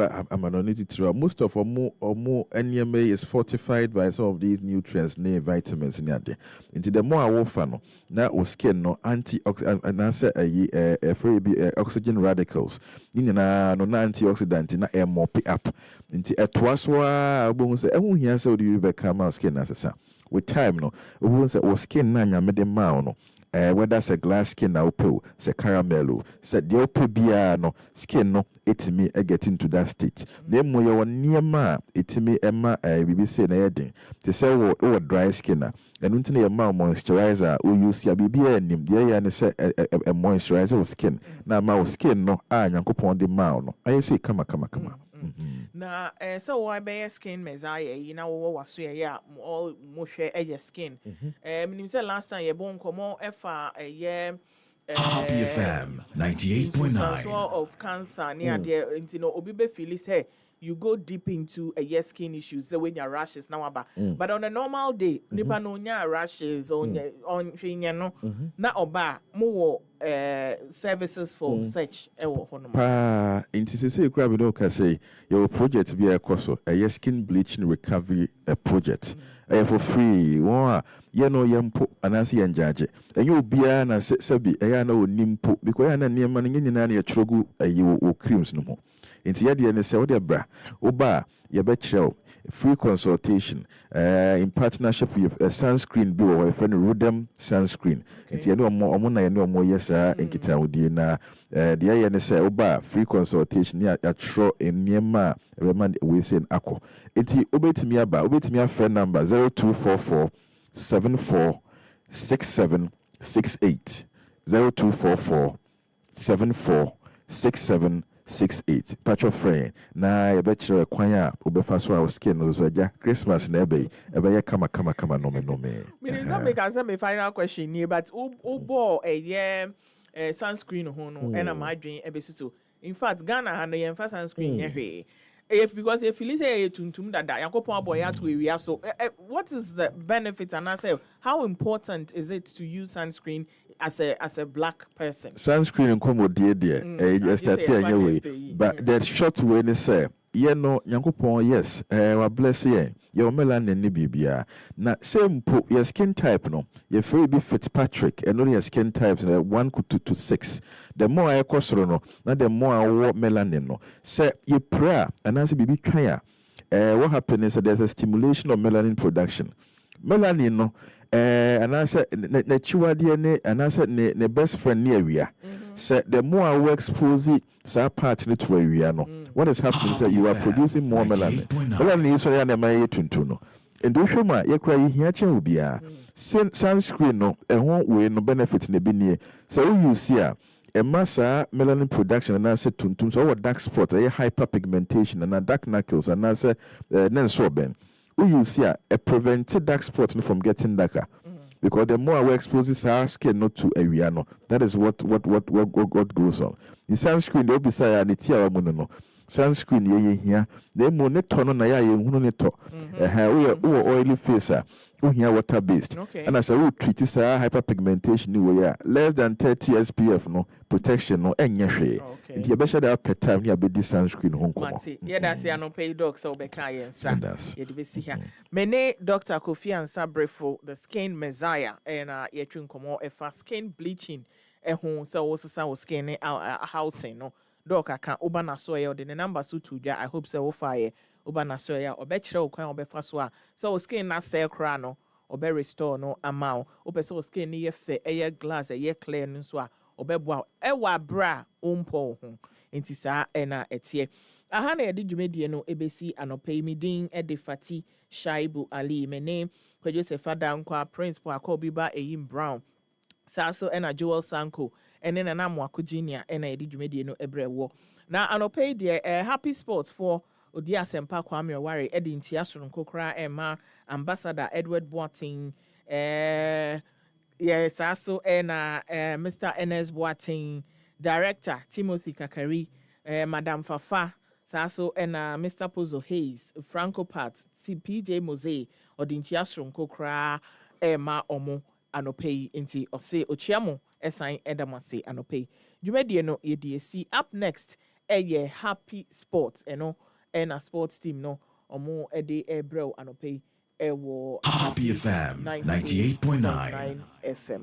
through. Most of or more NMA is fortified by some of these nutrients, named vitamins in there. Into the more I want now or skin no antioxidant and answer a oxygen radicals. In no antioxidant in a more pick up. Into a twaswa bones and here so do you become our skin as a with time no we say or skin nanya made no. Whether it's a glass skin now pill, say caramel, said the open beer no skin no it me get into that state. Then when you near ma it me Emma BBC na heading to say what dry skin and until your mouth moisturizer we use your BB and the and say a moisturizer skin. Now my skin no yankopon the mouth no. I say come. Na so why be skin messiah you know what was yeah all moshe skin meaning say last time you born komo efa Happy FM 98.9 of cancer near there you know obi be feel say you go deep into a skin issues so when your rashes now but on a normal day nipa no nya rashes on no na oba mo services for such into say grab no can say your project be a course a skin bleaching recovery project for free one yampo anasi yanjaje and you be na sebi na nimpo because na niam na nyina na yɛtrogu wo creams no ho nti yɛde ne sɛ wode bra oba yɛbɛkyerɛw free consultation in partnership with a sunscreen bi wɔ friend Rudem sunscreen nti yɛne ɔmo na yɛne ɔmo yɛ saa nkitahodie na de yɛ ne sɛ oba free consultation ya yɛatwerɛ nneɛma a ɛbɛma we say akɔ nti obetumi afrɛ number 0244 746768 0244 746768 patro friend na yɛbɛkyerɛ kwan a wobɛfa so a skin no so agya Christmas na ɛbɛyɛ kama no me meaning that make us my final question here but obo sunscreen ho no and am adwen ebesuso in fact Ghana ha no yɛmfa sunscreen yɛhwe if because if you say tuntum dada yakopon aboya to area so what is the benefit and I say how important is it to use sunscreen as a black person? Sunscreen nkomo die start anyway but the short way ni say yakopon yes wa bless ye your melanin ni bibia na same your skin type no your free be Fitzpatrick and only your skin types 1 to 6 the more I kosoro no na the more I melanin no say you pray and as bibi twan what happens is that there's a stimulation of melanin production melanin no and I said ne chiwade ne and I said ne best friend near area say the more I expose it sa part ne to area no what is happening is that you are producing more melanin melanin is so ya na my tuntu no and do show ma ye kra hia che obia sunscreen no we no benefit ne bi nie so you see a massa melanin production and I said tuntum so what dark spots hyperpigmentation and dark knuckles and I said so ben you see a prevented dark spots from getting darker because the more we expose our skin not to area no that is what goes on the sunscreen they be say and it ya no sunscreen ye here they mo ne tono na ya ye hunu ne to we oily face here water based and as a treat is hyperpigmentation we less than 30 SPF no protection no enye hwe nti ye be share that per time ya be this sunscreen ho nkomo yeah that's ya no pay doc so be kan yensa ye de be see here mene Dr. Kofi Ansa Brefo the skin messiah and ye twen nkomo e fa skin bleaching ho so wo sesa wo skin housing no doc aka oba na so ye the number so to dwa I hope so wo fire oba na so ya obekire okwan obefa so a so skin na sell kra no obe restore no amount obeso skin ni ye fe eye glass eye clear no so a obeboa ewa bra ompo ho enti saa na etie aha na yedi dwumedie no ebesi anopai midin de Fati Shaibu Ali mene kwa Joseph Adankwa principal akobiba Eyim Brown saa so na Joel Sanko ene na Namwako Junior na yedi dwumedie no ebrewo na anopai de happy sports for Odi Asempa Kwame Oware Edin Chiasron Kokra Emma Ambassador Edward Boating Yes, also and Mr. Ernest Boateng, Director Timothy Kakari, Madam Fafa, also and Mr. Pozo Hayes, Franco Pat, PJ Mose, Odinchia Stronko Kra, Ma Omo, Anopei, Inti, Ose Ochiamo, Esan Edamase, Anopei. You may no see up next, happy sports, and a sports team, no, Omo, Ede, Bro, Anopei. Happy FM 98.9 FM.